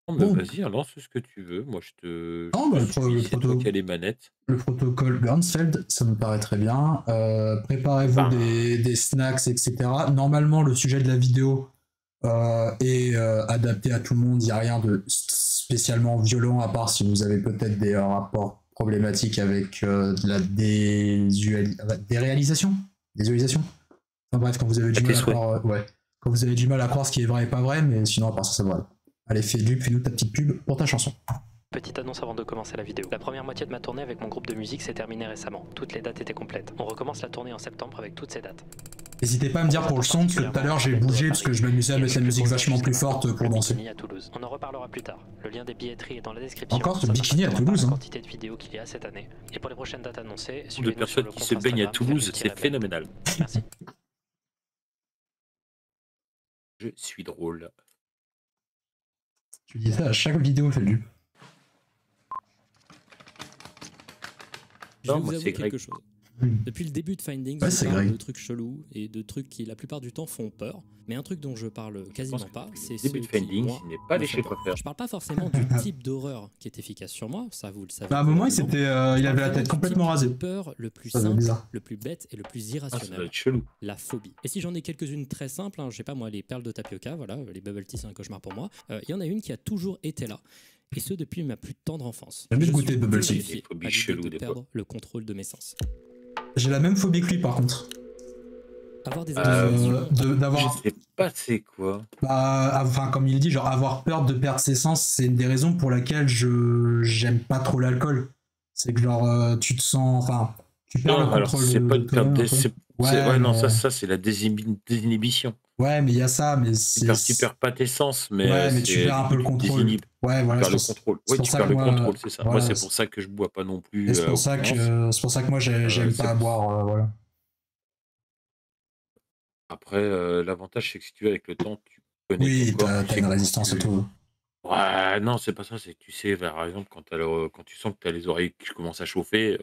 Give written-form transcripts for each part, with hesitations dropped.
Non, mais Bon, vas-y, hein, lance ce que tu veux. Moi, je non, te bah, suis. C'est toi qui as les manettes. le protocole Ganzfeld, ça me paraît très bien. Préparez-vous Ben, des snacks, etc. Normalement, le sujet de la vidéo est adapté à tout le monde. Il n'y a rien de spécialement violent, à part si vous avez peut-être des rapports problématiques avec de la déréalisation. Désualisation. Enfin bref, quand vous avez du à mal tes à souhaits. croire, ouais. Quand vous avez du mal à croire ce qui est vrai et pas vrai, mais sinon, à part ça, ça va. Allez, fais-nous ta petite pub pour ta chanson. Petite annonce avant de commencer la vidéo. La première moitié de ma tournée avec mon groupe de musique s'est terminée récemment. Toutes les dates étaient complètes. On recommence la tournée en septembre avec toutes ces dates. N'hésitez pas à me dire pour le son, parce que tout à l'heure j'ai bougé, parce que je m'amusais à mettre la musique vachement plus forte pour danser. Bikini à Toulouse. On en reparlera plus tard. Le lien des billetteries est dans la description. Encore ce Ça bikini à s'impactera par Toulouse, la hein. quantité de vidéos qu'il y a cette année. Et pour les prochaines dates annoncées, De suivez-nous sur personnes le qui compte se baignent à Instagram Toulouse, c'est Fermi-Label. phénoménal. Merci. Je suis drôle. Je dis ça à chaque vidéo, fait du. Je Non, vais vous moi, avouer c'est quelque Greg. chose. Depuis le début de Findings, Ouais, je c'est parle Greg. de trucs chelous et de trucs qui la plupart du temps font peur. Mais un truc dont je parle Je quasiment pense que pas, depuis c'est le ceux début de qui, Findings, moi, il n'est pas me allé font chez le peur. coiffeur. Je parle pas forcément du type d'horreur qui est efficace sur moi, ça vous le savez. Bah, à un moment, il, probablement. il Je avait parle la vraiment tête du complètement type rasée. de peur le plus Ça, c'est simple, bizarre. le plus bête et le plus Ah, ça doit irrationnel. être chelou. La phobie. Et si j'en ai quelques-unes très simples, hein, je sais pas moi, les perles de tapioca, voilà, les bubble tea c'est un cauchemar pour moi, il y en a une qui a toujours été là. Et ce depuis ma plus tendre enfance. J'ai jamais Je goûté suis de bubble tea. terrifié Des phobies à l'idée cheloues, de des fois. perdre le contrôle de mes sens. J'ai la même phobie que lui, par contre. Avoir des Euh, hallucinations. Je D'avoir. sais pas c'est quoi. Bah, enfin, comme il dit, genre avoir peur de perdre ses sens, c'est une des raisons pour laquelle j'aime pas trop l'alcool. C'est que genre tu te sens, enfin, tu perds le Non, alors contrôle c'est pas de une perte toi-même un peu. Ouais, ouais, non, mais ça c'est la désinhibition. ouais, mais il y a ça, mais Tu perds pas tes sens, mais ouais, mais tu c'est perds un du peu coup le tu te contrôle. désinhibes. Ouais, Tu voilà, perds le contrôle. c'est Oui, pour tu ça perds que le moi, contrôle, c'est ça. Moi, voilà, c'est pour ça que je bois pas non et plus à outrance. c'est pour ça que moi j'aime C'est pas pour... boire, voilà. Après, l'avantage, c'est que si tu veux, avec le temps, tu connais ton Oui, corps, tu t'as sais une quand résistance et tout. Ouais, non, c'est pas ça, c'est que tu sais, par exemple, quand tu sens que tu as les oreilles qui commencent à chauffer,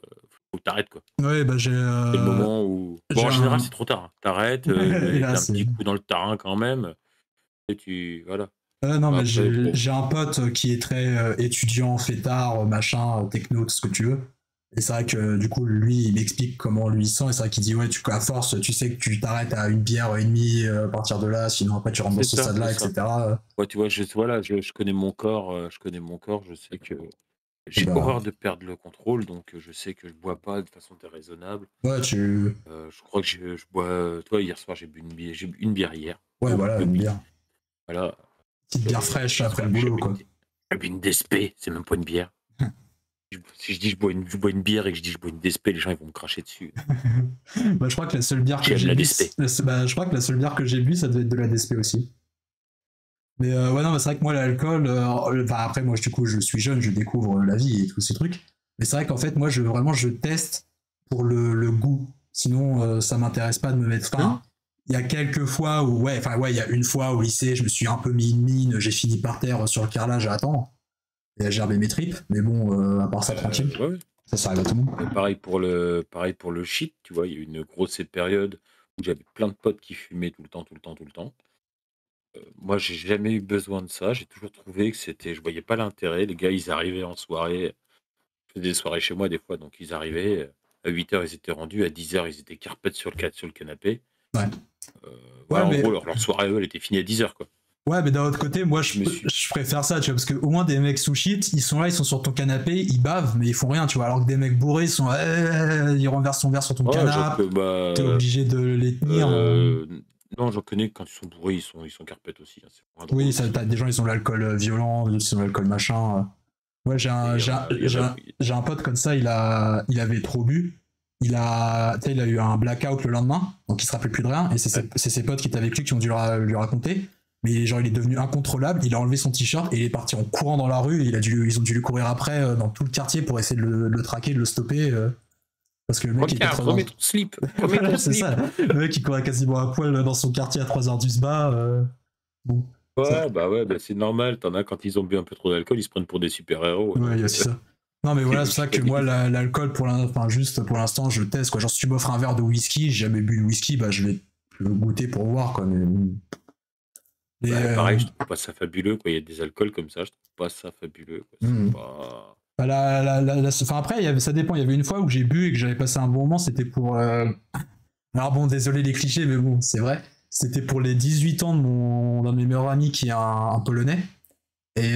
faut que tu arrêtes, quoi. Ouais, bah C'est le moment où bon, j'ai en général, c'est un trop tard, hein. Tu arrêtes, et avec là un c'est petit coup dans le terrain quand même et tu voilà. non, Bah, mais après bon, j'ai un pote qui est très étudiant, fêtard, machin, techno, tout ce que tu veux. Et c'est vrai que du coup, lui, il m'explique comment lui il sent. Et c'est vrai qu'il dit, ouais, à force, tu sais que tu t'arrêtes à une bière et demie à partir de là, sinon après tu rentres dans ce c'est stade-là, ça. etc. Ouais, tu vois, voilà, je connais mon corps, je connais mon corps, je sais que Et j'ai bah, horreur de perdre le contrôle, donc je sais que je bois pas de façon déraisonnable. ouais, Je crois que je bois, tu vois, hier soir, j'ai bu une bière hier, ouais, voilà, une bière. voilà. Petite bière fraîche Hier après soir, le boulot, quoi. j'ai bu une DSP, c'est même pas une bière. Si je dis je bois une bière et que je dis je bois une DSP, les gens ils vont me cracher dessus. Bah, je crois que la seule bière que J'aime j'ai la bu, DSP. bah, je crois que la seule bière que j'ai bu, ça devait être de la DSP aussi. Mais ouais, non, mais c'est vrai que moi, l'alcool, enfin, après, moi, du coup, je suis jeune, je découvre la vie et tous ces trucs. Mais c'est vrai qu'en fait, moi, vraiment, je teste pour le goût. Sinon, ça m'intéresse pas de me mettre. Enfin, il y a quelques fois où, ouais, enfin, ouais, il y a une fois au lycée, je me suis un peu mis une mine, j'ai fini par terre sur le carrelage à attendre. Et à gerber mes tripes. Mais bon, à part ça, tranquille. Ouais. Ça arrive à tout le monde. Pareil pour le shit, tu vois, il y a eu une grosse période où j'avais plein de potes qui fumaient tout le temps, tout le temps, tout le temps. Moi, j'ai jamais eu besoin de ça. J'ai toujours trouvé que je voyais pas l'intérêt. Les gars, ils arrivaient en soirée. Je faisais des soirées chez moi des fois, donc ils arrivaient. À 8 h, ils étaient rendus. À 10 h, ils étaient carpette sur le canapé. Ouais. Ouais, Voilà, en mais gros, leur soirée, eux, elle était finie à 10 h, quoi. ouais, mais d'un autre côté, moi, Je me suis. je préfère ça, tu vois, parce qu'au moins, des mecs sous shit, ils sont là, ils sont sur ton canapé, ils bavent, mais ils font rien, tu vois, alors que des mecs bourrés, ils sont, ils renversent ton verre sur ton Ouais, canapé, t'es obligé de les tenir. non, j'en connais que quand ils sont bourrés, ils sont carpettes aussi, hein. C'est moins drôle Oui, ça, aussi. t'as des gens, ils ont l'alcool violent, ils ont l'alcool machin. Ouais, Et il y en a. j'ai un pote comme ça, il avait trop bu. Il a eu un blackout le lendemain, donc il se rappelait plus de rien, et c'est ses potes qui étaient avec lui qui ont dû lui raconter. Mais genre, il est devenu incontrôlable, il a enlevé son t-shirt et il est parti en courant dans la rue. Et ils ont dû lui courir après dans tout le quartier pour essayer de le traquer, de le stopper. Parce que le mec était trop Remets ton slip. Remets ton c'est slip. ça. Le mec il courait quasiment à poil dans son quartier à 3h du sba. Bon. Ouais, bah c'est normal. T'en as quand ils ont bu un peu trop d'alcool, ils se prennent pour des super-héros. Ouais, il y a aussi ça. Non, mais voilà, c'est ça que moi, l'alcool, juste pour l'instant, je teste, quoi. Genre, si tu m'offres un verre de whisky, j'ai jamais bu de whisky, bah, je vais le goûter pour voir, quoi. Mais Pareil, je trouve pas ça fabuleux, quoi. Il y a des alcools comme ça. pas ça fabuleux, quoi. C'est Mhm. pas... Bah, enfin, après, ça dépend. Il y avait une fois où j'ai bu et que j'avais passé un bon moment. C'était pour. Alors bon, désolé les clichés, mais bon, c'est vrai. C'était pour les 18 ans d'un de mes meilleurs amis qui est un Polonais. Et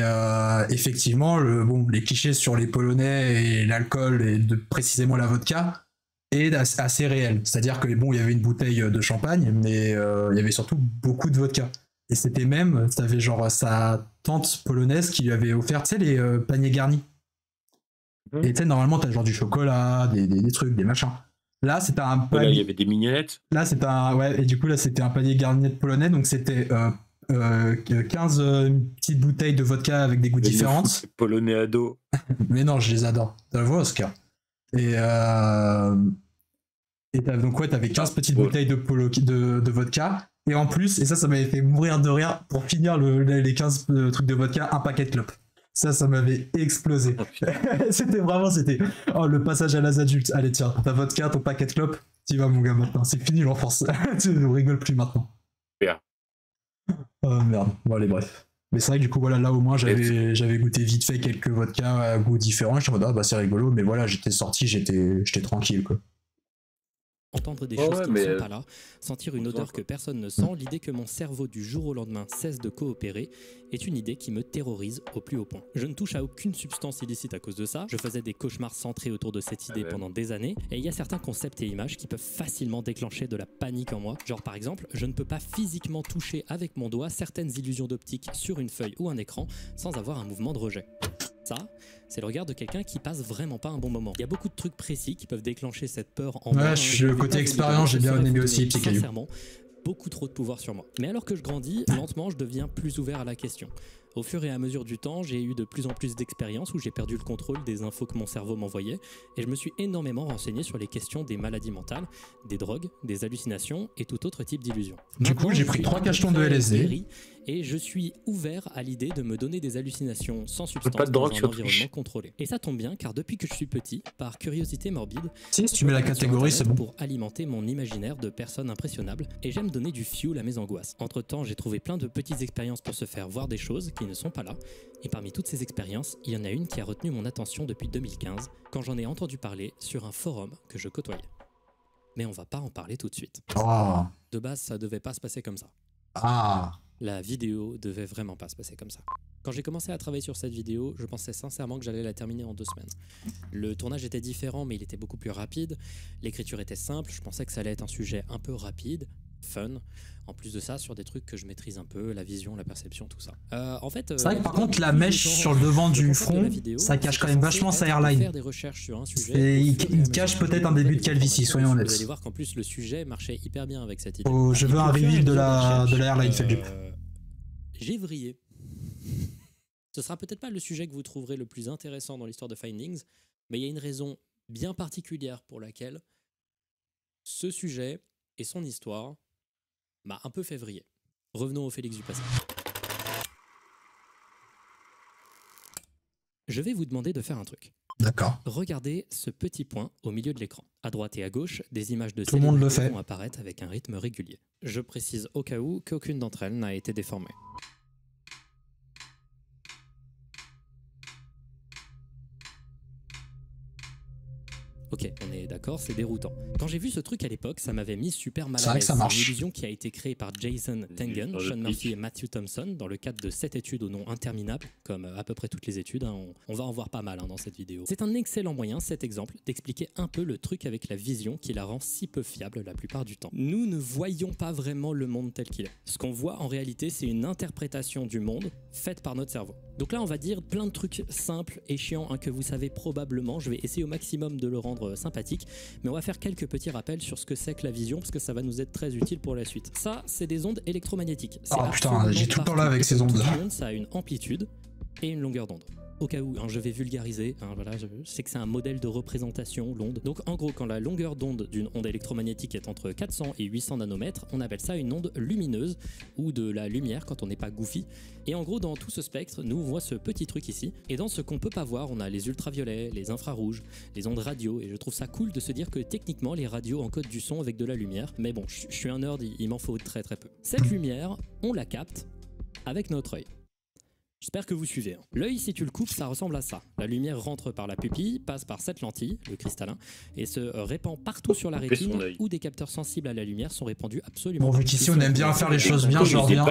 effectivement, bon, les clichés sur les Polonais et l'alcool, et précisément la vodka, est assez réel. C'est-à-dire que bon, il y avait une bouteille de champagne, mais il y avait surtout beaucoup de vodka. Et c'était même, ça avait genre sa tante polonaise qui lui avait offert, tu sais, les paniers garnis. Et tu sais, normalement, t'as genre du chocolat, des trucs, des machins. Là, c'était un Là, il y panier. avait des mignonnettes. Là, c'était un. Ouais, et du coup, là, c'était un panier garni de polonais. Donc, c'était 15 petites bouteilles de vodka avec des goûts Les différentes. Polonais ados. Mais non, je les adore. Tu la vois, Oscar. Et donc, ouais, t'avais 15 petites bouteilles de vodka. Et en plus, et ça m'avait fait mourir de rire, pour finir les 15 trucs de vodka, un paquet de clopes. Ça m'avait explosé. C'était le passage à l'âge adulte. Allez, tiens, ta vodka, ton paquet de clopes, t'y vas, mon gars, maintenant. C'est fini l'enfance. Tu ne rigoles plus maintenant. Bien. Oh merde. Bon, allez, bref. Mais c'est vrai que du coup, voilà, là au moins, j'avais goûté vite fait quelques vodkas à goûts différents. Je me disais, ah bah c'est rigolo, mais voilà, j'étais sorti, j'étais tranquille, quoi. Entendre des choses qui ne sont pas là, sentir une odeur que personne ne sent, l'idée que mon cerveau du jour au lendemain cesse de coopérer est une idée qui me terrorise au plus haut point. Je ne touche à aucune substance illicite à cause de ça, je faisais des cauchemars centrés autour de cette idée pendant des années, et il y a certains concepts et images qui peuvent facilement déclencher de la panique en moi. Genre par exemple, je ne peux pas physiquement toucher avec mon doigt certaines illusions d'optique sur une feuille ou un écran sans avoir un mouvement de rejet. Ça, c'est le regard de quelqu'un qui passe vraiment pas un bon moment. Il y a beaucoup de trucs précis qui peuvent déclencher cette peur en moi. Ouais, le côté expérience, j'ai bien aimé aussi, petit caillou. Sincèrement, beaucoup trop de pouvoir sur moi. Mais alors que je grandis, lentement, je deviens plus ouvert à la question. Au fur et à mesure du temps, j'ai eu de plus en plus d'expériences où j'ai perdu le contrôle des infos que mon cerveau m'envoyait et je me suis énormément renseigné sur les questions des maladies mentales, des drogues, des hallucinations et tout autre type d'illusions. Du coup, j'ai pris 3 cachetons de LSD. Et je suis ouvert à l'idée de me donner des hallucinations sans substance pas de drogue dans un environnement contrôlé. Et ça tombe bien car depuis que je suis petit, par curiosité morbide, si tu mets la catégorie, c'est bon. Pour alimenter mon imaginaire de personnes impressionnables et j'aime donner du fuel à mes angoisses. Entre temps, j'ai trouvé plein de petites expériences pour se faire voir des choses qui ne sont pas là. Et parmi toutes ces expériences, il y en a une qui a retenu mon attention depuis 2015 quand j'en ai entendu parler sur un forum que je côtoyais. Mais on va pas en parler tout de suite. Oh. De base, ça devait pas se passer comme ça. Ah. La vidéo devait vraiment pas se passer comme ça. Quand j'ai commencé à travailler sur cette vidéo, je pensais sincèrement que j'allais la terminer en 2 semaines. Le tournage était différent, mais il était beaucoup plus rapide. L'écriture était simple, je pensais que ça allait être un sujet un peu rapide, fun. En plus de ça, sur des trucs que je maîtrise un peu, la vision, la perception, tout ça. En fait, c'est vrai que par contre, la mèche sur le devant du front, ça cache quand même vachement sa airline. Faire des recherches sur un sujet, il cache peut-être un début de calvitie, soyons honnêtes. Vous allez voir qu'en plus, le sujet marchait hyper bien avec cette idée. Oh, je veux un reveal de la airline, Feldup. J'ai vrillé. Ce sera peut-être pas le sujet que vous trouverez le plus intéressant dans l'histoire de Findings, mais il y a une raison bien particulière pour laquelle ce sujet et son histoire m'a un peu fait vriller. Revenons au Félix du passé. Je vais vous demander de faire un truc. D'accord. Regardez ce petit point au milieu de l'écran. À droite et à gauche, des images de tout le monde le fait. Vont apparaître avec un rythme régulier. Je précise au cas où qu'aucune d'entre elles n'a été déformée. Ok, on est d'accord, c'est déroutant. Quand j'ai vu ce truc à l'époque, ça m'avait mis super mal à l'aise. Ça marche. C'est une illusion qui a été créée par Jason Tengen, Sean Murphy et Matthew Thompson dans le cadre de cette étude au nom interminable, comme à peu près toutes les études, hein, on va en voir pas mal dans cette vidéo. C'est un excellent moyen, cet exemple, d'expliquer un peu le truc avec la vision qui la rend si peu fiable la plupart du temps. Nous ne voyons pas vraiment le monde tel qu'il est. Ce qu'on voit en réalité, c'est une interprétation du monde faite par notre cerveau. Donc là, on va dire plein de trucs simples et chiants que vous savez probablement. Je vais essayer au maximum de le rendre sympathique, mais on va faire quelques petits rappels sur ce que c'est que la vision, parce que ça va nous être très utile pour la suite. Ça, c'est des ondes électromagnétiques. Oh putain, j'ai tout le temps là avec ces ondes. Ça a une amplitude et une longueur d'onde. Au cas où, je vais vulgariser, voilà, je sais que c'est un modèle de représentation, l'onde. Donc en gros, quand la longueur d'onde d'une onde électromagnétique est entre 400 et 800 nanomètres, on appelle ça une onde lumineuse, ou de la lumière quand on n'est pas goofy. Et en gros, dans tout ce spectre, nous on voit ce petit truc ici, et dans ce qu'on peut pas voir, on a les ultraviolets, les infrarouges, les ondes radio, et je trouve ça cool de se dire que techniquement, les radios encodent du son avec de la lumière, mais bon, je suis un nerd, il m'en faut très très peu. Cette lumière, on la capte avec notre œil. J'espère que vous suivez. L'œil, si tu le coupes, ça ressemble à ça. La lumière rentre par la pupille, passe par cette lentille, le cristallin, et se répand partout sur la rétine, où des capteurs sensibles à la lumière sont répandus absolument. Bon, vu qu'ici on aime bien faire les choses bien, je reviens.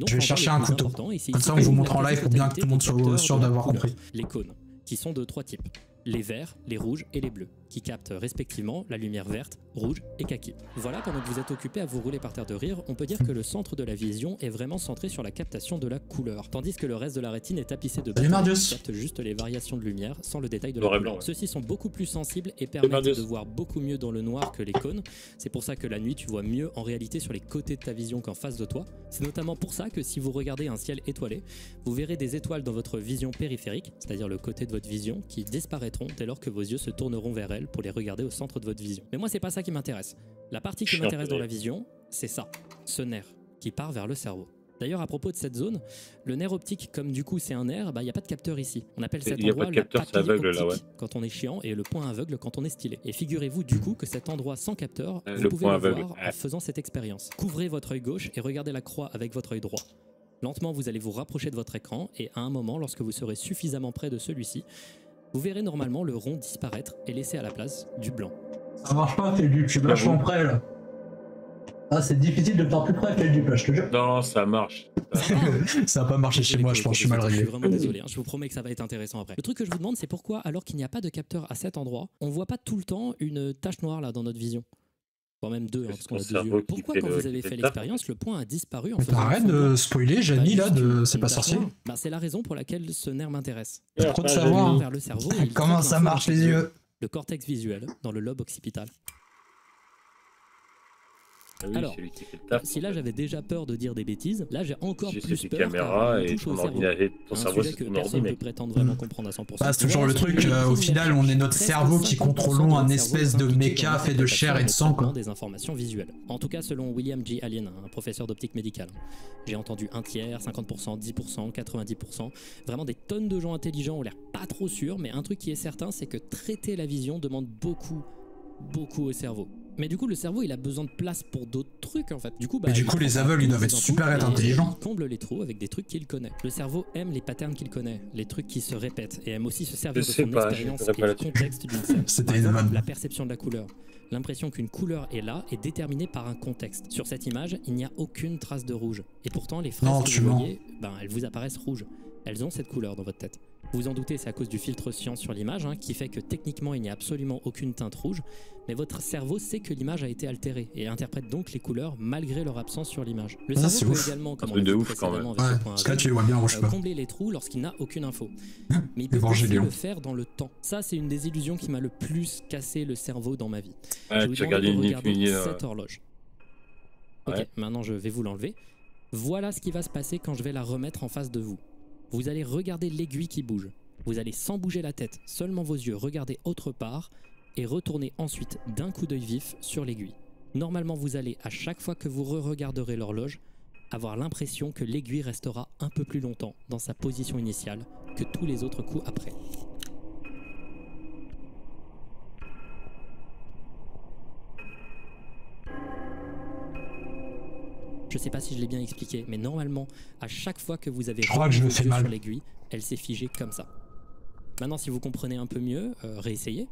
Je vais chercher un couteau. Comme ça, on vous montre en live pour bien que tout le monde soit sûr d'avoir compris. Les cônes, qui sont de 3 types. Les verts, les rouges et les bleus, qui captent respectivement la lumière verte, rouge et kaki. Voilà, pendant que vous êtes occupé à vous rouler par terre de rire, on peut dire que le centre de la vision est vraiment centré sur la captation de la couleur, tandis que le reste de la rétine est tapissé de bâtons qui captent juste les variations de lumière sans le détail de la couleur. Ouais. Ceux-ci sont beaucoup plus sensibles et permettent de voir beaucoup mieux dans le noir que les cônes. C'est pour ça que la nuit, tu vois mieux en réalité sur les côtés de ta vision qu'en face de toi. C'est notamment pour ça que si vous regardez un ciel étoilé, vous verrez des étoiles dans votre vision périphérique, c'est-à-dire le côté de votre vision, qui disparaîtront dès lors que vos yeux se tourneront vers elles pour les regarder au centre de votre vision. Mais moi, c'est pas ça qui m'intéresse. La partie qui m'intéresse dans la vision, c'est ça, ce nerf qui part vers le cerveau. D'ailleurs, à propos de cette zone, le nerf optique, comme du coup c'est un nerf, il n'y a pas de capteur ici. On appelle cet endroit le papille optique quand on est chiant et le point aveugle quand on est stylé. Et figurez-vous du coup que cet endroit sans capteur, vous pouvez le voir en faisant cette expérience. Couvrez votre œil gauche et regardez la croix avec votre œil droit. Lentement, vous allez vous rapprocher de votre écran et à un moment, lorsque vous serez suffisamment près de celui-ci, vous verrez normalement le rond disparaître et laisser à la place du blanc. Ça marche pas, Feldup, je suis vachement près là. Ah, c'est difficile de faire plus près, Feldup, là, je te jure. Non, ça marche. Ça a pas marché chez moi, je pense, je suis mal réglé. Je suis vraiment désolé, hein, je vous promets que ça va être intéressant après. Le truc que je vous demande, c'est pourquoi, alors qu'il n'y a pas de capteur à cet endroit, on voit pas tout le temps une tache noire là dans notre vision. Voire même deux, hein, parce qu'on a 2 yeux. Pourquoi, quand vous avez fait l'expérience, le point a disparu en faisant. Arrête de spoiler, Jamy, là, de C'est pas sorcier. Bah, c'est la raison pour laquelle ce nerf m'intéresse. Trop de savoir. Vers le cerveau, comment ça marche les yeux. Le cortex visuel dans le lobe occipital. Ah oui, alors, si là j'avais déjà peur de dire des bêtises, là j'ai encore plus peur caméra et ton cerveau c'est que ton personne ne peut prétendre vraiment comprendre à 100%. Bah, c'est toujours le truc, au final on est notre cerveau qui contrôlons un espèce de méca fait de chair et de sang quoi. Des informations visuelles. En tout cas selon William G. Allen, un professeur d'optique médicale. J'ai entendu un tiers, 50%, 10%, 90%. Vraiment des tonnes de gens intelligents ont l'air pas trop sûrs, mais un truc qui est certain c'est que traiter la vision demande beaucoup au cerveau. Mais du coup, le cerveau, il a besoin de place pour d'autres trucs, en fait. Du coup, bah, mais du coup, les aveugles, ils doivent être super intelligents. Il comble les trous avec des trucs qu'il connaît. Le cerveau aime les patterns qu'il connaît, les trucs qui se répètent, et aime aussi se servir de son expérience et du contexte d'une scène. C'était une vanne. La perception de la couleur. L'impression qu'une couleur est là est déterminée par un contexte. Sur cette image, il n'y a aucune trace de rouge. Et pourtant, les fraises que vous voyez, ben, elles vous apparaissent rouges. Elles ont cette couleur dans votre tête. Vous vous en doutez, c'est à cause du filtre science sur l'image, hein, qui fait que techniquement il n'y a absolument aucune teinte rouge, mais votre cerveau sait que l'image a été altérée et interprète donc les couleurs malgré leur absence sur l'image. Le cerveau peut également, comme on l'a dit précédemment avec le point aveugle, combler les trous lorsqu'il n'a aucune info. Mais il peut aussi le faire dans le temps. Ça, c'est une des illusions qui m'a le plus cassé le cerveau dans ma vie. Je vous demande de regarder cette horloge. Ok, maintenant je vais vous l'enlever. Voilà ce qui va se passer quand je vais la remettre en face de vous. Vous allez regarder l'aiguille qui bouge. Vous allez sans bouger la tête, seulement vos yeux regarder autre part et retourner ensuite d'un coup d'œil vif sur l'aiguille. Normalement, vous allez, à chaque fois que vous re-regarderez l'horloge, avoir l'impression que l'aiguille restera un peu plus longtemps dans sa position initiale que tous les autres coups après. Je sais pas si je l'ai bien expliqué, mais normalement, à chaque fois que vous avez sur l'aiguille, elle s'est figée comme ça. Maintenant, si vous comprenez un peu mieux, réessayez.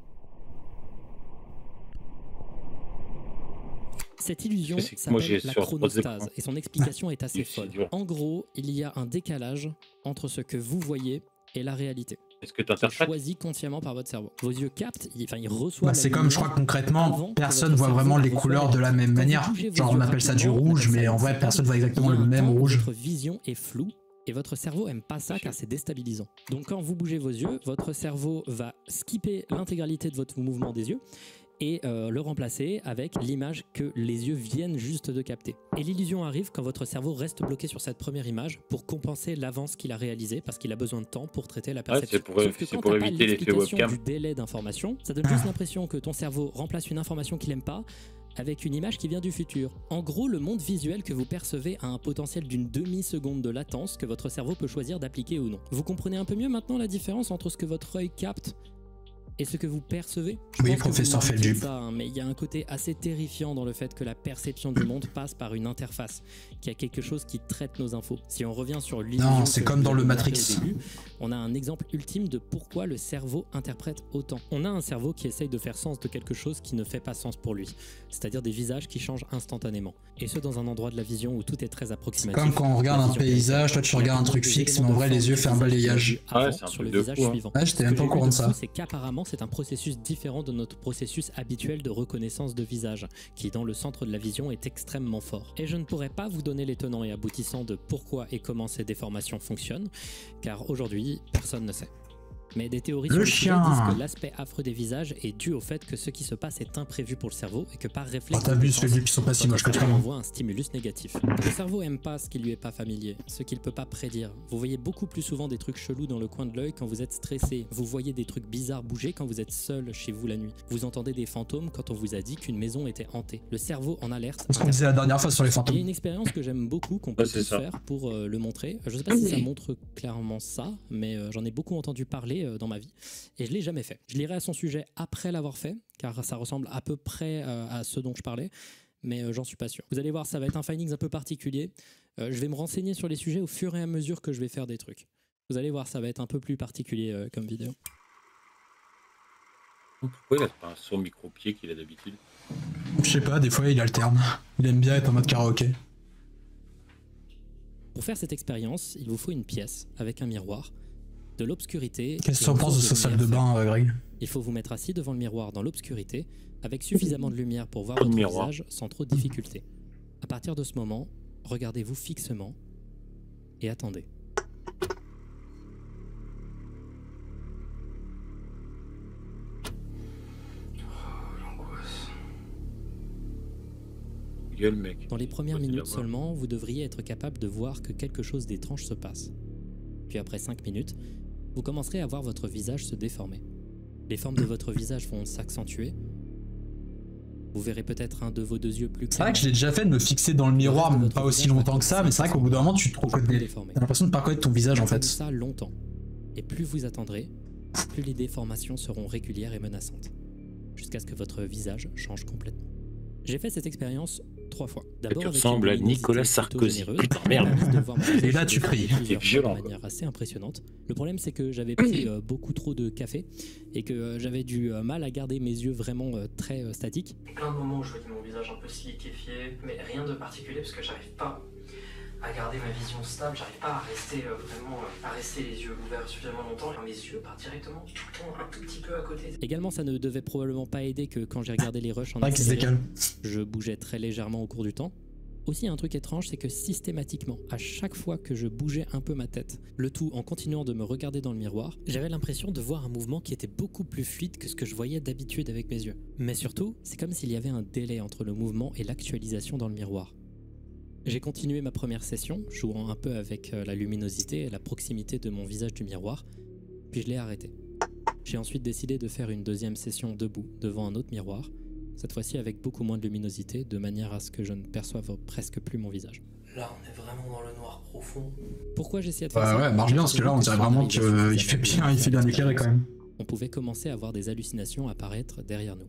Cette illusion s'appelle la chronostase et son explication est assez folle. En gros, il y a un décalage entre ce que vous voyez et la réalité. Est-ce que tu interprètes choisi consciemment par votre cerveau. Vos yeux captent, ils reçoivent. Bah, c'est comme, je crois concrètement, personne voit vraiment les couleurs de la même manière. Genre, on appelle ça du rouge, mais en vrai, personne voit exactement le même rouge. Votre vision est floue et votre cerveau aime pas ça car c'est déstabilisant. Donc, quand vous bougez vos yeux, votre cerveau va skipper l'intégralité de votre mouvement des yeux et le remplacer avec l'image que les yeux viennent juste de capter. Et l'illusion arrive quand votre cerveau reste bloqué sur cette première image pour compenser l'avance qu'il a réalisée parce qu'il a besoin de temps pour traiter la perception. C'est pour éviter l'effet webcam. Du délai d'information, ça donne juste l'impression que ton cerveau remplace une information qu'il n'aime pas avec une image qui vient du futur. En gros, le monde visuel que vous percevez a un potentiel d'une demi-seconde de latence que votre cerveau peut choisir d'appliquer ou non. Vous comprenez un peu mieux maintenant la différence entre ce que votre œil capte Et ce que vous percevez, Oui, professeur Feldup. Mais il y a un côté assez terrifiant dans le fait que la perception du monde passe par une interface, qui a quelque chose qui traite nos infos. Si on revient sur l'illusion, non, c'est comme dans le Matrix. Début, on a un exemple ultime de pourquoi le cerveau interprète autant. On a un cerveau qui essaye de faire sens de quelque chose qui ne fait pas sens pour lui, c'est-à-dire des visages qui changent instantanément. Et ce, dans un endroit de la vision où tout est très approximatif. Comme quand on regarde un paysage, toi tu regardes un truc fixe, mais en vrai les yeux font un balayage. Ouais, c'est un sur le truc de visage fou, hein. suivant. Ouais, j'étais même pas au courant de ça. C'est qu'apparemment c'est un processus différent de notre processus habituel de reconnaissance de visage, qui dans le centre de la vision est extrêmement fort. Et je ne pourrais pas vous donner les tenants et aboutissants de pourquoi et comment ces déformations fonctionnent, car aujourd'hui personne ne sait. Mais des théories sur le sujet disent que l'aspect affreux des visages est dû au fait que ce qui se passe est imprévu pour le cerveau et que par réflexe, t'abuses, Feldup, ils sont pas si moches que toi. on envoie un stimulus négatif. Le cerveau aime pas ce qui lui est pas familier, ce qu'il peut pas prédire. Vous voyez beaucoup plus souvent des trucs chelous dans le coin de l'œil quand vous êtes stressé. Vous voyez des trucs bizarres bouger quand vous êtes seul chez vous la nuit. Vous entendez des fantômes quand on vous a dit qu'une maison était hantée. Le cerveau en alerte. C'est ce qu'on disait la dernière fois sur les fantômes. Il y a une expérience que j'aime beaucoup qu'on peut tous faire pour le montrer. Je sais pas si ça montre clairement ça, mais j'en ai beaucoup entendu parler dans ma vie. Et je l'ai jamais fait. Je lirai à son sujet après l'avoir fait, car ça ressemble à peu près à ce dont je parlais, mais j'en suis pas sûr. Vous allez voir, ça va être un findings un peu particulier. Je vais me renseigner sur les sujets au fur et à mesure que je vais faire des trucs. Vous allez voir, ça va être un peu plus particulier comme vidéo. Pourquoi il a pas un son micro-pied qu'il a d'habitude? Je sais pas, des fois il alterne. Il aime bien être en mode karaoké. Pour faire cette expérience, il vous faut une pièce avec un miroir, de l'obscurité. Qu'est-ce que tu en penses de sa salle de bain, Greg? Il faut vous mettre assis devant le miroir dans l'obscurité, avec suffisamment de lumière pour voir votre visage sans trop de difficulté. À partir de ce moment, regardez-vous fixement et attendez. Gueule, mec. Dans les premières minutes seulement, vous devriez être capable de voir que quelque chose d'étrange se passe. Puis après 5 minutes, vous commencerez à voir votre visage se déformer. Les formes de votre visage vont s'accentuer. Vous verrez peut-être un de vos deux yeux plus clairs. C'est vrai que je l'ai déjà fait de me fixer dans le miroir, mais pas aussi longtemps que ça, mais c'est vrai qu'au bout d'un moment tu te reconnais. T'as l'impression de pas reconnaître ton visage en fait. Ça longtemps. Et plus vous attendrez, plus les déformations seront régulières et menaçantes. Jusqu'à ce que votre visage change complètement. J'ai fait cette expérience 3 fois. Tu ressembles à Nicolas Sarkozy. Putain, merde. Et là, tu cries. C'est violent. De manière assez impressionnante. Le problème, c'est que j'avais pris beaucoup trop de café et que j'avais du mal à garder mes yeux vraiment très statiques. Plein de moments où je voyais mon visage un peu si liquéfié, mais rien de particulier parce que j'arrive pas à garder ma vision stable, j'arrive pas à rester à rester les yeux ouverts suffisamment longtemps. Mes yeux partent directement un tout petit peu à côté. Également, ça ne devait probablement pas aider que quand j'ai regardé les rushs en accéléré, je bougeais très légèrement au cours du temps. Aussi, un truc étrange, c'est que systématiquement, à chaque fois que je bougeais un peu ma tête, le tout en continuant de me regarder dans le miroir, j'avais l'impression de voir un mouvement qui était beaucoup plus fluide que ce que je voyais d'habitude avec mes yeux. Mais surtout, c'est comme s'il y avait un délai entre le mouvement et l'actualisation dans le miroir. J'ai continué ma première session, jouant un peu avec la luminosité et la proximité de mon visage du miroir, puis je l'ai arrêté. J'ai ensuite décidé de faire une deuxième session debout, devant un autre miroir, cette fois-ci avec beaucoup moins de luminosité, de manière à ce que je ne perçoive presque plus mon visage. Là, on est vraiment dans le noir profond. Pourquoi j'essayais de faire ça? Ouais, marche bien, parce que là, on dirait vraiment qu'il fait bien éclairé quand même. On pouvait commencer à voir des hallucinations apparaître derrière nous.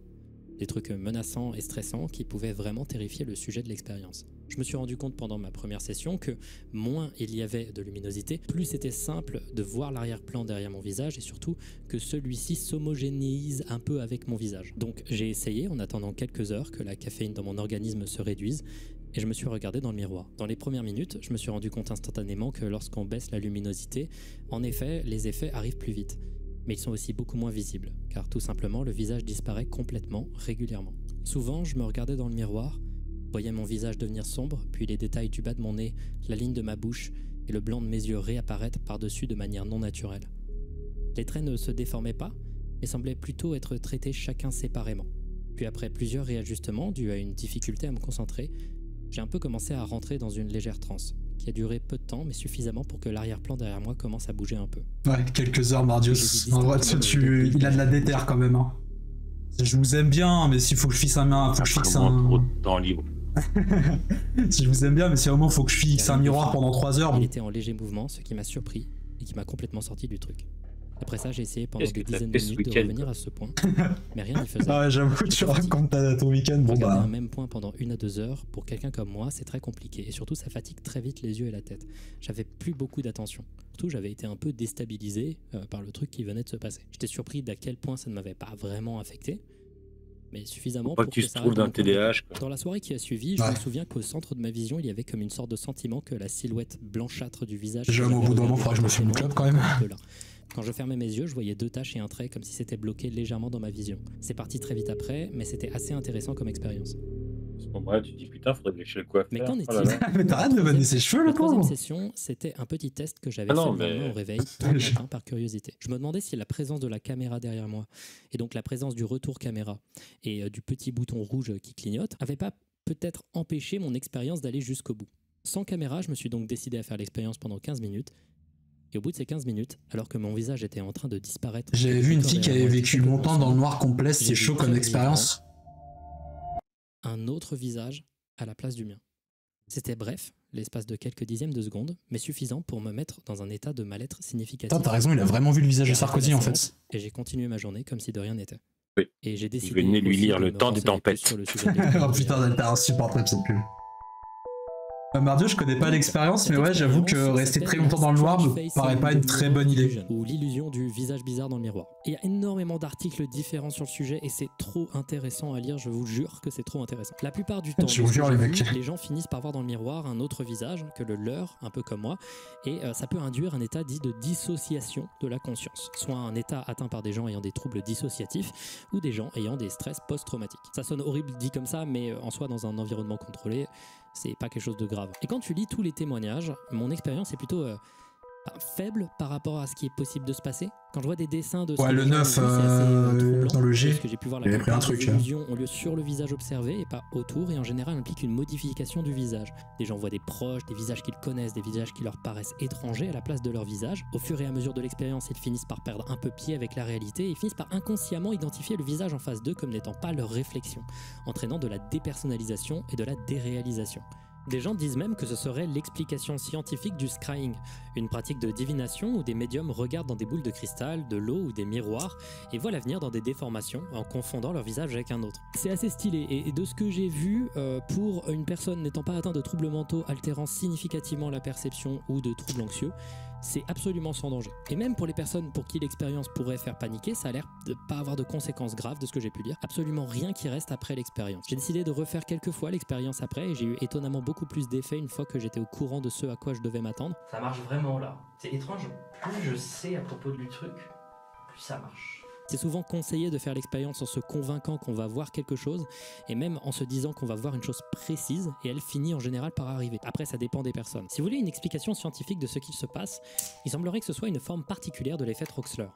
Des trucs menaçants et stressants qui pouvaient vraiment terrifier le sujet de l'expérience. Je me suis rendu compte pendant ma première session que moins il y avait de luminosité, plus c'était simple de voir l'arrière-plan derrière mon visage et surtout que celui-ci s'homogénéise un peu avec mon visage. Donc j'ai essayé en attendant quelques heures que la caféine dans mon organisme se réduise et je me suis regardé dans le miroir. Dans les premières minutes, je me suis rendu compte instantanément que lorsqu'on baisse la luminosité, en effet, les effets arrivent plus vite. Mais ils sont aussi beaucoup moins visibles, car tout simplement le visage disparaît complètement, régulièrement. Souvent, je me regardais dans le miroir, voyais mon visage devenir sombre, puis les détails du bas de mon nez, la ligne de ma bouche et le blanc de mes yeux réapparaître par-dessus de manière non naturelle. Les traits ne se déformaient pas, mais semblaient plutôt être traités chacun séparément. Puis après plusieurs réajustements, dus à une difficulté à me concentrer, j'ai un peu commencé à rentrer dans une légère transe, qui a duré peu de temps, mais suffisamment pour que l'arrière-plan derrière moi commence à bouger un peu. Ouais, quelques heures, Mardius. En vrai, il a de la déterre quand même. Hein. Je vous aime bien, mais s'il faut que je fixe trop de temps libre. Si je vous aime bien, mais si à un moment faut que je fixe un miroir pendant 3 heures. Il était en léger mouvement, ce qui m'a surpris et qui m'a complètement sorti du truc. Après ça, j'ai essayé pendant Qu'est-ce des que t'as dizaines fait de ce minutes de week-end, revenir quoi? à ce point, mais rien n'y faisait. Ah ouais, j'avoue, tu racontes ton week-end, bon Regarder bah. un même point pendant 1 à 2 heures, pour quelqu'un comme moi, c'est très compliqué. Et surtout, ça fatigue très vite les yeux et la tête. J'avais plus beaucoup d'attention. Surtout, j'avais été un peu déstabilisé par le truc qui venait de se passer. J'étais surpris d'à quel point ça ne m'avait pas vraiment affecté, mais suffisamment Faut pas pour que tu que se ça trouves reste dans d'un mon point de départ. TDAH, quoi. Dans la soirée qui a suivi, je Ouais. me souviens qu'au centre de ma vision, il y avait comme une sorte de sentiment que la silhouette blanchâtre du visage... Déjà, que moi, au j'avais bout d'un moment, regardé faudra que je me très fume une loin clope, quand même. était un peu là. Quand je fermais mes yeux, je voyais 2 taches et un trait comme si c'était bloqué légèrement dans ma vision. C'est parti très vite après, mais c'était assez intéressant comme expérience. À ce moment-là, tu te dis putain, faudrait que j'aille chez le coiffeur. Mais qu'en Oh est-il? là là. Mais t'arrêtes de vanner ses cheveux, La le troisième pauvre. session, c'était un petit test que j'avais Ah fait non, le lendemain mais- au réveil, tôt le matin, par curiosité. Je me demandais si la présence de la caméra derrière moi, et donc la présence du retour caméra, et du petit bouton rouge qui clignote, avait pas peut-être empêché mon expérience d'aller jusqu'au bout. Sans caméra, je me suis donc décidé à faire l'expérience pendant 15 minutes. Et au bout de ces 15 minutes, alors que mon visage était en train de disparaître... J'avais vu une fille qui avait vécu longtemps dans le noir complet, c'est chaud comme expérience. Un autre visage à la place du mien. C'était bref, l'espace de quelques dixièmes de seconde, mais suffisant pour me mettre dans un état de mal-être significatif. Putain, t'as raison, il a vraiment vu le visage de Sarkozy en fait. Et j'ai continué ma journée comme si de rien n'était. Oui. Et j'ai décidé venait lui aussi lire de Le me Temps des renseigner plus tempêtes. sur le sujet des Oh putain, t'as insupportable cette pub. Mardio, je connais pas l'expérience, mais Cette ouais, j'avoue que expérience rester très s'appelle longtemps dans le noir Strange me Face paraît pas une très bonne idée. Ou l'illusion du visage bizarre dans le miroir. Il y a énormément d'articles différents sur le sujet et c'est trop intéressant à lire, je vous jure que c'est trop intéressant. La plupart du temps, Je vous de ce que jure, les j'ai mecs. vu, les gens finissent par voir dans le miroir un autre visage que le leur, un peu comme moi, et ça peut induire un état dit de dissociation de la conscience, soit un état atteint par des gens ayant des troubles dissociatifs ou des gens ayant des stress post-traumatiques. Ça sonne horrible dit comme ça, mais en soi, dans un environnement contrôlé, c'est pas quelque chose de grave. Et quand tu lis tous les témoignages, mon expérience est plutôt faible par rapport à ce qui est possible de se passer. Quand je vois des dessins de ce Ouais, que le les gens 9 ont vu, c'est assez, troublant, dans le G, parce que j'ai pu voir la il avait pris un plupart des truc, hein. illusions ont lieu sur le visage observé et pas autour, et en général implique une modification du visage. Des gens voient des proches, des visages qu'ils connaissent, des visages qui leur paraissent étrangers à la place de leur visage. Au fur et à mesure de l'expérience, ils finissent par perdre un peu pied avec la réalité et ils finissent par inconsciemment identifier le visage en face d'eux comme n'étant pas leur réflexion, entraînant de la dépersonnalisation et de la déréalisation. Des gens disent même que ce serait l'explication scientifique du scrying, une pratique de divination où des médiums regardent dans des boules de cristal, de l'eau ou des miroirs et voient l'avenir dans des déformations en confondant leur visage avec un autre. C'est assez stylé et de ce que j'ai vu, pour une personne n'étant pas atteinte de troubles mentaux altérant significativement la perception ou de troubles anxieux, c'est absolument sans danger. Et même pour les personnes pour qui l'expérience pourrait faire paniquer, ça a l'air de pas avoir de conséquences graves de ce que j'ai pu lire. Absolument rien qui reste après l'expérience. J'ai décidé de refaire quelques fois l'expérience après et j'ai eu étonnamment beaucoup plus d'effets une fois que j'étais au courant de ce à quoi je devais m'attendre. Ça marche vraiment là. C'est étrange. Plus je sais à propos du truc, plus ça marche. C'est souvent conseillé de faire l'expérience en se convainquant qu'on va voir quelque chose et même en se disant qu'on va voir une chose précise et elle finit en général par arriver. Après, ça dépend des personnes. Si vous voulez une explication scientifique de ce qu'il se passe, il semblerait que ce soit une forme particulière de l'effet Troxler.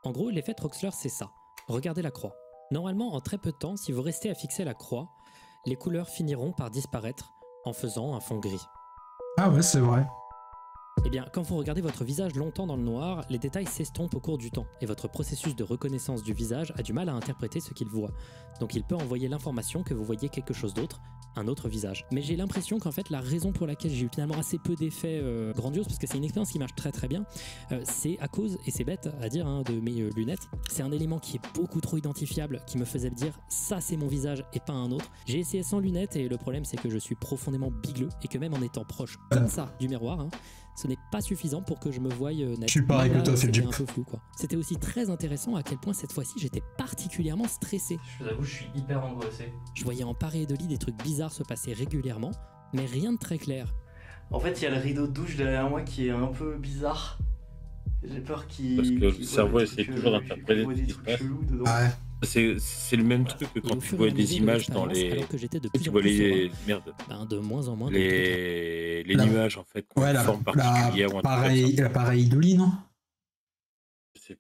En gros, l'effet Troxler, c'est ça. Regardez la croix. Normalement, en très peu de temps, si vous restez à fixer la croix, les couleurs finiront par disparaître en faisant un fond gris. Ah ouais, c'est vrai. Eh bien, quand vous regardez votre visage longtemps dans le noir, les détails s'estompent au cours du temps, et votre processus de reconnaissance du visage a du mal à interpréter ce qu'il voit. Donc il peut envoyer l'information que vous voyez quelque chose d'autre, un autre visage. Mais j'ai l'impression qu'en fait, la raison pour laquelle j'ai eu finalement assez peu d'effets grandioses, parce que c'est une expérience qui marche très très bien, c'est à cause, et c'est bête à dire, de mes lunettes, c'est un élément qui est beaucoup trop identifiable, qui me faisait me dire « ça c'est mon visage et pas un autre ». J'ai essayé sans lunettes, et le problème c'est que je suis profondément bigleux, et que même en étant proche comme ça du miroir, ce n'est pas suffisant pour que je me voie net. Je suis pareil Là, que toi, c'était Philippe. un peu flou, quoi. C'était aussi très intéressant à quel point cette fois-ci j'étais particulièrement stressé. Je vous avoue, je suis hyper angoissé. Je voyais en pareil de lit des trucs bizarres se passer régulièrement, mais rien de très clair. En fait, il y a le rideau de douche derrière moi qui est un peu bizarre. J'ai peur qu'il. Parce que le qu'il cerveau voit des essaie trucs, toujours qu'il d'interpréter voit ce des qui se trucs passe. chelous dedans. Ah ouais. C'est le même truc que Et quand au tu fur et vois à des mesure de images dans l'expérience, les. alors que j'étais de Tu plus en vois plus serein, les. Merde. de moins en moins de trucs clairs. Les La- nuages en fait, qui ont Ouais, une forme particulière ou un truc comme ça. l'appareil Dolly, non? C'est- Je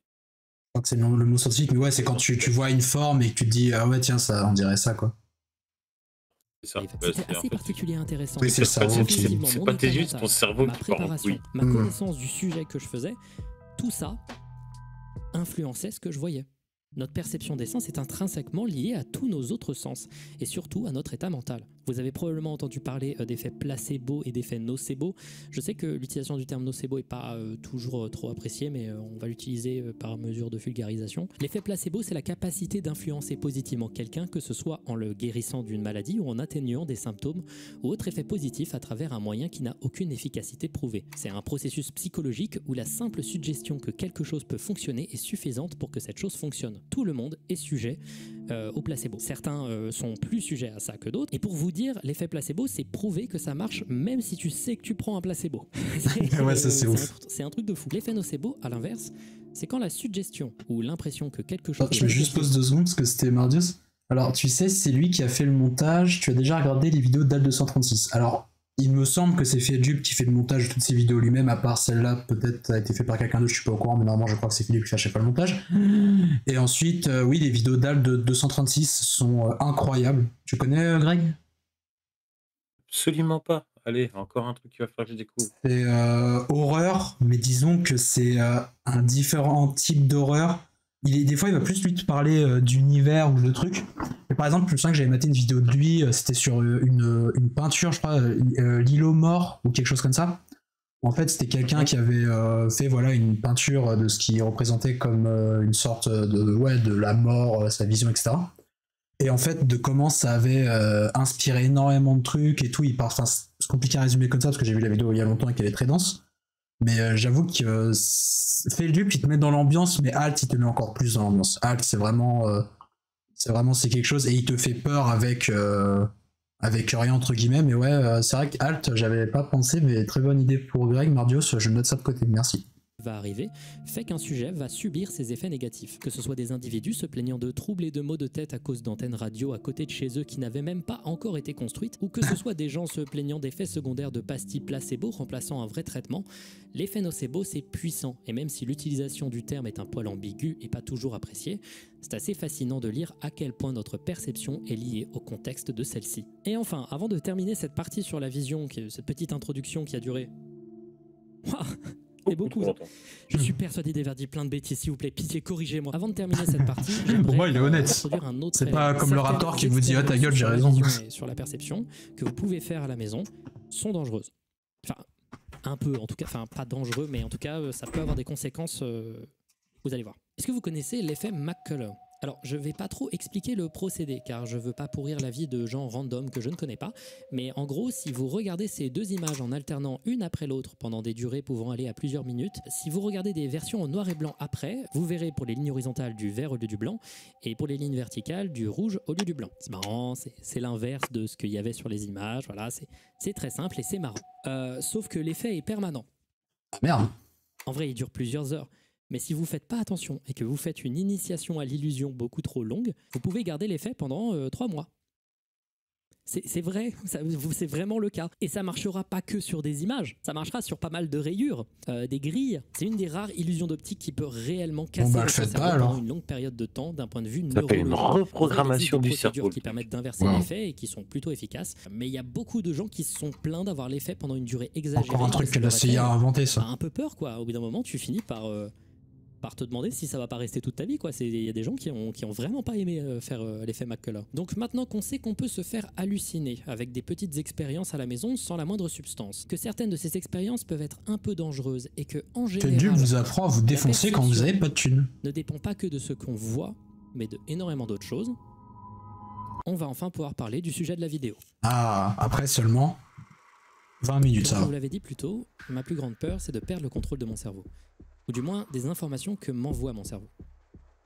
crois que c'est le mot scientifique, mais ouais, c'est quand tu vois une forme et que tu te dis, ah ouais, tiens, ça, on dirait ça, quoi. c'est ça. Et Bah, c'était c'est- en assez fait, particulier et intéressant. Oui, c'est le cerveau qui- Effectivement, c'est mon pas tes état yeux, c'est ton mental, cerveau ma qui part en préparation, couille. ma Hmm. connaissance du sujet que je faisais, tout ça influençait ce que je voyais. Notre perception des sens est intrinsèquement liée à tous nos autres sens, et surtout à notre état mental. Vous avez probablement entendu parler d'effets placebo et d'effets nocebo. Je sais que l'utilisation du terme nocebo n'est pas toujours trop appréciée, mais on va l'utiliser par mesure de vulgarisation. L'effet placebo, c'est la capacité d'influencer positivement quelqu'un, que ce soit en le guérissant d'une maladie ou en atténuant des symptômes ou autre effet positif à travers un moyen qui n'a aucune efficacité prouvée. C'est un processus psychologique où la simple suggestion que quelque chose peut fonctionner est suffisante pour que cette chose fonctionne. Tout le monde est sujet au placebo. Certains sont plus sujets à ça que d'autres. Et pour vous dire, l'effet placebo, c'est prouver que ça marche même si tu sais que tu prends un placebo. Ouais, ça c'est ouf. C'est un truc de fou. L'effet nocebo, à l'inverse, c'est quand la suggestion ou l'impression que quelque chose... Je vais juste pause 2 secondes parce que c'était Mardius. Alors, tu sais, c'est lui qui a fait le montage. Tu as déjà regardé les vidéos d'Al236. Alors, il me semble que c'est Philippe qui fait le montage de toutes ces vidéos lui-même, à part celle-là, peut-être ça a été fait par quelqu'un d'autre, je suis pas au courant, mais normalement je crois que c'est Philippe qui fait à chaque fois le montage. Et ensuite, oui, les vidéos d'Al de 236 sont incroyables. Tu connais Greg? Absolument pas. Allez, encore un truc qu'il va falloir que je découvre. C'est horreur, mais disons que c'est un différent type d'horreur. Des fois, il va plus lui te parler d'univers ou de trucs. Et par exemple, je me souviens que j'avais maté une vidéo de lui, c'était sur une peinture, je crois, l'île aux morts ou quelque chose comme ça. En fait, c'était quelqu'un qui avait fait voilà, une peinture de ce qui représentait comme une sorte de la mort, sa vision, etc. Et en fait, de comment ça avait inspiré énormément de trucs et tout. Enfin, c'est compliqué à résumer comme ça parce que j'ai vu la vidéo il y a longtemps et qu'elle est très dense. Mais j'avoue que Feldup il te met dans l'ambiance, mais Alt il te met encore plus dans l'ambiance. Alt c'est vraiment c'est quelque chose et il te fait peur avec rien entre guillemets. Mais ouais, c'est vrai qu'Alt j'avais pas pensé, mais très bonne idée pour Greg. Mardios, je note ça de côté, merci. Va arriver, fait qu'un sujet va subir ses effets négatifs. Que ce soit des individus se plaignant de troubles et de maux de tête à cause d'antennes radio à côté de chez eux qui n'avaient même pas encore été construites, ou que ce soit des gens se plaignant d'effets secondaires de pastilles placebo remplaçant un vrai traitement, l'effet nocebo c'est puissant, et même si l'utilisation du terme est un poil ambigu et pas toujours appréciée, c'est assez fascinant de lire à quel point notre perception est liée au contexte de celle-ci. Et enfin, avant de terminer cette partie sur la vision, cette petite introduction qui a duré... beaucoup. Je suis persuadé d'avoir dit plein de bêtises, s'il vous plaît, pitié, corrigez-moi. Avant de terminer cette partie, pour moi, il est honnête. C'est pas comme le Raptor qui vous dit ah ta gueule, j'ai raison. Sur la perception que vous pouvez faire à la maison sont dangereuses. Enfin, un peu, en tout cas, enfin pas dangereux, mais en tout cas, ça peut avoir des conséquences. Vous allez voir. Est-ce que vous connaissez l'effet McCullough ? Alors, je vais pas trop expliquer le procédé, car je veux pas pourrir la vie de gens random que je ne connais pas, mais en gros, si vous regardez ces deux images en alternant une après l'autre pendant des durées pouvant aller à plusieurs minutes, si vous regardez des versions en noir et blanc après, vous verrez pour les lignes horizontales du vert au lieu du blanc, et pour les lignes verticales du rouge au lieu du blanc. C'est marrant, c'est l'inverse de ce qu'il y avait sur les images, voilà, c'est très simple et c'est marrant. Sauf que l'effet est permanent. Ah merde. En vrai, il dure plusieurs heures. Mais si vous faites pas attention et que vous faites une initiation à l'illusion beaucoup trop longue, vous pouvez garder l'effet pendant 3 mois. C'est vrai, c'est vraiment le cas. Et ça marchera pas que sur des images, ça marchera sur pas mal de rayures, des grilles. C'est une des rares illusions d'optique qui peut réellement casser votre cerveau pendant une longue période de temps d'un point de vue neurologique. Ça s'appelle une reprogrammation du cerveau. Qui permettent d'inverser l'effet et qui sont plutôt efficaces. Mais il y a beaucoup de gens qui se sont plaints d'avoir l'effet pendant une durée exagérée. Encore un truc que la CIA a inventé, ça. Un peu peur, quoi. Au bout d'un moment, tu finis par te demander si ça va pas rester toute ta vie, quoi. Il y a des gens qui ont vraiment pas aimé faire l'effet McCullough. Donc maintenant qu'on sait qu'on peut se faire halluciner avec des petites expériences à la maison sans la moindre substance, que certaines de ces expériences peuvent être un peu dangereuses et que en général, Dieu vous apprend à vous défoncer quand vous avez pas de thunes, ne dépend pas que de ce qu'on voit, mais de énormément d'autres choses. On va enfin pouvoir parler du sujet de la vidéo. Ah, après seulement 20 minutes, ça va. Comme je vous l'avais dit plus tôt, ma plus grande peur, c'est de perdre le contrôle de mon cerveau. Ou du moins des informations que m'envoie mon cerveau.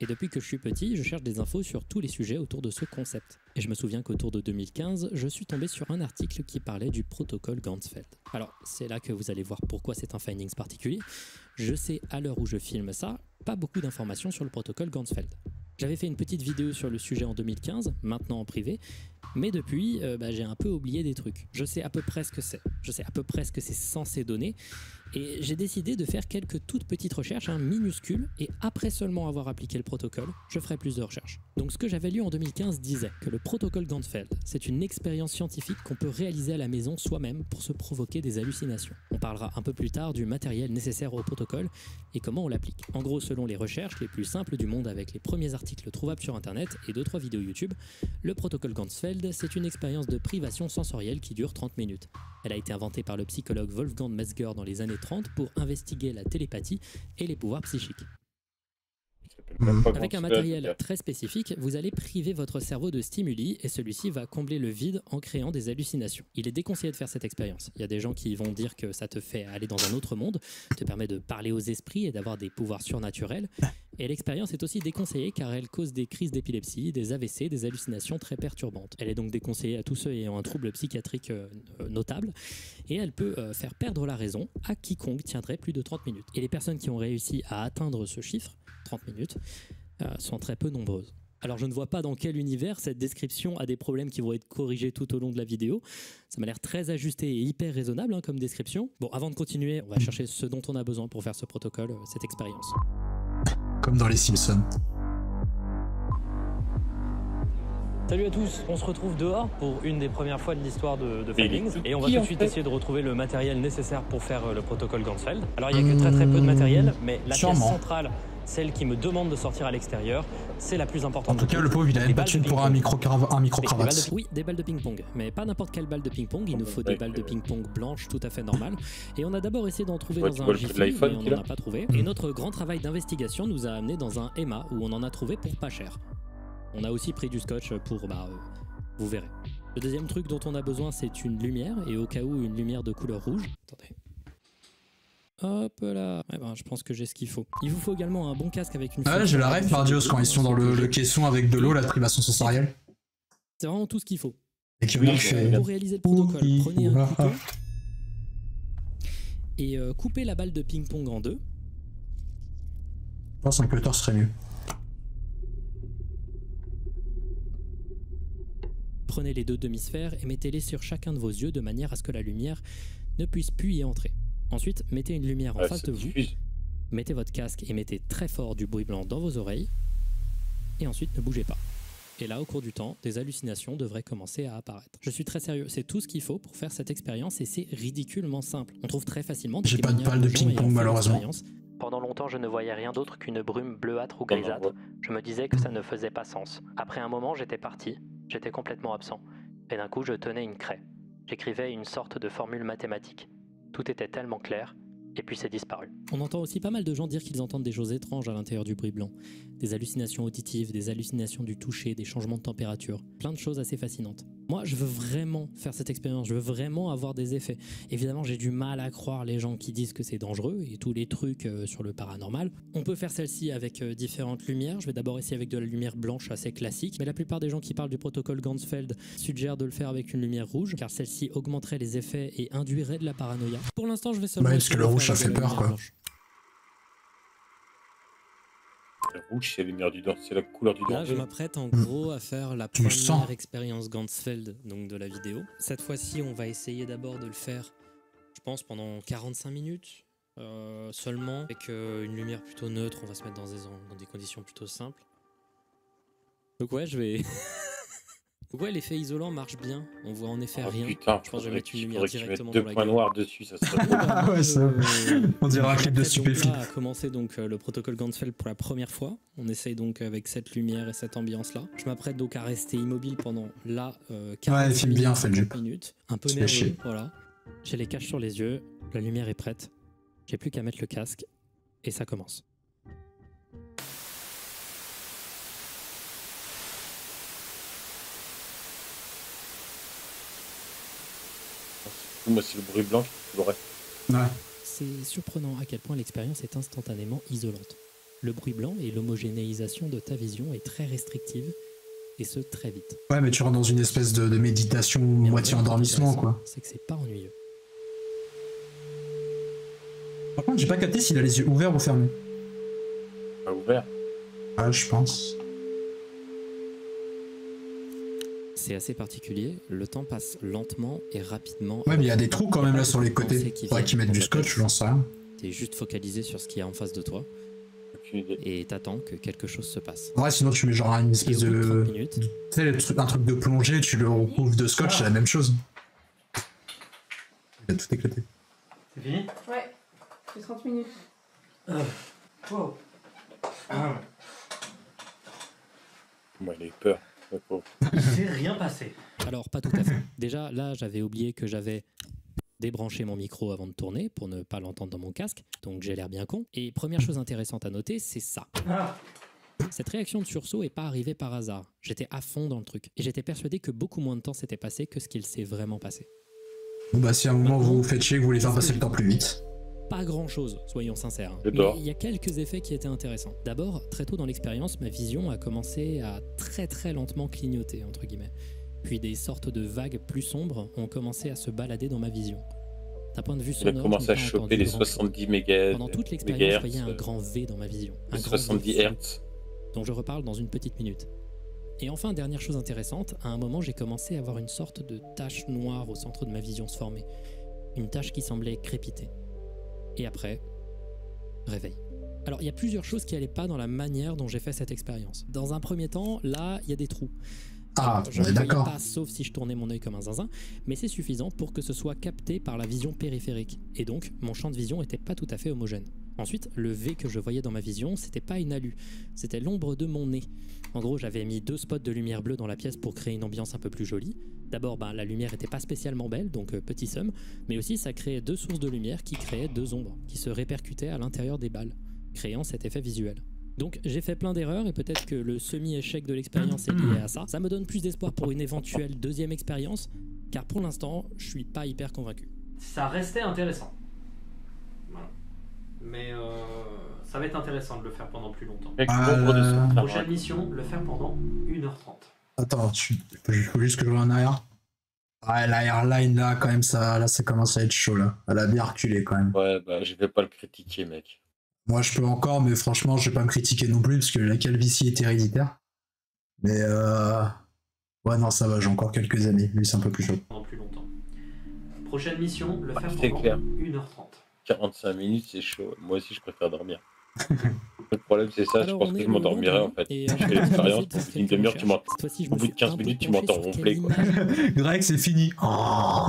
Et depuis que je suis petit, je cherche des infos sur tous les sujets autour de ce concept. Et je me souviens qu'autour de 2015, je suis tombé sur un article qui parlait du protocole Ganzfeld. Alors, c'est là que vous allez voir pourquoi c'est un findings particulier. Je sais, à l'heure où je filme ça, pas beaucoup d'informations sur le protocole Ganzfeld. J'avais fait une petite vidéo sur le sujet en 2015, maintenant en privé, Mais depuis, j'ai un peu oublié des trucs. Je sais à peu près ce que c'est. Je sais à peu près ce que c'est censé donner. Et j'ai décidé de faire quelques toutes petites recherches, minuscules, et après seulement avoir appliqué le protocole, je ferai plus de recherches. Donc ce que j'avais lu en 2015 disait que le protocole Ganzfeld, c'est une expérience scientifique qu'on peut réaliser à la maison soi-même pour se provoquer des hallucinations. On parlera un peu plus tard du matériel nécessaire au protocole et comment on l'applique. En gros, selon les recherches les plus simples du monde avec les premiers articles trouvables sur internet et 2-3 vidéos YouTube, le protocole Ganzfeld, c'est une expérience de privation sensorielle qui dure 30 minutes. Elle a été inventée par le psychologue Wolfgang Metzger dans les années 30 pour investiguer la télépathie et les pouvoirs psychiques. Avec un matériel très spécifique, vous allez priver votre cerveau de stimuli et celui-ci va combler le vide en créant des hallucinations. Il est déconseillé de faire cette expérience. Il y a des gens qui vont dire que ça te fait aller dans un autre monde, te permet de parler aux esprits et d'avoir des pouvoirs surnaturels. Et l'expérience est aussi déconseillée car elle cause des crises d'épilepsie, des AVC, des hallucinations très perturbantes. Elle est donc déconseillée à tous ceux ayant un trouble psychiatrique notable et elle peut faire perdre la raison à quiconque tiendrait plus de 30 minutes. Et les personnes qui ont réussi à atteindre ce chiffre, 30 minutes, sont très peu nombreuses. Alors je ne vois pas dans quel univers cette description a des problèmes qui vont être corrigés tout au long de la vidéo. Ça m'a l'air très ajusté et hyper raisonnable comme description. Bon, avant de continuer, on va chercher ce dont on a besoin pour faire ce protocole, cette expérience. Comme dans les Simpsons. Salut à tous, on se retrouve dehors pour une des premières fois de l'histoire de Failings et on va tout de suite essayer de retrouver le matériel nécessaire pour faire le protocole Ganzfeld. Alors il n'y a que très peu de matériel, mais la pièce centrale, celle qui me demande de sortir à l'extérieur, c'est la plus importante. En tout cas, le pauvre, il a même pas de thune pour un micro-cravate. Oui, des balles de ping-pong, mais pas n'importe quelle balle de ping-pong, il nous faut des balles de ping-pong blanches tout à fait normales. Et on a d'abord essayé d'en trouver dans un Jiffy, mais on n'en a pas trouvé. Et notre grand travail d'investigation nous a amené dans un Emma où on en a trouvé pour pas cher. On a aussi pris du scotch pour, vous verrez. Le deuxième truc dont on a besoin, c'est une lumière, et au cas où, une lumière de couleur rouge. Attendez. Hop là. Je pense que j'ai ce qu'il faut. Il vous faut également un bon casque avec une... Ah, je la rêve par Dios quand ils sont dans le caisson avec de l'eau, la privation sensorielle. C'est vraiment tout ce qu'il faut. Et qui fait... Pour réaliser le protocole, prenez un couteau et coupez la balle de ping-pong en deux. Je pense qu'un cutter serait mieux. Prenez les deux demi-sphères et mettez-les sur chacun de vos yeux de manière à ce que la lumière ne puisse plus y entrer. Ensuite, mettez une lumière en face de vous, mettez votre casque et mettez très fort du bruit blanc dans vos oreilles, et ensuite ne bougez pas. Et là, au cours du temps, des hallucinations devraient commencer à apparaître. Je suis très sérieux, c'est tout ce qu'il faut pour faire cette expérience et c'est ridiculement simple. On trouve très facilement des témoignages. J'ai pas de balle de ping-pong malheureusement. Pendant longtemps, je ne voyais rien d'autre qu'une brume bleuâtre ou grisâtre. Je me disais que ça ne faisait pas sens. Après un moment, j'étais parti. J'étais complètement absent. Et d'un coup, je tenais une craie. J'écrivais une sorte de formule mathématique. Tout était tellement clair, et puis c'est disparu. On entend aussi pas mal de gens dire qu'ils entendent des choses étranges à l'intérieur du bruit blanc. Des hallucinations auditives, des hallucinations du toucher, des changements de température. Plein de choses assez fascinantes. Moi, je veux vraiment faire cette expérience, je veux vraiment avoir des effets. Évidemment, j'ai du mal à croire les gens qui disent que c'est dangereux et tous les trucs sur le paranormal. On peut faire celle-ci avec différentes lumières. Je vais d'abord essayer avec de la lumière blanche assez classique, mais la plupart des gens qui parlent du protocole Ganzfeld suggèrent de le faire avec une lumière rouge, car celle-ci augmenterait les effets et induirait de la paranoïa. Pour l'instant, je vais seulement... parce que le rouge, ça fait peur, quoi. Le rouge, c'est la couleur du danger. Là, je m'apprête en gros à faire la première expérience Ganzfeld donc de la vidéo. Cette fois-ci, on va essayer d'abord de le faire, je pense, pendant 45 minutes seulement, avec une lumière plutôt neutre. On va se mettre dans des conditions plutôt simples. Donc ouais, je vais... Donc ouais, l'effet isolant marche bien. On voit en effet rien. Putain, je pense que je vais mettre une lumière directement dans dans la points noirs dessus, ça serait Ah ouais, ça... On dirait un clip de Stupéflip. On a commencé donc le protocole Ganzfeld pour la première fois. On essaye donc avec cette lumière et cette ambiance-là. Je m'apprête donc à rester immobile pendant 40 minutes. Un peu nerveux, voilà. J'ai les caches sur les yeux, la lumière est prête. J'ai plus qu'à mettre le casque et ça commence. Moi, c'est le bruit blanc qui l'aurait. Ouais. C'est surprenant à quel point l'expérience est instantanément isolante. Le bruit blanc et l'homogénéisation de ta vision est très restrictive, et ce très vite. Ouais, mais tu rentres dans une espèce de méditation moitié endormissement, quoi. C'est que c'est pas ennuyeux. Par contre, j'ai pas capté s'il a les yeux ouverts ou fermés. Pas ouvert. Ouais, je pense. C'est assez particulier, le temps passe lentement et rapidement. Ouais, mais il y a des trous quand même là sur les côtés. Faudrait qu'ils mettent du scotch, j'en sais rien. T'es juste focalisé sur ce qu'il y a en face de toi et t'attends que quelque chose se passe. Ouais, sinon tu mets genre une espèce de... Tu sais, un truc de plongée, tu le recouvres de scotch, c'est la même chose. Il a tout éclaté. C'est fini? Ouais, c'est 30 minutes. Wow. Moi, il a eu peur. Il s'est rien passé. Alors, pas tout à fait. Déjà, là, j'avais oublié que j'avais débranché mon micro avant de tourner pour ne pas l'entendre dans mon casque, donc j'ai l'air bien con. Et première chose intéressante à noter, c'est ça. Cette réaction de sursaut n'est pas arrivée par hasard. J'étais à fond dans le truc. Et j'étais persuadé que beaucoup moins de temps s'était passé que ce qu'il s'est vraiment passé. Bon bah si à un moment vous vous faites chier, que vous voulez faire passer le temps plus vite. Pas grand chose, soyons sincères. Mais il y a quelques effets qui étaient intéressants. D'abord, très tôt dans l'expérience, ma vision a commencé à très lentement clignoter, entre guillemets. Puis des sortes de vagues plus sombres ont commencé à se balader dans ma vision. D'un point de vue sonore, il a commencé à choper les 70 MHz. Pendant toute l'expérience, je voyais un grand V dans ma vision. Un 70 Hz. Dont je reparle dans une petite minute. Et enfin, dernière chose intéressante, à un moment, j'ai commencé à avoir une sorte de tache noire au centre de ma vision se former. Une tache qui semblait crépiter. Et après, réveil. Alors, il y a plusieurs choses qui n'allaient pas dans la manière dont j'ai fait cette expérience. Dans un premier temps, là, il y a des trous. Ah, je ne voyais d'accord. pas, sauf si je tournais mon œil comme un zinzin, mais c'est suffisant pour que ce soit capté par la vision périphérique. Et donc, mon champ de vision n'était pas tout à fait homogène. Ensuite, le V que je voyais dans ma vision, c'était pas une alu, c'était l'ombre de mon nez. En gros, j'avais mis 2 spots de lumière bleue dans la pièce pour créer une ambiance un peu plus jolie. D'abord, la lumière était pas spécialement belle, donc petit somme, mais aussi ça créait 2 sources de lumière qui créaient 2 ombres, qui se répercutaient à l'intérieur des balles, créant cet effet visuel. Donc j'ai fait plein d'erreurs et peut-être que le semi-échec de l'expérience est lié à ça. Ça me donne plus d'espoir pour une éventuelle deuxième expérience, car pour l'instant, je suis pas hyper convaincu. Ça restait intéressant. Voilà. Mais ça va être intéressant de le faire pendant plus longtemps. Prochaine mission, le faire pendant 1h30. Attends, il faut juste que je revienne en arrière. Ouais, la airline là, quand même, ça commence à être chaud là. Elle a bien reculé quand même. Ouais, bah je vais pas le critiquer, mec. Moi je peux encore, mais franchement, je vais pas me critiquer non plus parce que la calvitie est héréditaire. Mais ouais, non, ça va, j'ai encore quelques années. Lui, c'est un peu plus chaud. Pendant plus longtemps. Prochaine mission, le faire c'est pendant clair. 1h30. 45 minutes, c'est chaud. Moi aussi, je préfère dormir. Le problème, c'est ça. Alors, je pense on que est je m'endormirai en fait. et, Je fais l'expérience, au bout d'une demi-heure, tu m'entends. Cette fois-ci, je Au me bout de suis 15 un peu minutes, tu penché m'entends sur ronfler, quelle quoi. image- Greg, c'est fini. Oh.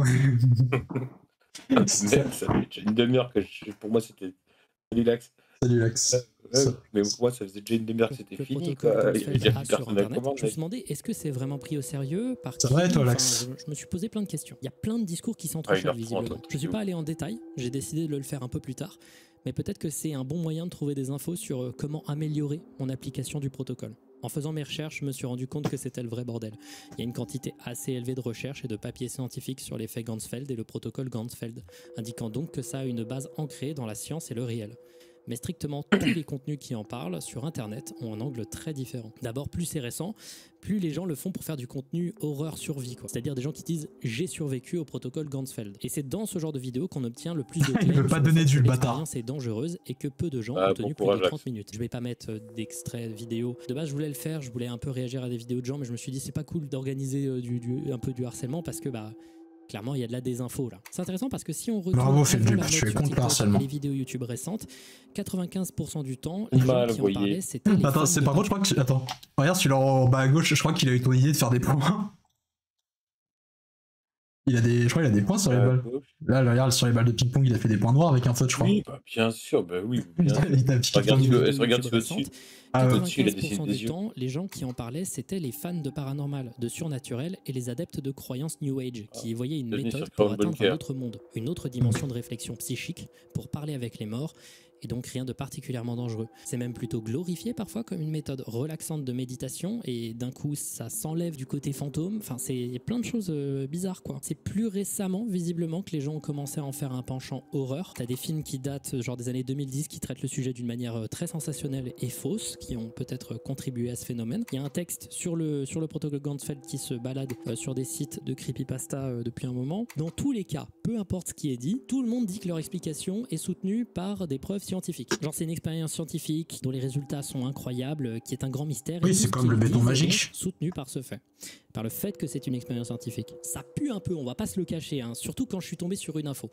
Merde, ça fait déjà une demi-heure que pour moi, c'était relax. Salut Lex. Mais pour moi, ça faisait déjà une demi-heure que c'était le fini, protocole quoi. Il y avait déjà Goldfeld plus a sur personne à la Internet. commande. Je me suis demandé, est-ce que c'est vraiment pris au sérieux par Ça qui va, toi, Enfin, Lex je me suis posé plein de questions. Il y a plein de discours qui s'entrechoquent 1h30, visiblement. Je suis pas allé en détail, j'ai décidé de le faire un peu plus tard, mais peut-être que c'est un bon moyen de trouver des infos sur comment améliorer mon application du protocole. En faisant mes recherches, je me suis rendu compte que c'était le vrai bordel. Il y a une quantité assez élevée de recherches et de papiers scientifiques sur l'effet Ganzfeld et le protocole Ganzfeld, indiquant donc que ça a une base ancrée dans la science et le réel. Mais strictement tous les contenus qui en parlent sur Internet ont un angle très différent. D'abord, plus c'est récent, plus les gens le font pour faire du contenu horreur survie, quoi. C'est-à-dire des gens qui disent « j'ai survécu au protocole Ganzfeld ». Et c'est dans ce genre de vidéo qu'on obtient le plus de Il claims veut pas sur le donner fait du que bâtard. l'expérience est dangereuse et que peu de gens Ah, ont tenu bon plus courage, de 30 Axe. minutes. Je vais pas mettre d'extraits vidéo. De base, je voulais le faire, je voulais un peu réagir à des vidéos de gens, mais je me suis dit c'est pas cool d'organiser un peu du harcèlement parce que clairement, il y a de la désinfo là. C'est intéressant parce que si on retourne Bravo, avant Philippe, la mode je suis sur contre le TikTok harcèlement. et les vidéos YouTube récentes, 95% du temps, les gens Mal qui en voyé. parlaient, c'était les Attends, fans c'est de par contre, je crois que attends. Regarde, tu l'as en bas à gauche, je crois qu'il a eu ton idée de faire des points. Je crois qu'il a des points sur les balles. Là, regarde, sur les balles de ping-pong, il a fait des points noirs avec un faute, je crois. Oui, bah, bien sûr, bah oui. Bien sûr. Il t'a piqué Regarde, ton tu idée. le- regarde YouTube celui au-dessus. Ah ouais. Au-dessus, il a dessiné 95% des du yeux. temps, les gens qui en parlaient, c'était les fans de paranormal, de surnaturel et les adeptes de croyances New Age, qui voyaient une Denis méthode sur pour Crown atteindre Bunker. un autre monde, une autre dimension de réflexion psychique pour parler avec les morts, et donc rien de particulièrement dangereux. C'est même plutôt glorifié parfois comme une méthode relaxante de méditation, et d'un coup ça s'enlève du côté fantôme, enfin c'est plein de choses bizarres quoi. C'est plus récemment, visiblement, que les gens ont commencé à en faire un penchant horreur. T'as des films qui datent genre des années 2010 qui traitent le sujet d'une manière très sensationnelle et fausse, qui ont peut-être contribué à ce phénomène. Il y a un texte sur le protocole Ganzfeld qui se balade sur des sites de creepypasta depuis un moment. Dans tous les cas, peu importe ce qui est dit, tout le monde dit que leur explication est soutenue par des preuves scientifique. Genre, c'est une expérience scientifique dont les résultats sont incroyables, qui est un grand mystère. Oui, et c'est tout ce comme le qu'ils béton disent est magique. donc soutenu par ce fait. Par le fait que c'est une expérience scientifique. Ça pue un peu, on va pas se le cacher, hein, surtout quand je suis tombé sur une info.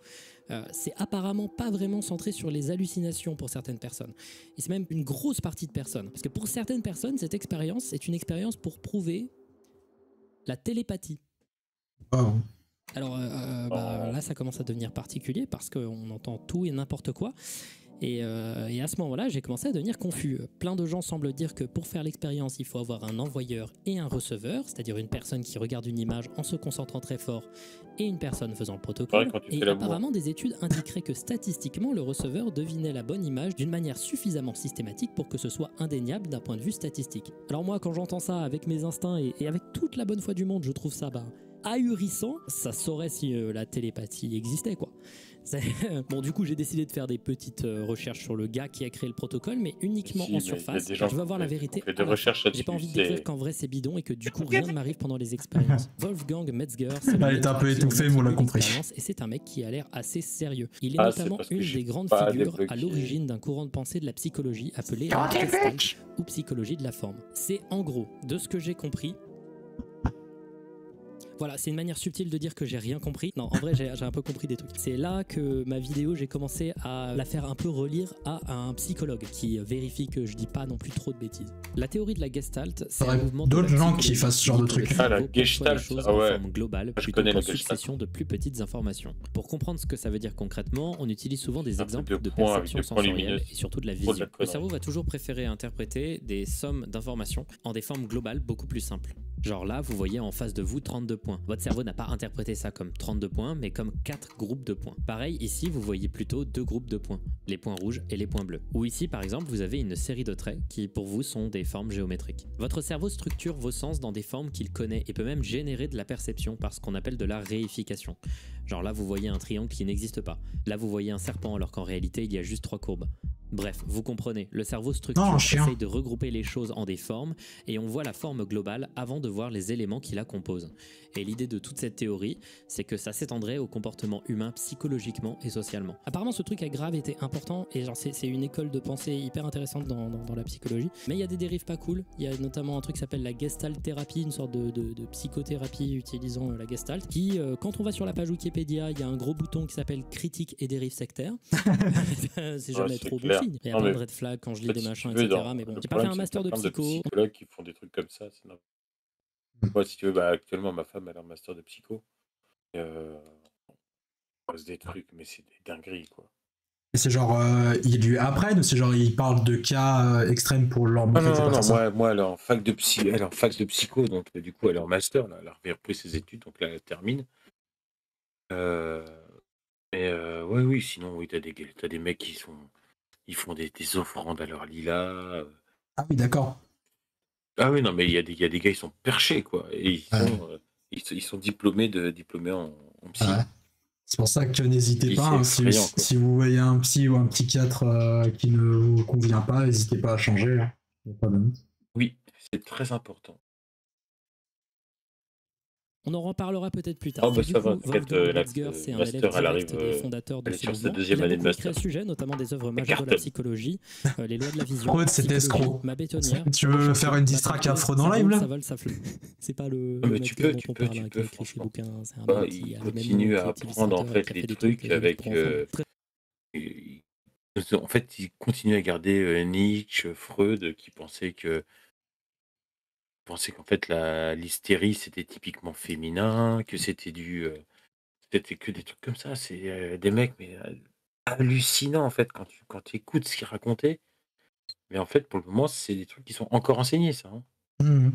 C'est apparemment pas vraiment centré sur les hallucinations pour certaines personnes. Et c'est même une grosse partie de personnes. Parce que pour certaines personnes, cette expérience est une expérience pour prouver la télépathie. Oh. Alors là, ça commence à devenir particulier parce qu'on entend tout et n'importe quoi. Et à ce moment-là, j'ai commencé à devenir confus. Plein de gens semblent dire que pour faire l'expérience, il faut avoir un envoyeur et un receveur, c'est-à-dire une personne qui regarde une image en se concentrant très fort et une personne faisant le protocole. Et apparemment, des études indiqueraient que statistiquement, le receveur devinait la bonne image d'une manière suffisamment systématique pour que ce soit indéniable d'un point de vue statistique. Alors moi, quand j'entends ça avec mes instincts et avec toute la bonne foi du monde, je trouve ça ahurissant. Ça saurait si la télépathie existait, quoi. Bon, du coup, j'ai décidé de faire des petites recherches sur le gars qui a créé le protocole, mais uniquement en surface. Je veux avoir la vérité. J'ai pas envie de décrire qu'en vrai c'est bidon et que du coup rien ne m'arrive pendant les expériences. Wolfgang Metzger, elle était un peu étouffée, mais on l'a compris. Et c'est un mec qui a l'air assez sérieux. Il est notamment une des grandes figures à l'origine d'un courant de pensée de la psychologie appelé la Gestalt ou psychologie de la forme. C'est en gros, de ce que j'ai compris. Voilà, c'est une manière subtile de dire que j'ai rien compris. Non, en vrai, j'ai un peu compris des trucs. C'est là que ma vidéo, j'ai commencé à la faire un peu relire à un psychologue qui vérifie que je dis pas non plus trop de bêtises. La théorie de la Gestalt, c'est un mouvement d'autres gens qui fassent ce genre de trucs. Ah, la Gestalt, en forme globale, plutôt qu'en succession de plus petites informations. Pour comprendre ce que ça veut dire concrètement, on utilise souvent des exemples de perception sensorielle et surtout de la vision. Le cerveau va toujours préférer interpréter des sommes d'informations en des formes globales beaucoup plus simples. Genre là, vous voyez en face de vous 32 points. Votre cerveau n'a pas interprété ça comme 32 points, mais comme 4 groupes de points. Pareil, ici, vous voyez plutôt 2 groupes de points, les points rouges et les points bleus. Ou ici, par exemple, vous avez une série de traits qui, pour vous, sont des formes géométriques. Votre cerveau structure vos sens dans des formes qu'il connaît et peut même générer de la perception par ce qu'on appelle de la réification. Genre là, vous voyez un triangle qui n'existe pas. Là, vous voyez un serpent alors qu'en réalité, il y a juste 3 courbes. Bref, vous comprenez, le cerveau structure essaye de regrouper les choses en des formes et on voit la forme globale avant de voir les éléments qui la composent. Et l'idée de toute cette théorie, c'est que ça s'étendrait au comportement humain psychologiquement et socialement. Apparemment, ce truc a grave été important et genre c'est une école de pensée hyper intéressante dans la psychologie. Mais il y a des dérives pas cool. Il y a notamment un truc qui s'appelle la Gestalt thérapie, une sorte de psychothérapie utilisant la Gestalt, qui, quand on va sur la page Wikipédia, il y a un gros bouton qui s'appelle critique et dérives sectaires. C'est jamais trop bon. Il y a plein de red flags quand je lis des machins, etc. Mais bon, j'ai pas fait un master de psycho. Il y a psychologues qui font des trucs comme ça, c'est normal. Moi, si tu veux, actuellement, ma femme, elle a un master de psycho. On passe des trucs, mais c'est des dingueries, quoi. Et c'est genre, il lui apprennent ou c'est genre, il parle de cas extrêmes pour leur montrer Non, moi, elle est en fac de psycho, donc du coup, elle est en master, là, elle a repris ses études, donc là, elle termine. Oui, sinon, oui, t'as des mecs qui font des offrandes à leur lilas. Ah oui, d'accord. Ah oui, non, mais il y a des gars, ils sont perchés, quoi. Et ils sont diplômés en psy. Ouais. C'est pour ça que n'hésitez pas, hein, si vous voyez un psy ou un psychiatre qui ne vous convient pas, n'hésitez pas à changer. Hein. Oui, c'est très important. On en reparlera peut-être plus tard. Oh, bah, ça va, Wolfgang Metzger, c'est un élève direct des fondateurs de ce mouvement. Il a beaucoup écrit à ce sujet, notamment des œuvres majeures de la psychologie, les lois de la vision. Freud, c'était escroc. Ma bétonnière. Tu veux faire une distraque à Freud en live, là? Ça vole, ça flotte. C'est pas le mec tu dont on peux, parle, qui a écrit ses bouquins. C'est un mec qui il continue à apprendre, en fait, les trucs avec... En fait, il continue à garder Nietzsche, Freud, qui pensaient qu'en fait l'hystérie c'était typiquement féminin, que c'était c'était que des trucs comme ça. C'est des mecs mais hallucinants en fait quand tu écoutes ce qu'ils racontaient. Mais en fait pour le moment c'est des trucs qui sont encore enseignés ça. Hein.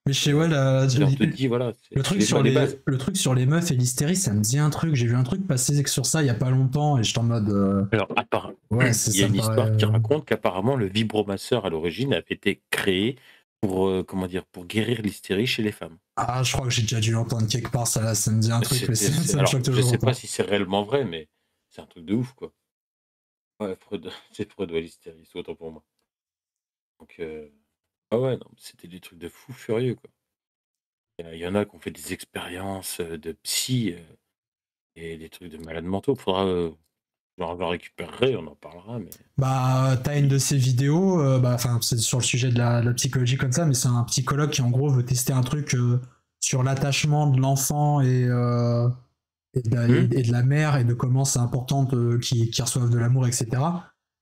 Mais je sais, ouais, on te dit, voilà, le truc sur les meufs et l'hystérie, ça me dit un truc. J'ai vu un truc passer sur ça il y a pas longtemps et j'étais en mode. Alors, il y a une histoire qui raconte qu'apparemment le vibromasseur à l'origine avait été créé pour pour guérir l'hystérie chez les femmes. Ah, je crois que j'ai déjà dû l'entendre quelque part, ça me dit un truc, mais ça me choque toujours. Je sais pas si c'est réellement vrai, mais c'est un truc de ouf, quoi. Ouais, c'est Freud, ouais, l'hystérie, c'est autant pour moi. Donc, ah ouais, non, c'était des trucs de fou furieux, quoi. Il y en a qui ont fait des expériences de psy et des trucs de malades mentaux. J'en récupérerai, on en parlera, mais... Bah, t'as une de ces vidéos, c'est sur le sujet de la psychologie comme ça, mais c'est un psychologue qui en gros veut tester un truc sur l'attachement de l'enfant et de la mère et de comment c'est important qu'ils reçoivent de l'amour, etc.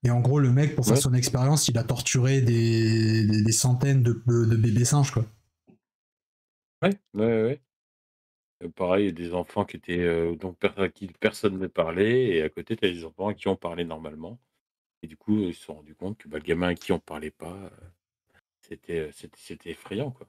Et en gros, le mec, pour faire son expérience, il a torturé des centaines de bébés singes, quoi. Ouais. Pareil, il y a des enfants qui étaient à qui personne ne parlait, et à côté, tu as des enfants à qui on parlait normalement. Et du coup, ils se sont rendus compte que le gamin à qui on parlait pas, c'était effrayant, quoi.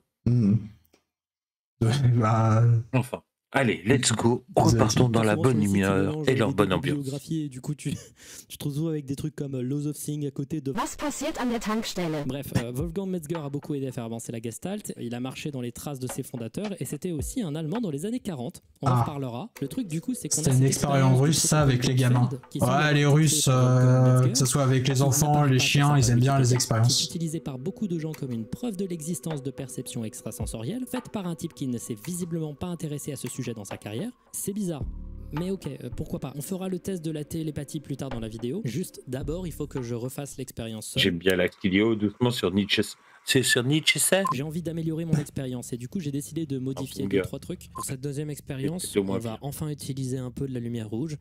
Enfin, allez, let's go, repartons dans la bonne humeur et la bonne ambiance. Et du coup, tu te retrouves avec des trucs comme Laws of Thing à côté de... Was passiert an der Tankstelle? Bref, Wolfgang Metzger a beaucoup aidé à faire avancer la Gestalt. Il a marché dans les traces de ses fondateurs et c'était aussi un Allemand dans les années 40. On en reparlera. Le truc, du coup, c'est qu'on a... C'était une expérience russe, ça, avec les gamins. Ouais, les Russes, que ce soit avec les enfants, les chiens, ils aiment bien les expériences. Utilisé par beaucoup de gens comme une preuve de l'existence de perception extrasensorielle, faite par un type qui ne s'est visiblement pas intéressé à ce sujet dans sa carrière. C'est bizarre. Mais ok, pourquoi pas. On fera le test de la télépathie plus tard dans la vidéo. Juste, d'abord, il faut que je refasse l'expérience seule. J'aime bien la Clio, doucement sur Nietzsche. C'est sur Nietzsche, ça? J'ai envie d'améliorer mon expérience et du coup, j'ai décidé de modifier 2-3 trucs. Pour cette deuxième expérience, on va enfin utiliser un peu de la lumière rouge,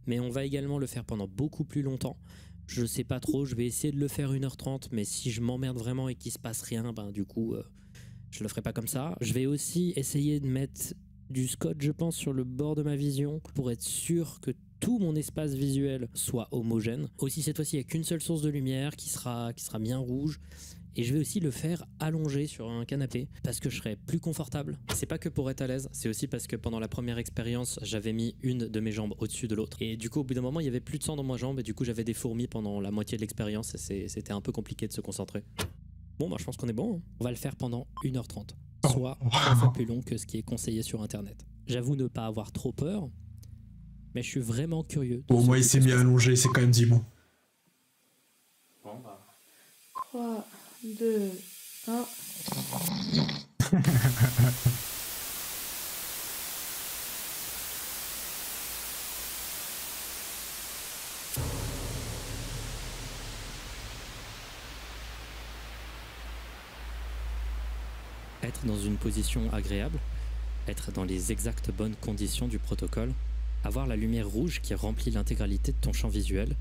mais on va également le faire pendant beaucoup plus longtemps. Je sais pas trop, je vais essayer de le faire 1h30, mais si je m'emmerde vraiment et qu'il se passe rien, du coup, je le ferai pas comme ça. Je vais aussi essayer de mettre du scotch, je pense, sur le bord de ma vision pour être sûr que tout mon espace visuel soit homogène. Aussi, cette fois-ci, il n'y a qu'une seule source de lumière qui sera bien rouge. Et je vais aussi le faire allongé sur un canapé parce que je serai plus confortable. C'est pas que pour être à l'aise, c'est aussi parce que pendant la première expérience, j'avais mis une de mes jambes au-dessus de l'autre. Et du coup, au bout d'un moment, il y avait plus de sang dans ma jambe et du coup, j'avais des fourmis pendant la moitié de l'expérience et c'était un peu compliqué de se concentrer. Bon, je pense qu'on est bon. On va le faire pendant 1h30, soit 3 fois plus long que ce qui est conseillé sur Internet. J'avoue ne pas avoir trop peur, mais je suis vraiment curieux. Bon, moi, il s'est mis allongé, c'est quand même 10 mots. 3, 2, 1... Être dans une position agréable, être dans les exactes bonnes conditions du protocole, avoir la lumière rouge qui remplit l'intégralité de ton champ visuel,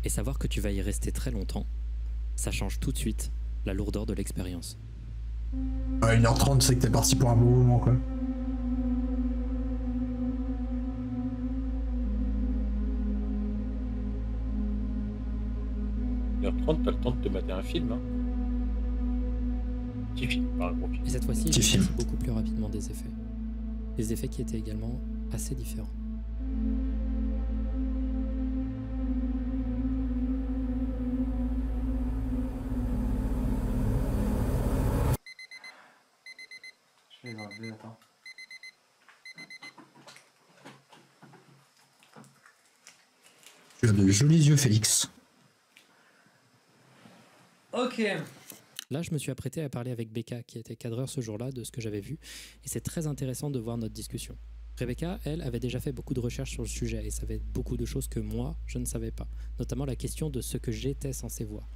et savoir que tu vas y rester très longtemps, ça change tout de suite la lourdeur de l'expérience. 1h30, c'est que t'es parti pour un bon moment, quoi. T'as le temps de te mater un film, hein. Petit film, pas un gros film. Et cette fois-ci, j'ai senti beaucoup plus rapidement des effets. Des effets qui étaient également assez différents. Je vais les enlever, attends. Tu as de jolis yeux, Félix. Ok. Là, je me suis apprêté à parler avec Becca, qui était cadreur ce jour-là, de ce que j'avais vu, et c'est très intéressant de voir notre discussion. Rebecca, elle, avait déjà fait beaucoup de recherches sur le sujet et savait beaucoup de choses que moi, je ne savais pas, notamment la question de ce que j'étais censé voir.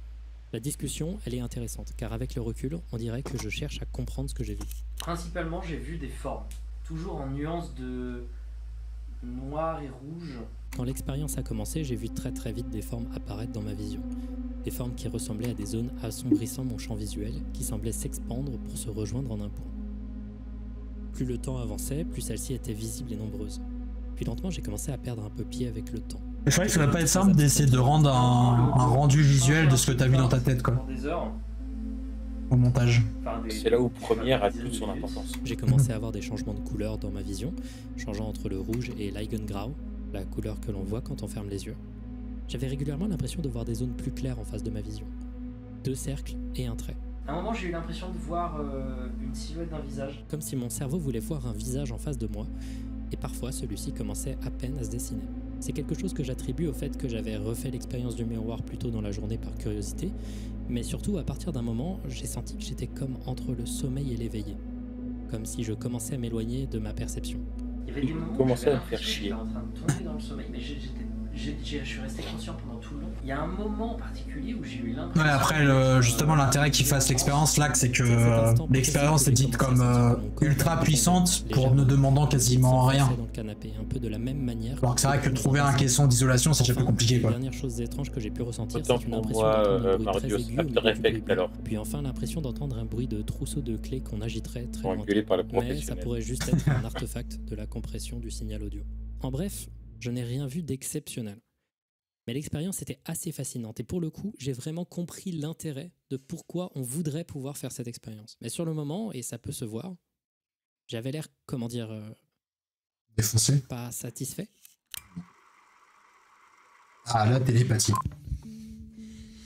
La discussion, elle est intéressante, car avec le recul, on dirait que je cherche à comprendre ce que j'ai vu. Principalement, j'ai vu des formes, toujours en nuances de noir et rouge. Quand l'expérience a commencé, j'ai vu très vite des formes apparaître dans ma vision. Des formes qui ressemblaient à des zones assombrissant mon champ visuel, qui semblaient s'expandre pour se rejoindre en un point. Plus le temps avançait, plus celles-ci étaient visibles et nombreuses. Puis lentement, j'ai commencé à perdre un peu pied avec le temps. C'est vrai que ça va pas être simple d'essayer de rendre un rendu visuel de ce que t'as vu dans ta tête, quoi. Au montage. C'est là où Première a toute son importance. J'ai commencé à avoir des changements de couleur dans ma vision, changeant entre le rouge et l'Eigengrau, la couleur que l'on voit quand on ferme les yeux. J'avais régulièrement l'impression de voir des zones plus claires en face de ma vision. 2 cercles et un trait. À un moment, j'ai eu l'impression de voir une silhouette d'un visage. Comme si mon cerveau voulait voir un visage en face de moi, et parfois celui-ci commençait à peine à se dessiner. C'est quelque chose que j'attribue au fait que j'avais refait l'expérience du miroir plus tôt dans la journée par curiosité, mais surtout à partir d'un moment, j'ai senti que j'étais comme entre le sommeil et l'éveillé. Comme si je commençais à m'éloigner de ma perception. Il y avait des moments où j'avais l'impression que j'étais en train de tomber dans le sommeil, mais j'étais je suis resté conscient pendant tout le long. Il y a un moment en particulier où j'ai eu l'impression... Ouais, après, justement, l'intérêt qu'il fasse l'expérience là, c'est que l'expérience est dite comme ultra puissante pour ne demandant quasiment rien. Dans le canapé, un peu de la même manière. Alors que c'est vrai que trouver un caisson d'isolation, c'est déjà plus compliqué, quoi. La dernière chose étrange que j'ai pu ressentir, Autant c'est une pour impression moi, d'entendre un bruit très Mario, aigu au After milieu du Effects, alors. Puis enfin, l'impression d'entendre un bruit de trousseau de clés qu'on agiterait très loin. Engueulé par le Mais professionnel. ça pourrait juste être un artefact de la compression du signal audio. En bref, je n'ai rien vu d'exceptionnel. Mais l'expérience était assez fascinante et pour le coup, j'ai vraiment compris l'intérêt de pourquoi on voudrait pouvoir faire cette expérience. Mais sur le moment, et ça peut se voir, j'avais l'air, comment dire, Défoncé. pas satisfait. Ah, la télépathie.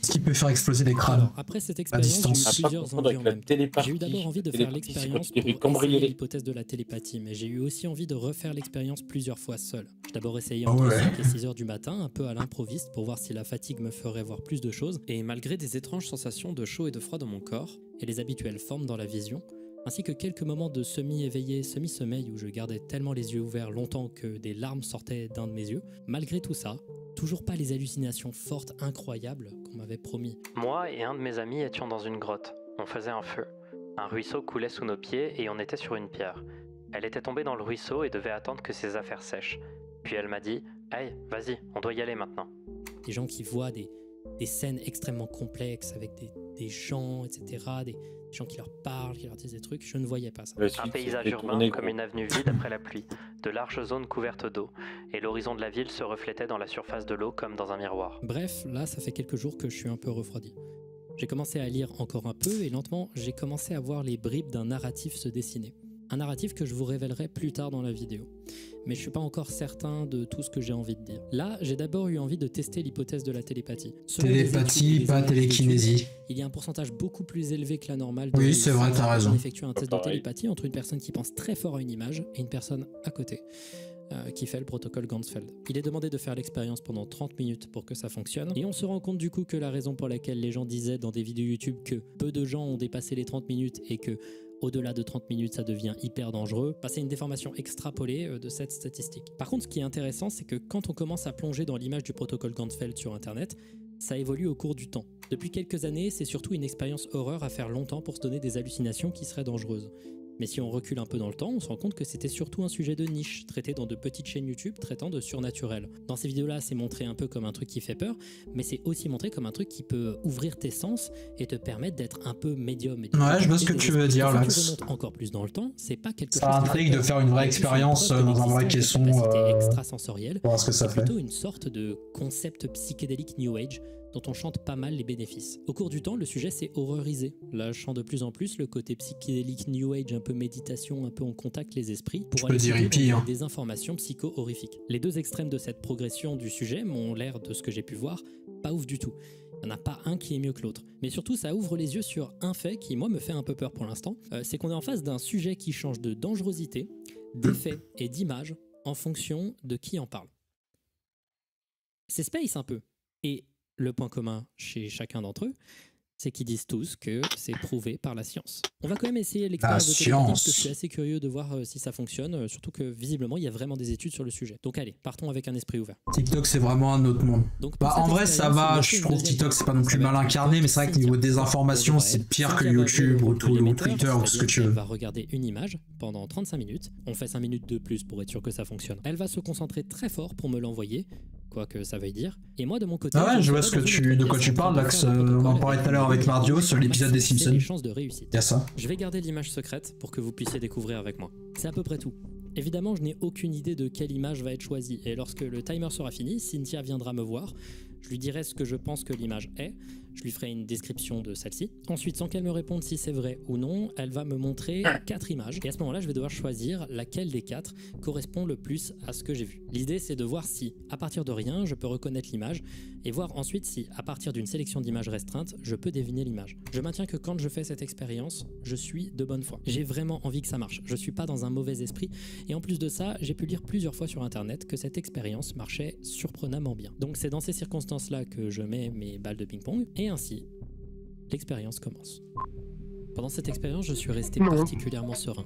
Ce qui peut faire exploser des crânes. Alors, après cette expérience, j'ai distance. eu plusieurs envies en même temps. J'ai eu d'abord envie de faire l'expérience pour essayer l'hypothèse de la télépathie, mais j'ai eu aussi envie de refaire l'expérience plusieurs fois seul. J'ai d'abord essayé entre 5 et 6 heures du matin, un peu à l'improviste, pour voir si la fatigue me ferait voir plus de choses, et malgré des étranges sensations de chaud et de froid dans mon corps, et les habituelles formes dans la vision, ainsi que quelques moments de semi-éveillé, semi-sommeil où je gardais tellement les yeux ouverts longtemps que des larmes sortaient d'un de mes yeux, malgré tout ça, toujours pas les hallucinations fortes, incroyables qu'on m'avait promis. Moi et un de mes amis étions dans une grotte. On faisait un feu. Un ruisseau coulait sous nos pieds et on était sur une pierre. Elle était tombée dans le ruisseau et devait attendre que ses affaires sèchent. Puis elle m'a dit « Hey, vas-y, on doit y aller maintenant. » Des gens qui voient des scènes extrêmement complexes avec des gens, etc., des gens qui leur parlent, qui leur disent des trucs, je ne voyais pas ça. Un paysage urbain comme une avenue vide après la pluie, de larges zones couvertes d'eau, et l'horizon de la ville se reflétait dans la surface de l'eau comme dans un miroir. Bref, là, ça fait quelques jours que je suis un peu refroidi. J'ai commencé à lire encore un peu et lentement, j'ai commencé à voir les bribes d'un narratif se dessiner. Un narratif que je vous révélerai plus tard dans la vidéo. Mais je suis pas encore certain de tout ce que j'ai envie de dire. Là, j'ai d'abord eu envie de tester l'hypothèse de la télépathie. Télépathie, pas télékinésie. Il y a un pourcentage beaucoup plus élevé que la normale. Oui, c'est vrai, t'as raison. On effectue un test de télépathie entre une personne qui pense très fort à une image et une personne à côté. Qui fait le protocole Ganzfeld. Il est demandé de faire l'expérience pendant 30 minutes pour que ça fonctionne, et on se rend compte du coup que la raison pour laquelle les gens disaient dans des vidéos YouTube que peu de gens ont dépassé les 30 minutes et que au-delà de 30 minutes ça devient hyper dangereux, c'est une déformation extrapolée de cette statistique. Par contre, ce qui est intéressant, c'est que quand on commence à plonger dans l'image du protocole Ganzfeld sur internet, ça évolue au cours du temps. Depuis quelques années, c'est surtout une expérience horreur à faire longtemps pour se donner des hallucinations qui seraient dangereuses. Mais si on recule un peu dans le temps, on se rend compte que c'était surtout un sujet de niche, traité dans de petites chaînes YouTube traitant de surnaturel. Dans ces vidéos-là, c'est montré un peu comme un truc qui fait peur, mais c'est aussi montré comme un truc qui peut ouvrir tes sens et te permettre d'être un peu médium. Ouais, je vois ce que tu veux dire, Lax. Si tu remontes encore plus dans le temps, c'est pas quelque chose... Ça intrigue de faire une vraie expérience dans un vrai caisson extrasensoriel. Voir ce que ça fait. C'est plutôt une sorte de concept psychédélique New Age dont on chante pas mal les bénéfices. Au cours du temps, le sujet s'est horrorisé, lâchant de plus en plus le côté psychédélique New Age, un peu méditation, un peu on contacte les esprits, pour aller dans des informations psycho-horrifiques. Les deux extrêmes de cette progression du sujet m'ont l'air, de ce que j'ai pu voir, pas ouf du tout. Il n'y en a pas un qui est mieux que l'autre. Mais surtout, ça ouvre les yeux sur un fait qui, moi, me fait un peu peur pour l'instant. C'est qu'on est en face d'un sujet qui change de dangerosité, d'effet et d'image en fonction de qui en parle. C'est space un peu. Et le point commun chez chacun d'entre eux, c'est qu'ils disent tous que c'est prouvé par la science. On va quand même essayer l'expérience de télépathie parce que je suis assez curieux de voir si ça fonctionne, surtout que visiblement il y a vraiment des études sur le sujet. Donc allez, partons avec un esprit ouvert. TikTok c'est vraiment un autre monde. Donc, en vrai ça va, je trouve TikTok c'est pas non plus mal incarné, mais c'est vrai que niveau des informations c'est pire que YouTube ou Twitter ou ce que tu veux. Elle va regarder une image pendant 35 minutes, on fait 5 minutes de plus pour être sûr que ça fonctionne. Elle va se concentrer très fort pour me l'envoyer, quoi que ça veuille dire. Et moi de mon côté... Ah ouais, je vois de quoi tu parles, Lax. On en parlait tout à l'heure avec Mario sur l'épisode des Simpsons. Il y a ça. Je vais garder l'image secrète pour que vous puissiez découvrir avec moi. C'est à peu près tout. Évidemment, je n'ai aucune idée de quelle image va être choisie, et lorsque le timer sera fini, Cynthia viendra me voir, je lui dirai ce que je pense que l'image est, je lui ferai une description de celle-ci. Ensuite, sans qu'elle me réponde si c'est vrai ou non, elle va me montrer 4 images, et à ce moment-là, je vais devoir choisir laquelle des 4 correspond le plus à ce que j'ai vu. L'idée, c'est de voir si, à partir de rien, je peux reconnaître l'image, et voir ensuite si, à partir d'une sélection d'images restreinte, je peux deviner l'image. Je maintiens que quand je fais cette expérience, je suis de bonne foi. J'ai vraiment envie que ça marche, je suis pas dans un mauvais esprit, et en plus de ça, j'ai pu lire plusieurs fois sur internet que cette expérience marchait surprenamment bien. Donc c'est dans ces circonstances-là que je mets mes balles de ping-pong, et ainsi, l'expérience commence. Pendant cette expérience, je suis resté particulièrement serein.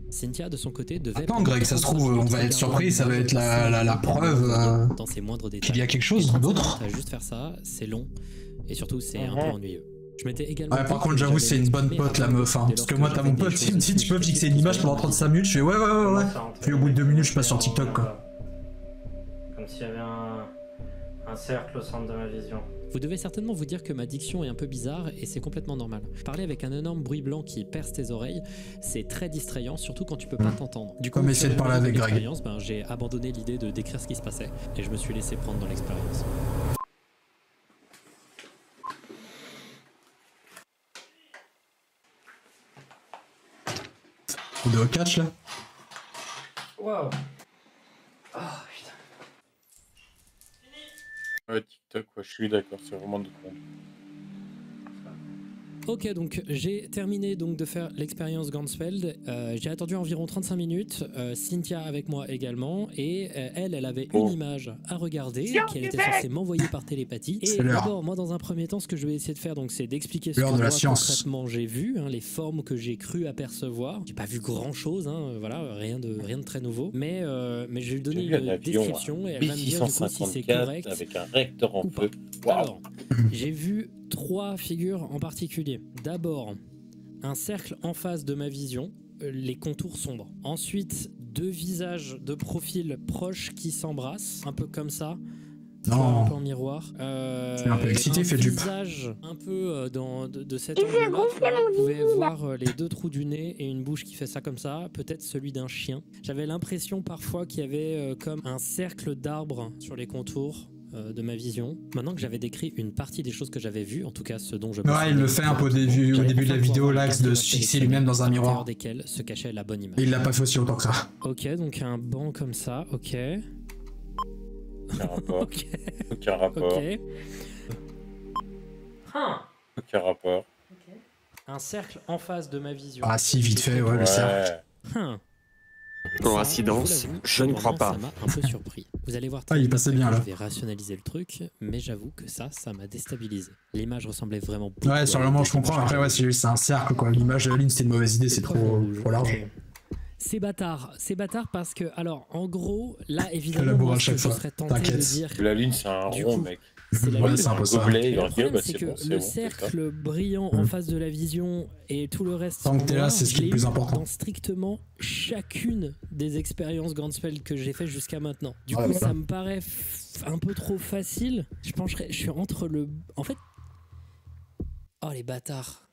Cynthia, de son côté, devait... Attends, Greg, ça se trouve, on va être surpris, ça va être la preuve dans ses moindres détails. qu'il y a quelque chose d'autre. Juste faire ça, c'est long, et surtout, c'est un peu ennuyeux. Je m'étais également... Ouais, par contre, j'avoue, c'est une bonne pote, la meuf, hein. Parce que moi, t'as mon pote qui me dit, tu peux fixer une image pendant 35 minutes, je fais ouais. Puis au bout de 2 minutes, je passe sur TikTok, quoi. Comme s'il y avait un cercle au centre de ma vision. Vous devez certainement vous dire que ma diction est un peu bizarre et c'est complètement normal. Parler avec un énorme bruit blanc qui perce tes oreilles, c'est très distrayant, surtout quand tu peux pas t'entendre. Du coup, comme essayer de parler avec Greg. J'ai abandonné l'idée de décrire ce qui se passait et je me suis laissé prendre dans l'expérience. On est au catch là. Waouh. Ouais, TikTok, ouais, je suis d'accord, c'est vraiment de con. Ok, donc j'ai terminé donc de faire l'expérience Ganzfeld. J'ai attendu environ 35 minutes. Cynthia avec moi également. Et elle avait une image à regarder qu'elle était censée m'envoyer par télépathie. Et d'abord, moi dans un premier temps, ce que je vais essayer de faire, donc, c'est d'expliquer ce que moi concrètement j'ai vu, hein, les formes que j'ai cru apercevoir. J'ai pas vu grand chose, hein, voilà, rien de très nouveau. Mais je vais lui donner une description et elle va me dire du coup si c'est correct. Avec un recteur en feu. Alors, j'ai vu 3 figures en particulier. D'abord, un cercle en face de ma vision, les contours sombres. Ensuite, 2 visages de profil proches qui s'embrassent, un peu comme ça. Non. Un peu en miroir. C'est un peu excité, fait du visage un peu de cet angle-là. Vous pouvez voir les 2 trous du nez et une bouche qui fait ça comme ça. Peut-être celui d'un chien. J'avais l'impression parfois qu'il y avait comme un cercle d'arbres sur les contours de ma vision. Maintenant que j'avais décrit une partie des choses que j'avais vues, en tout cas ce dont je me ouais, il le fait un peu au début de la vidéo, l'axe de se fixer lui-même dans un miroir. Desquels se cachait la bonne image. Et il l'a pas fait aussi autant que ça. Ok, donc un banc comme ça, ok. Aucun rapport. Ok. Aucun rapport. Ok. Aucun rapport. Un cercle en face de ma vision. Ah si, vite fait, ouais, le cercle. Coïncidence, je ne crois pas. Ça m'a un peu surpris. Vous allez voir, il passait bien là. Je vais rationaliser le truc, mais j'avoue que ça m'a déstabilisé. L'image ressemblait vraiment beaucoup. Ouais, sur le moment, je comprends. Après, ouais, c'est un cercle, quoi. L'image de la ligne, c'était une mauvaise idée, c'est trop large. C'est bâtard parce que, alors, en gros, là, évidemment, moi, je serais tenté de dire... La ligne, c'est un rond, mec. C'est la ouais, c'est un peu ça. Le problème, c'est que le cercle brillant en face de la vision et tout le reste... Tant que t'es là, c'est ce qui est le plus important. Dans strictement chacune des expériences Ganzfeld que j'ai fait jusqu'à maintenant. Du coup, ça me paraît un peu trop facile. Je suis entre le... En fait... Oh, les bâtards.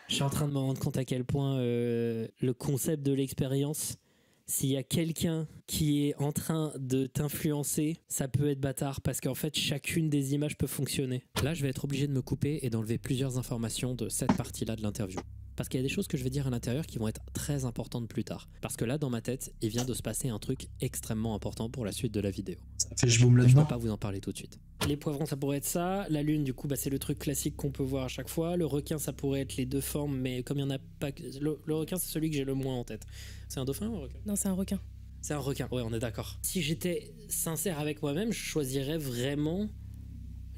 Je suis en train de me rendre compte à quel point le concept de l'expérience, s'il y a quelqu'un qui est en train de t'influencer, ça peut être bâtard parce qu'en fait chacune des images peut fonctionner. Là je vais être obligé de me couper et d'enlever plusieurs informations de cette partie-là de l'interview. Parce qu'il y a des choses que je vais dire à l'intérieur qui vont être très importantes plus tard. Parce que là, dans ma tête, il vient de se passer un truc extrêmement important pour la suite de la vidéo. Ça fait je boum Je là-dedans. peux pas vous en parler tout de suite. Les poivrons, ça pourrait être ça. La lune, du coup, c'est le truc classique qu'on peut voir à chaque fois. Le requin, ça pourrait être les 2 formes, mais comme il y en a pas... Le requin, c'est celui que j'ai le moins en tête. C'est un dauphin ou un requin ? Non, c'est un requin. C'est un requin, ouais, on est d'accord. Si j'étais sincère avec moi-même, je choisirais vraiment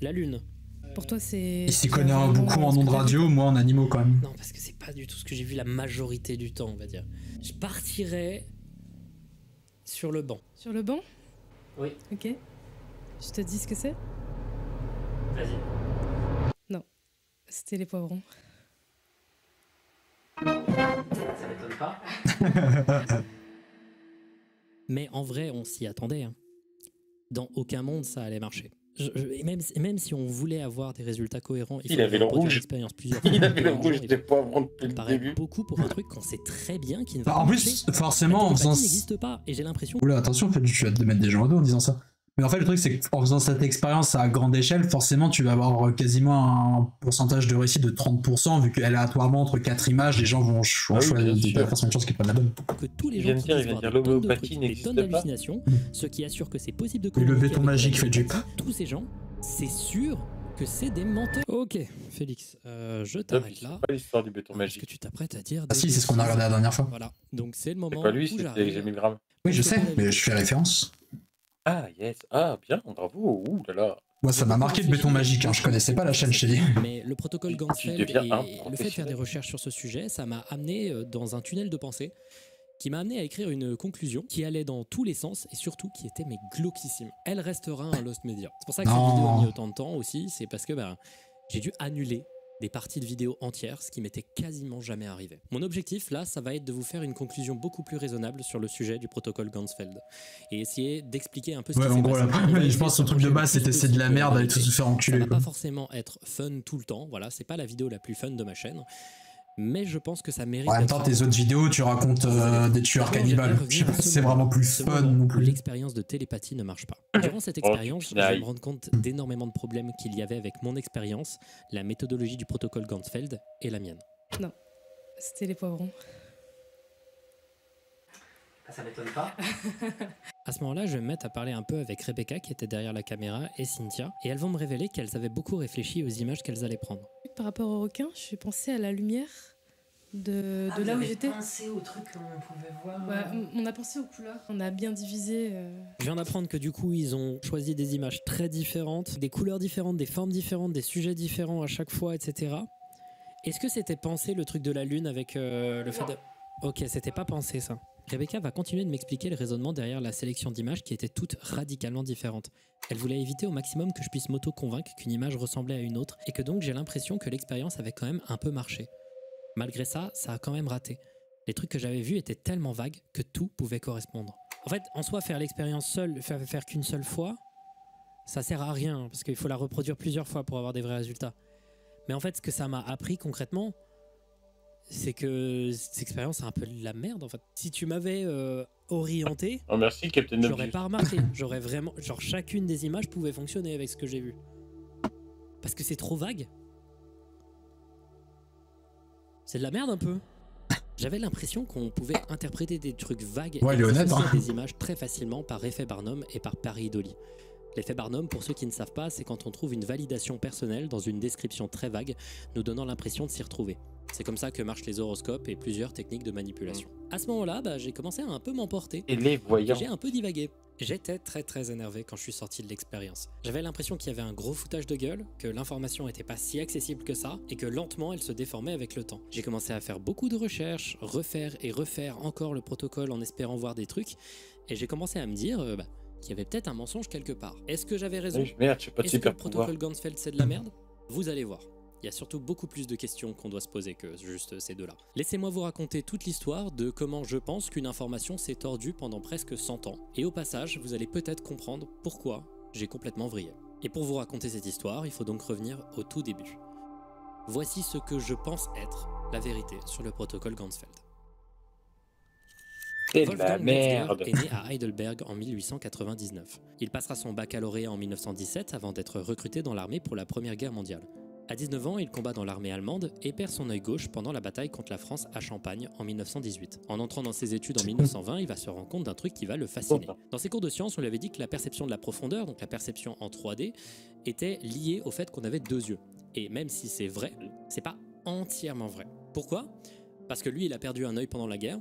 la lune. Pour toi, c'est... Il s'y connaît beaucoup en nom de radio, moi en animaux quand même. Non, parce que c'est pas du tout ce que j'ai vu la majorité du temps, on va dire. Je partirais sur le banc. Sur le banc ? Oui. Ok. Je te dis ce que c'est ? Vas-y. Non. C'était les poivrons. Ça m'étonne pas. Mais en vrai, on s'y attendait. Hein. Dans aucun monde, ça allait marcher. Même si on voulait avoir des résultats cohérents, il avait le rouge. Il avait le rouge des poivrons depuis le début. Beaucoup pour un truc qu'on sait très bien qui ne va pas marcher. En plus, forcément, en faisant... n'existe pas. Et j'ai l'impression... Oula, attention, en fait, tu vas te mettre des gens au dos en disant ça. Mais en fait, le truc, c'est qu'en faisant cette expérience à grande échelle, forcément, tu vas avoir quasiment un pourcentage de réussite de 30%, vu qu'aléatoirement, entre 4 images, les gens vont choisir de façon une chance qu'ils prennent la bonne. Que tous les gens qui disent l'homéopathie n'existe pas. Ce qui assure que c'est possible de... Et le béton magique fait du... Tous ces gens, c'est sûr que c'est des menteurs. Ok, Félix, je t'arrête là. C'est pas l'histoire du béton magique. Que tu t'apprêtes à dire... Ah si, c'est ce qu'on a regardé la dernière fois. Voilà, donc c'est le moment. C'est pas lui, c'était Jamil Graham. Oui, je sais, mais je fais référence. Ah, yes. Ah, bien, bravo. Ouh là là. Moi, ça m'a marqué le béton magique, hein. Je connaissais pas la chaîne Shelly. Mais le protocole Ganzfeld et le fait de faire des recherches sur ce sujet, ça m'a amené dans un tunnel de pensée qui m'a amené à écrire une conclusion qui allait dans tous les sens et surtout qui était mais glauquissime. Elle restera un Lost Media. C'est pour ça que cette vidéo a mis autant de temps aussi, c'est parce que j'ai dû annuler des parties de vidéos entières, ce qui m'était quasiment jamais arrivé. Mon objectif là, ça va être de vous faire une conclusion beaucoup plus raisonnable sur le sujet du protocole Ganzfeld et essayer d'expliquer un peu ce qui s'est passé. Là, je pense que le truc de base c'était c'est de la merde, aller tous se faire enculer. Ça va pas forcément être fun tout le temps, voilà, c'est pas la vidéo la plus fun de ma chaîne. Mais je pense que ça mérite. En même temps, tes autres vidéos, tu racontes des tueurs cannibales. Je sais pas si c'est vraiment plus fun non plus. L'expérience de télépathie ne marche pas. Durant cette expérience, je vais me rendre compte d'énormément de problèmes qu'il y avait avec mon expérience, la méthodologie du protocole Ganzfeld et la mienne. Non, c'était les poivrons. Ça m'étonne pas. À ce moment-là, je vais me mettre à parler un peu avec Rebecca qui était derrière la caméra et Cynthia, et elles vont me révéler qu'elles avaient beaucoup réfléchi aux images qu'elles allaient prendre. Par rapport au requin, je suis pensée à la lumière de là où j'étais. On a pensé au truc qu'on pouvait voir. Ouais, on a pensé aux couleurs. On a bien divisé. Je viens d'apprendre que du coup, ils ont choisi des images très différentes, des couleurs différentes, des formes différentes, des sujets différents à chaque fois, etc. Est-ce que c'était pensé le truc de la lune avec le fait de... Ok, c'était pas pensé ça. Rebecca va continuer de m'expliquer le raisonnement derrière la sélection d'images qui étaient toutes radicalement différentes. Elle voulait éviter au maximum que je puisse m'auto-convaincre qu'une image ressemblait à une autre et que donc j'ai l'impression que l'expérience avait quand même un peu marché. Malgré ça, ça a quand même raté. Les trucs que j'avais vus étaient tellement vagues que tout pouvait correspondre. En fait, en soi, faire l'expérience seule, faire qu'une seule fois, ça sert à rien parce qu'il faut la reproduire plusieurs fois pour avoir des vrais résultats. Mais en fait, ce que ça m'a appris concrètement, c'est que cette expérience c'est un peu de la merde en fait. Si tu m'avais orienté, merci, Captain j'aurais pas remarqué. J'aurais vraiment, genre chacune des images pouvait fonctionner avec ce que j'ai vu. Parce que c'est trop vague. C'est de la merde un peu. J'avais l'impression qu'on pouvait interpréter des trucs vagues et associer des images très facilement par effet Barnum et par pareidolie. L'effet Barnum, pour ceux qui ne savent pas, c'est quand on trouve une validation personnelle dans une description très vague, nous donnant l'impression de s'y retrouver. C'est comme ça que marchent les horoscopes et plusieurs techniques de manipulation. À ce moment-là, j'ai commencé à un peu m'emporter. Et les voyants. J'ai un peu divagué. J'étais très énervé quand je suis sorti de l'expérience. J'avais l'impression qu'il y avait un gros foutage de gueule, que l'information n'était pas si accessible que ça, et que lentement elle se déformait avec le temps. J'ai commencé à faire beaucoup de recherches, refaire et refaire encore le protocole en espérant voir des trucs, et j'ai commencé à me dire... qu'il y avait peut-être un mensonge quelque part. Est-ce que j'avais raison? Merde, j'ai pas de Est-ce que le super protocole Ganzfeld c'est de la merde? Vous allez voir. Il y a surtout beaucoup plus de questions qu'on doit se poser que juste ces deux-là. Laissez-moi vous raconter toute l'histoire de comment je pense qu'une information s'est tordue pendant presque 100 ans. Et au passage, vous allez peut-être comprendre pourquoi j'ai complètement vrillé. Et pour vous raconter cette histoire, il faut donc revenir au tout début. Voici ce que je pense être la vérité sur le protocole Ganzfeld. Wolfgang Metzger est né à Heidelberg en 1899. Il passera son baccalauréat en 1917 avant d'être recruté dans l'armée pour la Première Guerre mondiale. À 19 ans, il combat dans l'armée allemande et perd son œil gauche pendant la bataille contre la France à Champagne en 1918. En entrant dans ses études en 1920, il va se rendre compte d'un truc qui va le fasciner. Dans ses cours de sciences, on lui avait dit que la perception de la profondeur, donc la perception en 3D, était liée au fait qu'on avait deux yeux. Et même si c'est vrai, c'est pas entièrement vrai. Pourquoi? Parce que lui, il a perdu un œil pendant la guerre,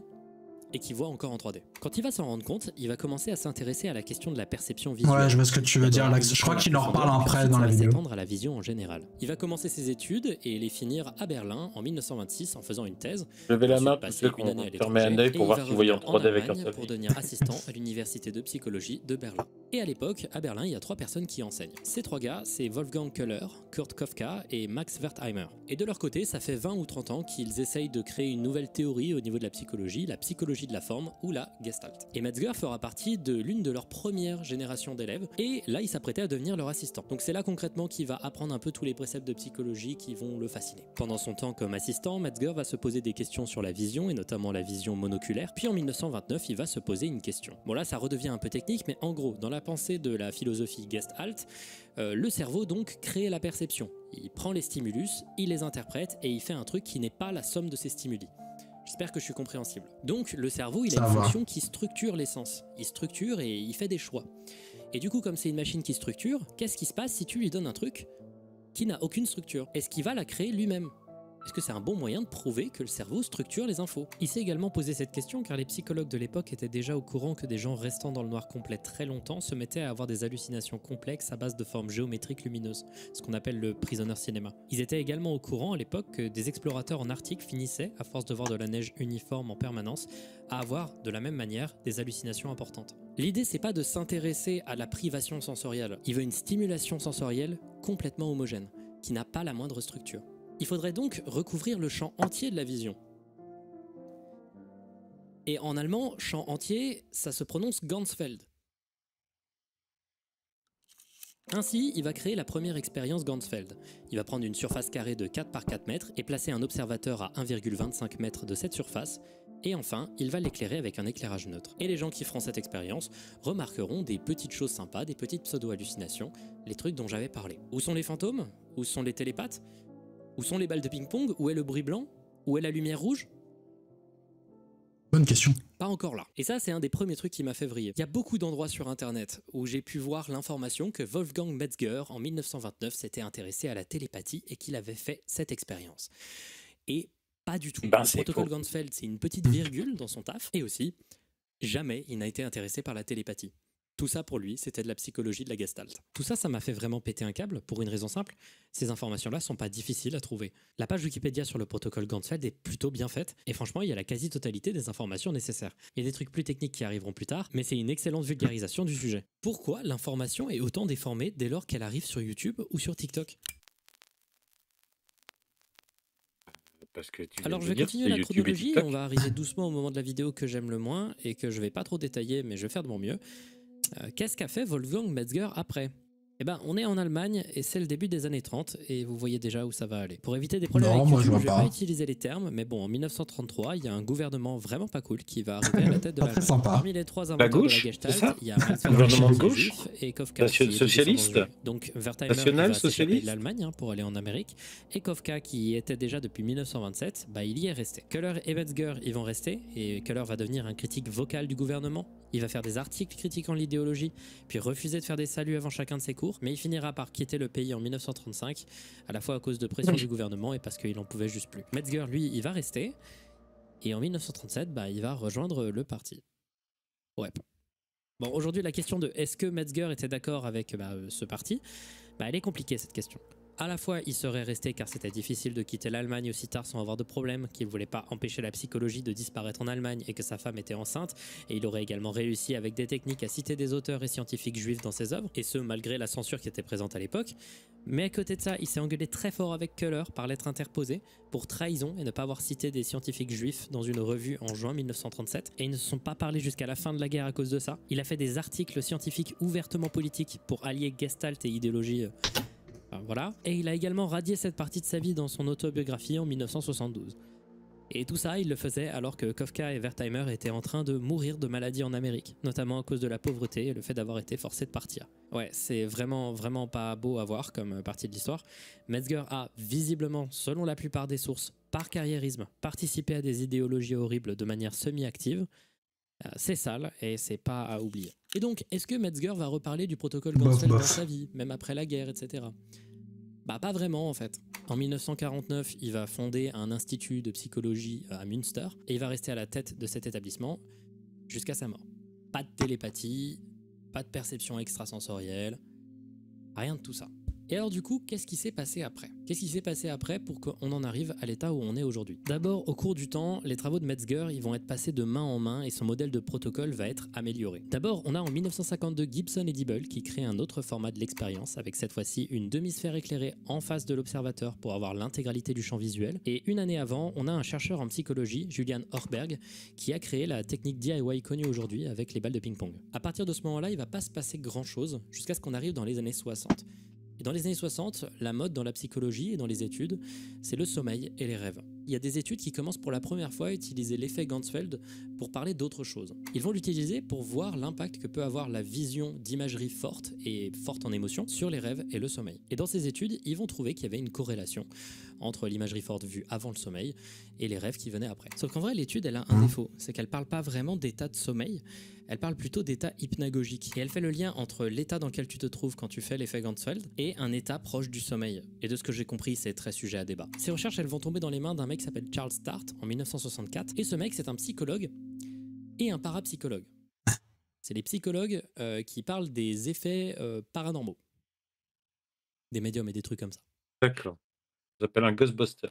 et qui voit encore en 3D. Quand il va s'en rendre compte, il va commencer à s'intéresser à la question de la perception visuelle. Ouais, je vois ce que tu veux dire, là. Je crois qu'il en reparle après dans la vidéo. S'étendre à la vision en général. Il va commencer ses études et les finir à Berlin en 1926 en faisant une thèse. Levez la main parce qu'on fermait un œil pour voir s'il voyait en 3D avec un seul. Pour devenir assistant à l'université de psychologie de Berlin. Et à l'époque, à Berlin, il y a 3 personnes qui enseignent. Ces 3 gars, c'est Wolfgang Köhler, Kurt Kofka et Max Wertheimer. Et de leur côté, ça fait 20 ou 30 ans qu'ils essayent de créer une nouvelle théorie au niveau de la psychologie de la forme ou la Gestalt. Et Metzger fera partie de l'une de leurs premières générations d'élèves, et là il s'apprêtait à devenir leur assistant. Donc c'est là concrètement qu'il va apprendre un peu tous les préceptes de psychologie qui vont le fasciner. Pendant son temps comme assistant, Metzger va se poser des questions sur la vision, et notamment la vision monoculaire, puis en 1929 il va se poser une question. Bon là ça redevient un peu technique, mais en gros, dans la pensée de la philosophie Gestalt, le cerveau donc crée la perception. Il prend les stimulus, il les interprète, et il fait un truc qui n'est pas la somme de ces stimuli. J'espère que je suis compréhensible. Donc le cerveau, il a une fonction qui structure les sens. Il structure et il fait des choix. Et du coup, comme c'est une machine qui structure, qu'est-ce qui se passe si tu lui donnes un truc qui n'a aucune structure? Est-ce qu'il va la créer lui-même? Est-ce que c'est un bon moyen de prouver que le cerveau structure les infos? Il s'est également posé cette question car les psychologues de l'époque étaient déjà au courant que des gens restant dans le noir complet très longtemps se mettaient à avoir des hallucinations complexes à base de formes géométriques lumineuses, ce qu'on appelle le prisoner cinéma. Ils étaient également au courant à l'époque que des explorateurs en Arctique finissaient, à force de voir de la neige uniforme en permanence, à avoir de la même manière des hallucinations importantes. L'idée c'est pas de s'intéresser à la privation sensorielle, il veut une stimulation sensorielle complètement homogène, qui n'a pas la moindre structure. Il faudrait donc recouvrir le champ entier de la vision. Et en allemand, champ entier, ça se prononce Ganzfeld. Ainsi, il va créer la première expérience Ganzfeld. Il va prendre une surface carrée de 4 par 4 mètres et placer un observateur à 1,25 mètres de cette surface. Et enfin, il va l'éclairer avec un éclairage neutre. Et les gens qui feront cette expérience remarqueront des petites choses sympas, des petites pseudo-hallucinations, les trucs dont j'avais parlé. Où sont les fantômes? Où sont les télépathes? Où sont les balles de ping-pong? Où est le bruit blanc? Où est la lumière rouge? Bonne question. Pas encore là. Et ça, c'est un des premiers trucs qui m'a fait vriller. Il y a beaucoup d'endroits sur Internet où j'ai pu voir l'information que Wolfgang Metzger, en 1929, s'était intéressé à la télépathie et qu'il avait fait cette expérience. Et pas du tout. Le protocole Ganzfeld, c'est une petite virgule dans son taf. Et aussi, jamais il n'a été intéressé par la télépathie. Tout ça, pour lui, c'était de la psychologie de la Gestalt. Tout ça, ça m'a fait vraiment péter un câble, pour une raison simple. Ces informations-là sont pas difficiles à trouver. La page Wikipédia sur le protocole Ganzfeld est plutôt bien faite, et franchement, il y a la quasi-totalité des informations nécessaires. Il y a des trucs plus techniques qui arriveront plus tard, mais c'est une excellente vulgarisation du sujet. Pourquoi l'information est autant déformée dès lors qu'elle arrive sur YouTube ou sur TikTok? Parce que alors je vais continuer la chronologie, on va arriver doucement au moment de la vidéo que j'aime le moins, et que je vais pas trop détailler, mais je vais faire de mon mieux. Qu'est-ce qu'a fait Wolfgang Metzger après? Eh ben, on est en Allemagne et c'est le début des années 30 et vous voyez déjà où ça va aller. Pour éviter des problèmes avec YouTube, je vais pas utiliser les termes, mais bon, en 1933, il y a un gouvernement vraiment pas cool qui va arriver à la tête de l'Allemagne. Parmi les trois inventeurs de la Gestalt, il y a gouvernement de gauche et Kafka socialiste. Donc Wertheimer va s'échapper de l'Allemagne pour aller en Amérique, et Kafka qui y était déjà depuis 1927, bah il y est resté. Köhler et Metzger y vont rester, et Köhler va devenir un critique vocal du gouvernement. Il va faire des articles critiquant l'idéologie, puis refuser de faire des saluts avant chacun de ses cours, mais il finira par quitter le pays en 1935, à la fois à cause de pression du gouvernement et parce qu'il en pouvait juste plus. Metzger, lui, il va rester, et en 1937, bah, il va rejoindre le parti. Ouais. Bon, aujourd'hui, la question de est-ce que Metzger était d'accord avec ce parti, bah, elle est compliquée, cette question. À la fois, il serait resté car c'était difficile de quitter l'Allemagne aussi tard sans avoir de problème, qu'il ne voulait pas empêcher la psychologie de disparaître en Allemagne et que sa femme était enceinte, et il aurait également réussi avec des techniques à citer des auteurs et scientifiques juifs dans ses œuvres, et ce malgré la censure qui était présente à l'époque. Mais à côté de ça, il s'est engueulé très fort avec Köhler par lettre interposée pour trahison et ne pas avoir cité des scientifiques juifs dans une revue en juin 1937, et ils ne se sont pas parlé jusqu'à la fin de la guerre à cause de ça. Il a fait des articles scientifiques ouvertement politiques pour allier Gestalt et idéologie. Voilà. Et il a également radié cette partie de sa vie dans son autobiographie en 1972. Et tout ça, il le faisait alors que Kafka et Wertheimer étaient en train de mourir de maladies en Amérique, notamment à cause de la pauvreté et le fait d'avoir été forcé de partir. Ouais, c'est vraiment pas beau à voir comme partie de l'histoire. Metzger a visiblement, selon la plupart des sources, par carriérisme, participé à des idéologies horribles de manière semi-active. C'est sale et c'est pas à oublier. Et donc, est-ce que Metzger va reparler du protocole Ganzfeld dans sa vie, même après la guerre, etc. Bah pas vraiment en fait. En 1949, il va fonder un institut de psychologie à Münster et il va rester à la tête de cet établissement jusqu'à sa mort. Pas de télépathie, pas de perception extrasensorielle, rien de tout ça. Et alors du coup, qu'est-ce qui s'est passé après? Qu'est-ce qui s'est passé après pour qu'on en arrive à l'état où on est aujourd'hui? D'abord, au cours du temps, les travaux de Metzger ils vont être passés de main en main et son modèle de protocole va être amélioré. D'abord, on a en 1952 Gibson et Dibble qui créent un autre format de l'expérience avec cette fois-ci une demi-sphère éclairée en face de l'observateur pour avoir l'intégralité du champ visuel. Et une année avant, on a un chercheur en psychologie, Julian Horberg, qui a créé la technique DIY connue aujourd'hui avec les balles de ping-pong. À partir de ce moment-là, il va pas se passer grand-chose jusqu'à ce qu'on arrive dans les années 60. Et dans les années 60, la mode dans la psychologie et dans les études, c'est le sommeil et les rêves. il y a des études qui commencent pour la première fois à utiliser l'effet Ganzfeld pour parler d'autre chose. Ils vont l'utiliser pour voir l'impact que peut avoir la vision d'imagerie forte et forte en émotion sur les rêves et le sommeil. Et dans ces études, ils vont trouver qu'il y avait une corrélation entre l'imagerie forte vue avant le sommeil et les rêves qui venaient après. Sauf qu'en vrai, l'étude, elle a un défaut, c'est qu'elle parle pas vraiment d'état de sommeil, elle parle plutôt d'état hypnagogique. Et elle fait le lien entre l'état dans lequel tu te trouves quand tu fais l'effet Ganzfeld et un état proche du sommeil. Et de ce que j'ai compris, c'est très sujet à débat. Ces recherches, elles vont tomber dans les mains d'un mec qui s'appelle Charles Start en 1964. Et ce mec, c'est un psychologue et un parapsychologue. C'est les psychologues qui parlent des effets paranormaux. Des médiums et des trucs comme ça. D'accord. Ça s'appelle un Ghostbuster.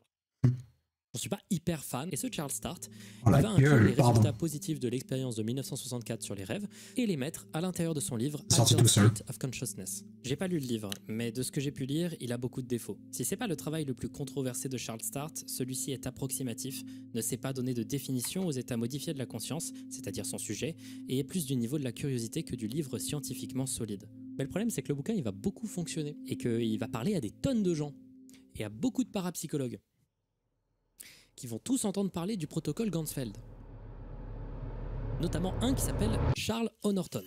J'en suis pas hyper fan. Et ce Charles Start, Oh, il la va inclure gueule, les pardon. résultats positifs de l'expérience de 1964 sur les rêves et les mettre à l'intérieur de son livre Sorti Altered tout seul. State of Consciousness. J'ai pas lu le livre, mais de ce que j'ai pu lire, il a beaucoup de défauts. Si c'est pas le travail le plus controversé de Charles Start, celui-ci est approximatif, ne sait pas donner de définition aux états modifiés de la conscience, c'est-à-dire son sujet, et est plus du niveau de la curiosité que du livre scientifiquement solide. Mais le problème, c'est que le bouquin, il va beaucoup fonctionner et qu'il va parler à des tonnes de gens et à beaucoup de parapsychologues qui vont tous entendre parler du protocole Ganzfeld. Notamment un qui s'appelle Charles Honorton.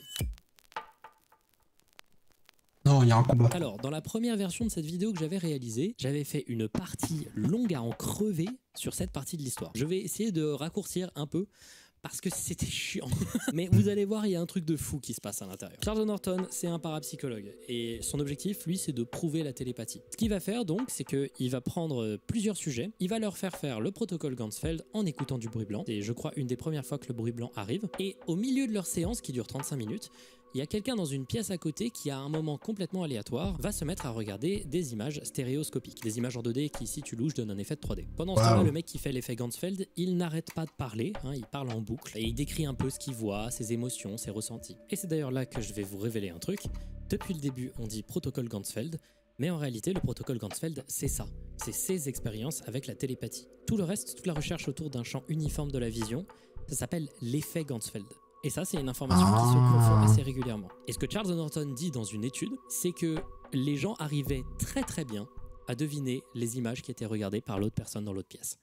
Non, il y a un combat. Alors, dans la première version de cette vidéo que j'avais réalisée, j'avais fait une partie longue à en crever sur cette partie de l'histoire. Je vais essayer de raccourcir un peu parce que c'était chiant. Mais vous allez voir, il y a un truc de fou qui se passe à l'intérieur. Charles Honorton, c'est un parapsychologue et son objectif, lui, c'est de prouver la télépathie. Ce qu'il va faire donc, c'est qu'il va prendre plusieurs sujets, il va leur faire le protocole Ganzfeld en écoutant du bruit blanc. C'est, je crois, une des premières fois que le bruit blanc arrive. Et au milieu de leur séance, qui dure 35 minutes, il y a quelqu'un dans une pièce à côté qui, à un moment complètement aléatoire, va se mettre à regarder des images stéréoscopiques, des images en 2D qui, si tu louches, donnent un effet de 3D. Pendant ce temps-là, le mec qui fait l'effet Ganzfeld, il n'arrête pas de parler, il parle en boucle, et il décrit un peu ce qu'il voit, ses émotions, ses ressentis. Et c'est d'ailleurs là que je vais vous révéler un truc. Depuis le début, on dit protocole Ganzfeld, mais en réalité, le protocole Ganzfeld, c'est ça. C'est ses expériences avec la télépathie. Tout le reste, toute la recherche autour d'un champ uniforme de la vision, ça s'appelle l'effet Ganzfeld. Et ça, c'est une information qui se confond assez régulièrement. Et ce que Charles Honorton dit dans une étude, c'est que les gens arrivaient très très bien à deviner les images qui étaient regardées par l'autre personne dans l'autre pièce.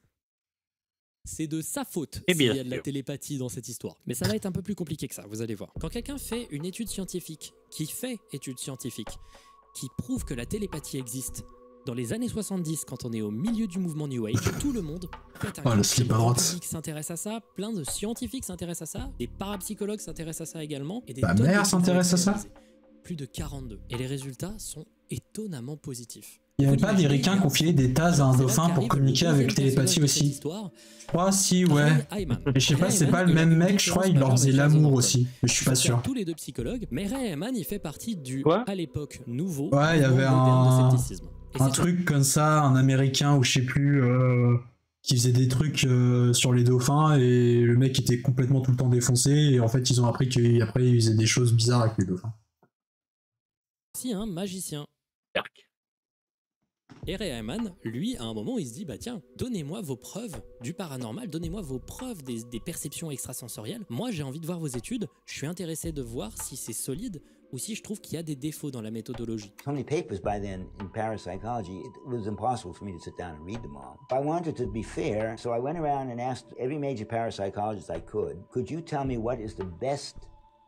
C'est de sa faute s'il y a de la télépathie dans cette histoire. Mais ça va être un peu plus compliqué que ça, vous allez voir. Quand quelqu'un fait une étude scientifique, qui prouve que la télépathie existe, dans les années 70, quand on est au milieu du mouvement New Age, tout le monde le slip à droite. s'intéresse à ça, plein de scientifiques s'intéressent à ça, des parapsychologues s'intéressent à ça également, et des Ta tonnes mère de s'intéresse à ça. plus de 42. Et les résultats sont étonnamment positifs. Il n'y avait pas des ricains qui ont filé des tasses à un dauphin pour communiquer avec télépathie aussi. Je crois, si, ouais. Mais je sais pas, c'est pas le même mec, je crois, il leur faisait l'amour aussi. Mais je suis pas sûr. Tous les deux psychologues, mais Ray Eman, il fait partie du, à l'époque, nouveau. Ouais, il y avait un de scepticisme. Un truc comme ça, un américain ou je sais plus, qui faisait des trucs sur les dauphins et le mec était complètement tout le temps défoncé et en fait ils ont appris qu'après il faisait des choses bizarres avec les dauphins. Si un magicien. Et Ray Eman, lui, à un moment, il se dit, bah tiens, donnez-moi vos preuves du paranormal, donnez-moi vos preuves des perceptions extrasensorielles. Moi, j'ai envie de voir vos études, je suis intéressé de voir si c'est solide ou si je trouve qu'il y a des défauts dans la méthodologie. So many papers by then in parapsychology, it was impossible for me to sit down and read them all. I wanted to be fair, so I went around and asked every major parapsychologist I could you tell me what is the best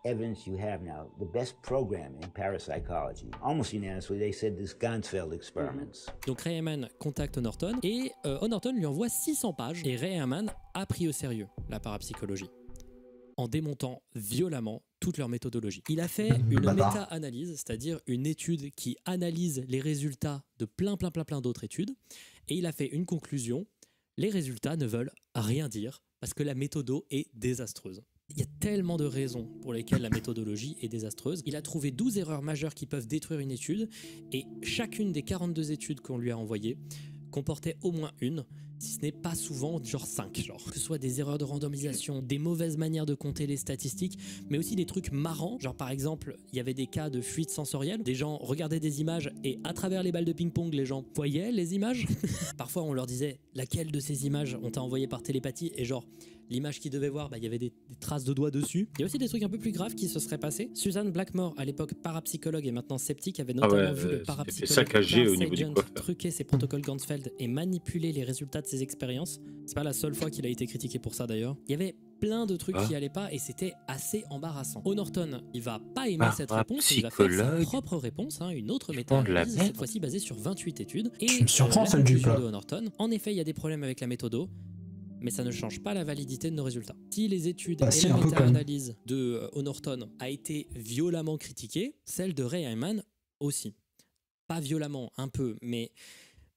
evidence you have now, the best program in parapsychology? Almost unanimously, they said this Ganzfeld experiments. Donc Ray Eman contacte Honorton et Honorton lui envoie 600 pages et Ray Eman a pris au sérieux la parapsychologie en démontant violemment toute leur méthodologie. Il a fait une méta-analyse, c'est-à-dire une étude qui analyse les résultats de plein d'autres études, et il a fait une conclusion: les résultats ne veulent rien dire parce que la méthodo est désastreuse. Il y a tellement de raisons pour lesquelles la méthodologie est désastreuse. Il a trouvé 12 erreurs majeures qui peuvent détruire une étude, et chacune des 42 études qu'on lui a envoyées comportait au moins une, si ce n'est pas souvent, genre 5, genre. Que ce soit des erreurs de randomisation, des mauvaises manières de compter les statistiques, mais aussi des trucs marrants, genre par exemple, il y avait des cas de fuite sensorielle, des gens regardaient des images et à travers les balles de ping-pong, les gens voyaient les images. Parfois on leur disait laquelle de ces images on t'a envoyé par télépathie, et genre l'image qu'il devait voir, il y avait des traces de doigts dessus. Il y a aussi des trucs un peu plus graves qui se seraient passés. Suzanne Blackmore, à l'époque parapsychologue et maintenant sceptique, avait notamment vu le parapsychologue saccagé au niveau du coiffeur. truquer ses protocoles Ganzfeld et manipuler les résultats de ses expériences. C'est pas la seule fois qu'il a été critiqué pour ça d'ailleurs. Il y avait plein de trucs qui allaient pas et c'était assez embarrassant. O'Norton, il va pas aimer cette réponse, il va faire sa propre réponse, une autre méta-analyse, cette fois-ci basée sur 28 études. Et tu me surprends, celle du de O'Norton, en effet, il y a des problèmes avec la méthode, mais ça ne change pas la validité de nos résultats. Si les études et la méta-analyse de O'Norton a été violemment critiquée, celle de Ray Hyman aussi. Pas violemment, un peu, mais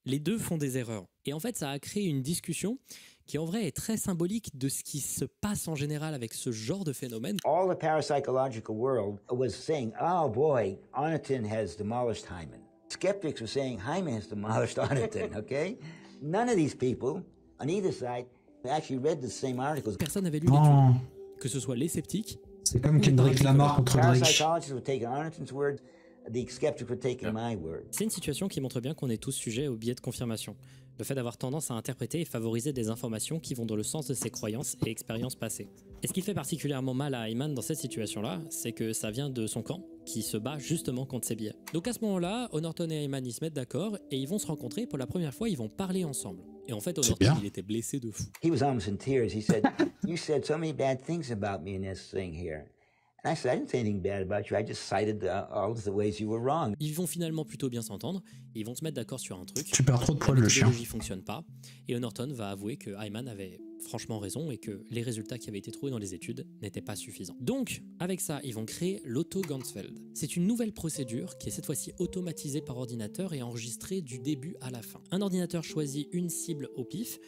les deux font des erreurs. Et en fait, ça a créé une discussion qui en vrai est très symbolique de ce qui se passe en général avec ce genre de phénomène. All the parapsychological world was saying, oh boy, Oniton has demolished Hyman. Skeptics were saying Hyman has demolished Oniton, okay? None of these people, on either side, actually read the same articles. Personne n'avait lu l'étude, que ce soit les sceptiques. C'est comme Kendrick Lamar contre Drake. Parapsychologists were taking Oniton's word, the skeptics were taking my word. C'est une situation qui montre bien qu'on est tous sujets au biais de confirmation. Le fait d'avoir tendance à interpréter et favoriser des informations qui vont dans le sens de ses croyances et expériences passées. Et ce qui fait particulièrement mal à Hyman dans cette situation-là, c'est que ça vient de son camp, qui se bat justement contre ses biais. Donc à ce moment-là, O'Norton et Hyman ils se mettent d'accord et ils vont se rencontrer. Pour la première fois, ils vont parler ensemble. Et en fait, O'Norton, il était blessé de fou. He was almost in tears. He said, "You said so many bad things about me in this thing here." And I said, "I didn't say anything bad about you. I just cited all the ways you were wrong." Ils vont finalement plutôt bien s'entendre. Ils vont se mettre d'accord sur un truc. Tu perds trop de poils, le chien. La méthodologie fonctionne pas. Et O'Norton va avouer que Hyman avait franchement raison et que les résultats qui avaient été trouvés dans les études n'étaient pas suffisants. Donc, avec ça, ils vont créer l'auto-Ganzfeld. C'est une nouvelle procédure qui est cette fois-ci automatisée par ordinateur et enregistrée du début à la fin. Un ordinateur choisit une cible au pif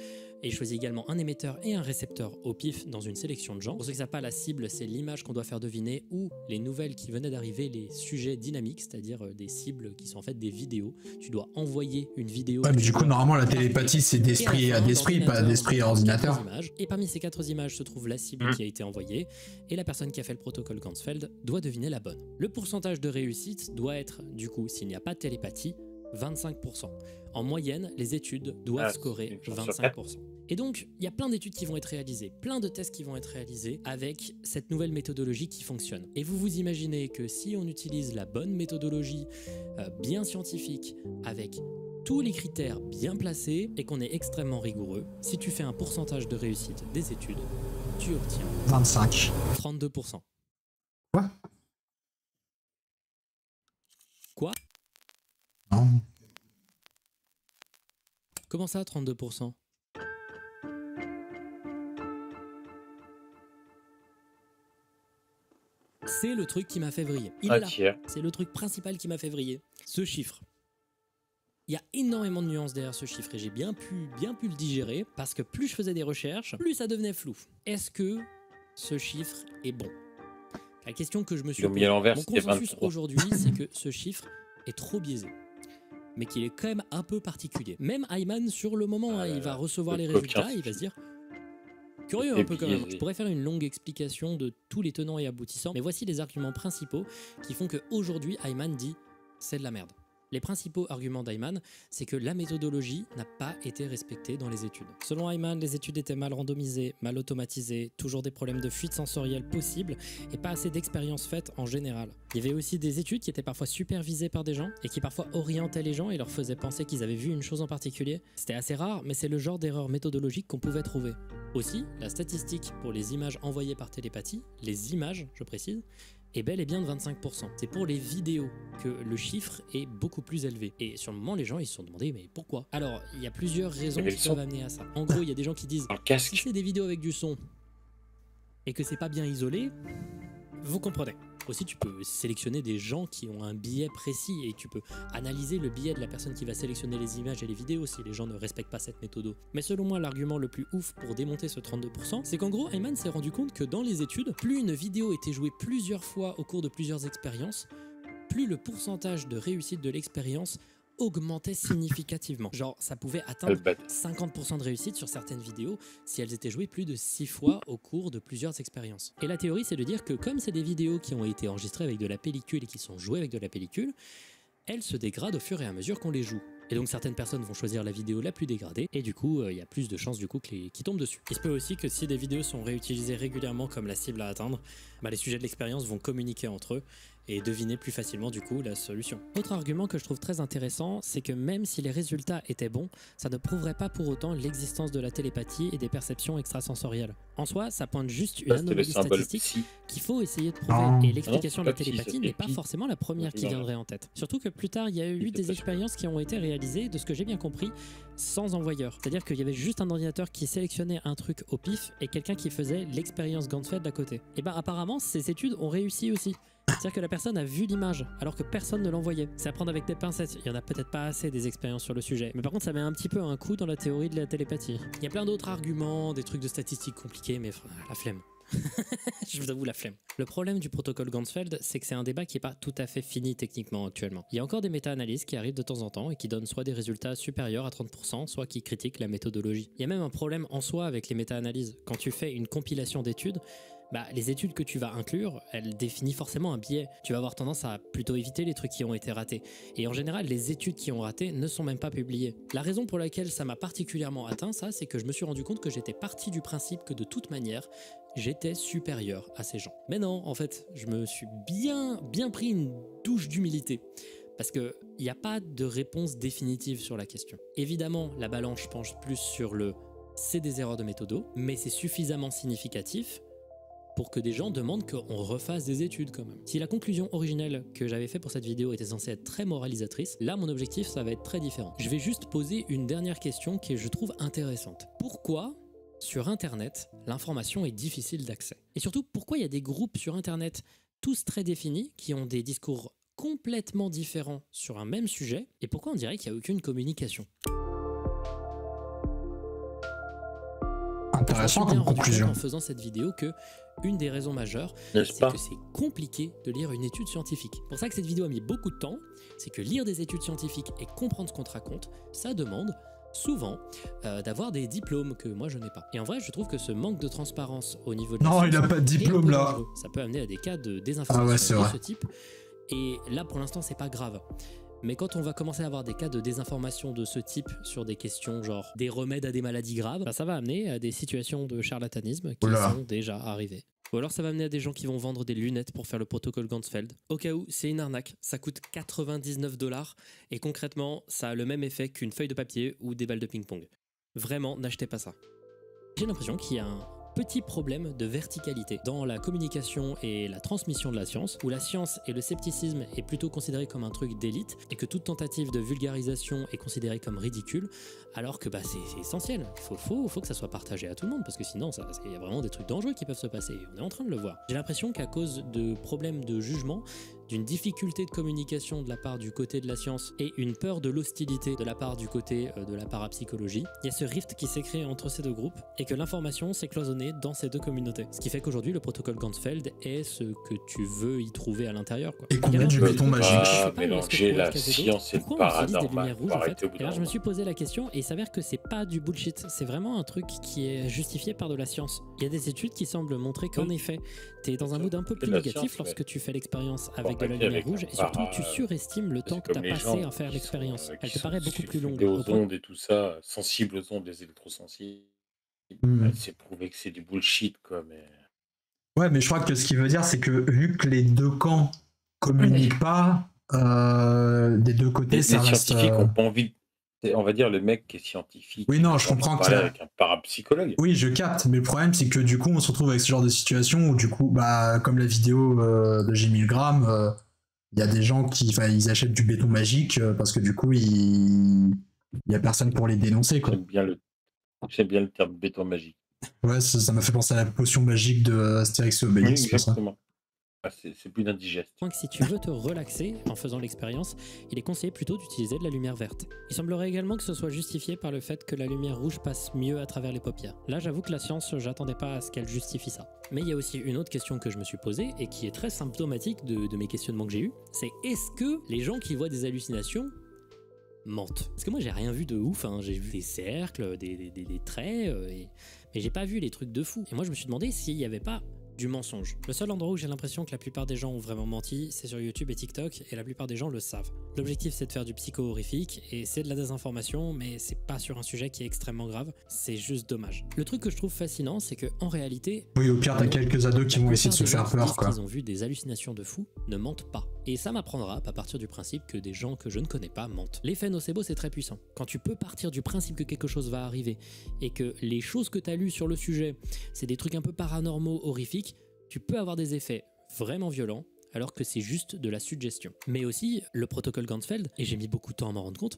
et choisit également un émetteur et un récepteur au pif dans une sélection de genres. Pour ceux qui ne savent pas, la cible, c'est l'image qu'on doit faire deviner ou les nouvelles qui venaient d'arriver, les sujets dynamiques, c'est-à-dire des cibles qui sont en fait des vidéos. Tu dois envoyer une vidéo. Ouais, mais du coup, normalement, la télépathie, c'est d'esprit à d'esprit, pas d'esprit à ordinateur. Et parmi ces 4 images se trouve la cible qui a été envoyée et la personne qui a fait le protocole Ganzfeld doit deviner la bonne. Le pourcentage de réussite doit être, du coup, s'il n'y a pas de télépathie, 25%. En moyenne, les études doivent scorer 25%. Et donc, il y a plein d'études qui vont être réalisées, plein de tests qui vont être réalisés avec cette nouvelle méthodologie qui fonctionne. Et vous vous imaginez que si on utilise la bonne méthodologie bien scientifique, avec tous les critères bien placés et qu'on est extrêmement rigoureux, si tu fais un pourcentage de réussite des études, tu obtiens 25. 32%. Quoi? Quoi? Non. Comment ça, 32%? C'est le truc qui m'a fait vriller. Il est là. C'est le truc principal qui m'a fait vriller. Ce chiffre. Il y a énormément de nuances derrière ce chiffre et j'ai bien pu le digérer parce que plus je faisais des recherches, plus ça devenait flou. Est-ce que ce chiffre est bon? La question que je me suis posée, mon consensus aujourd'hui, c'est que ce chiffre est trop biaisé, mais qu'il est quand même un peu particulier. Même Hyman, sur le moment, il va recevoir les résultats, il va se dire... Curieux un peu quand même. Je pourrais faire une longue explication de tous les tenants et aboutissants, mais voici les arguments principaux qui font qu'aujourd'hui, Hyman dit « c'est de la merde ». Les principaux arguments d'Hyman, c'est que la méthodologie n'a pas été respectée dans les études. Selon Hyman, les études étaient mal randomisées, mal automatisées, toujours des problèmes de fuite sensorielle possibles et pas assez d'expériences faites en général. Il y avait aussi des études qui étaient parfois supervisées par des gens et qui parfois orientaient les gens et leur faisaient penser qu'ils avaient vu une chose en particulier. C'était assez rare, mais c'est le genre d'erreur méthodologique qu'on pouvait trouver. Aussi, la statistique pour les images envoyées par télépathie, les images, je précise, est bel et bien de 25%. C'est pour les vidéos que le chiffre est beaucoup plus élevé. Et sur le moment, les gens ils se sont demandé mais pourquoi? Alors, il y a plusieurs raisons qui peuvent amener à ça. En gros, il y a des gens qui disent si c'est des vidéos avec du son et que c'est pas bien isolé, vous comprenez. Aussi, tu peux sélectionner des gens qui ont un biais précis et tu peux analyser le biais de la personne qui va sélectionner les images et les vidéos si les gens ne respectent pas cette méthode. Mais selon moi, l'argument le plus ouf pour démonter ce 32%, c'est qu'en gros, Hyman s'est rendu compte que dans les études, plus une vidéo était jouée plusieurs fois au cours de plusieurs expériences, plus le pourcentage de réussite de l'expérience augmentait significativement. Genre, ça pouvait atteindre 50% de réussite sur certaines vidéos si elles étaient jouées plus de 6 fois au cours de plusieurs expériences. Et la théorie, c'est de dire que comme c'est des vidéos qui ont été enregistrées avec de la pellicule et qui sont jouées avec de la pellicule, elles se dégradent au fur et à mesure qu'on les joue. Et donc certaines personnes vont choisir la vidéo la plus dégradée et du coup il y a plus de chances du coup qu'ils tombent dessus. Il se peut aussi que si des vidéos sont réutilisées régulièrement comme la cible à atteindre, bah les sujets de l'expérience vont communiquer entre eux et deviner plus facilement du coup la solution. Autre argument que je trouve très intéressant, c'est que même si les résultats étaient bons, ça ne prouverait pas pour autant l'existence de la télépathie et des perceptions extrasensorielles. En soi, ça pointe juste une anomalie statistique qu'il faut essayer de prouver, et l'explication de la télépathie n'est pas forcément la première qui viendrait en tête. Surtout que plus tard, il y a eu des expériences qui ont été réalisées, de ce que j'ai bien compris, sans envoyeur. C'est-à-dire qu'il y avait juste un ordinateur qui sélectionnait un truc au pif et quelqu'un qui faisait l'expérience Ganzfeld d'à côté. Et bah apparemment, ces études ont réussi aussi. C'est-à-dire que la personne a vu l'image, alors que personne ne l'envoyait. C'est à prendre avec des pincettes, il y en a peut-être pas assez des expériences sur le sujet. Mais par contre, ça met un petit peu un coup dans la théorie de la télépathie. Il y a plein d'autres arguments, des trucs de statistiques compliqués, mais la flemme. Je vous avoue la flemme. Le problème du protocole Ganzfeld, c'est que c'est un débat qui n'est pas tout à fait fini techniquement actuellement. Il y a encore des méta-analyses qui arrivent de temps en temps et qui donnent soit des résultats supérieurs à 30%, soit qui critiquent la méthodologie. Il y a même un problème en soi avec les méta-analyses. Quand tu fais une compilation d'études, bah, les études que tu vas inclure, elles définissent forcément un biais. Tu vas avoir tendance à plutôt éviter les trucs qui ont été ratés. Et en général, les études qui ont raté ne sont même pas publiées. La raison pour laquelle ça m'a particulièrement atteint, ça, c'est que je me suis rendu compte que j'étais parti du principe que de toute manière, j'étais supérieur à ces gens. Mais non, en fait, je me suis bien pris une douche d'humilité. Parce qu'il n'y a pas de réponse définitive sur la question. Évidemment, la balance penche plus sur le « c'est des erreurs de méthodo », mais c'est suffisamment significatif pour que des gens demandent qu'on refasse des études quand même. Si la conclusion originelle que j'avais faite pour cette vidéo était censée être très moralisatrice, là mon objectif ça va être très différent. Je vais juste poser une dernière question qui je trouve intéressante. Pourquoi sur internet l'information est difficile d'accès? Et surtout pourquoi il y a des groupes sur internet tous très définis qui ont des discours complètement différents sur un même sujet et pourquoi on dirait qu'il n'y a aucune communication? Intéressant comme conclusion. En faisant cette vidéo que une des raisons majeures, c'est que c'est compliqué de lire une étude scientifique. Pour ça que cette vidéo a mis beaucoup de temps, c'est que lire des études scientifiques et comprendre ce qu'on te raconte, ça demande souvent d'avoir des diplômes que moi je n'ai pas. Et en vrai, je trouve que ce manque de transparence au niveau de non, il n'a pas de diplôme là. Ça peut amener à des cas de désinformation de ce type. Et là, pour l'instant, c'est pas grave. Mais quand on va commencer à avoir des cas de désinformation de ce type sur des questions genre des remèdes à des maladies graves, bah ça va amener à des situations de charlatanisme qui sont déjà arrivées. Ou alors ça va amener à des gens qui vont vendre des lunettes pour faire le protocole Ganzfeld. Au cas où, c'est une arnaque, ça coûte 99$ et concrètement, ça a le même effet qu'une feuille de papier ou des balles de ping-pong. Vraiment, n'achetez pas ça. J'ai l'impression qu'il y a un petit problème de verticalité dans la communication et la transmission de la science, où la science et le scepticisme est plutôt considéré comme un truc d'élite et que toute tentative de vulgarisation est considérée comme ridicule, alors que bah, c'est essentiel. Il faut que ça soit partagé à tout le monde, parce que sinon il y a vraiment des trucs dangereux qui peuvent se passer. On est en train de le voir. J'ai l'impression qu'à cause de problèmes de jugement, d'une difficulté de communication de la part du côté de la science et une peur de l'hostilité de la part du côté de la parapsychologie, il y a ce rift qui s'est créé entre ces deux groupes et que l'information s'est cloisonnée dans ces deux communautés. Ce qui fait qu'aujourd'hui, le protocole Ganzfeld est ce que tu veux y trouver à l'intérieur. Et combien du béton magique? Mélanger la science et le paranormal. Et là, je me suis posé la question et il s'avère que c'est pas du bullshit, c'est vraiment un truc qui est justifié par de la science. Il y a des études qui semblent montrer qu'en effet, tu es dans un mood un peu plus négatif lorsque tu fais l'expérience avec de la lumière rouge et surtout tu surestimes le temps que tu as passé à faire l'expérience. Elle te paraît beaucoup plus longue. Aux ondes et tout ça, sensibles aux ondes, les électrosensibles. C'est prouvé que c'est du bullshit quoi. Mais... Ouais, mais je crois que ce qu'il veut dire, c'est que vu que les deux camps communiquent pas, des deux côtés, ça reste... Les scientifiques n'ont pas envie... On va dire le mec qui est scientifique. Oui, non, je comprends que ça... avec un parapsychologue. Oui, je capte, mais le problème, c'est que du coup, on se retrouve avec ce genre de situation où, du coup, bah, comme la vidéo de J. Milgram, il y a des gens qui ils achètent du béton magique parce que du coup, il y a personne pour les dénoncer, quoi. J'aime bien le terme béton magique. Ouais, ça m'a fait penser à la potion magique de Astérix et Obélix. Oui, exactement. C'est plus d'indigeste. Si tu veux te relaxer en faisant l'expérience, il est conseillé plutôt d'utiliser de la lumière verte. Il semblerait également que ce soit justifié par le fait que la lumière rouge passe mieux à travers les paupières. Là, j'avoue que la science, j'attendais pas à ce qu'elle justifie ça. Mais il y a aussi une autre question que je me suis posée et qui est très symptomatique de mes questionnements que j'ai eus, c'est est-ce que les gens qui voient des hallucinations mentent? Parce que moi j'ai rien vu de ouf, hein. J'ai vu des cercles, des traits, mais j'ai pas vu les trucs de fou. Et moi je me suis demandé s'il n'y avait pas du mensonge. Le seul endroit où j'ai l'impression que la plupart des gens ont vraiment menti, c'est sur YouTube et TikTok, et la plupart des gens le savent. L'objectif, c'est de faire du psycho-horrifique, et c'est de la désinformation, mais c'est pas sur un sujet qui est extrêmement grave, c'est juste dommage. Le truc que je trouve fascinant, c'est que en réalité... Oui, au pire, t'as quelques ados qui vont essayer de se faire peur, quoi. Ils ont vu des hallucinations de fous, ne mentent pas. Et ça m'apprendra à partir du principe que des gens que je ne connais pas mentent. L'effet nocebo, c'est très puissant. Quand tu peux partir du principe que quelque chose va arriver, et que les choses que t'as lues sur le sujet, c'est des trucs un peu paranormaux, horrifiques, tu peux avoir des effets vraiment violents, alors que c'est juste de la suggestion. Mais aussi, le protocole Ganzfeld, et j'ai mis beaucoup de temps à m'en rendre compte,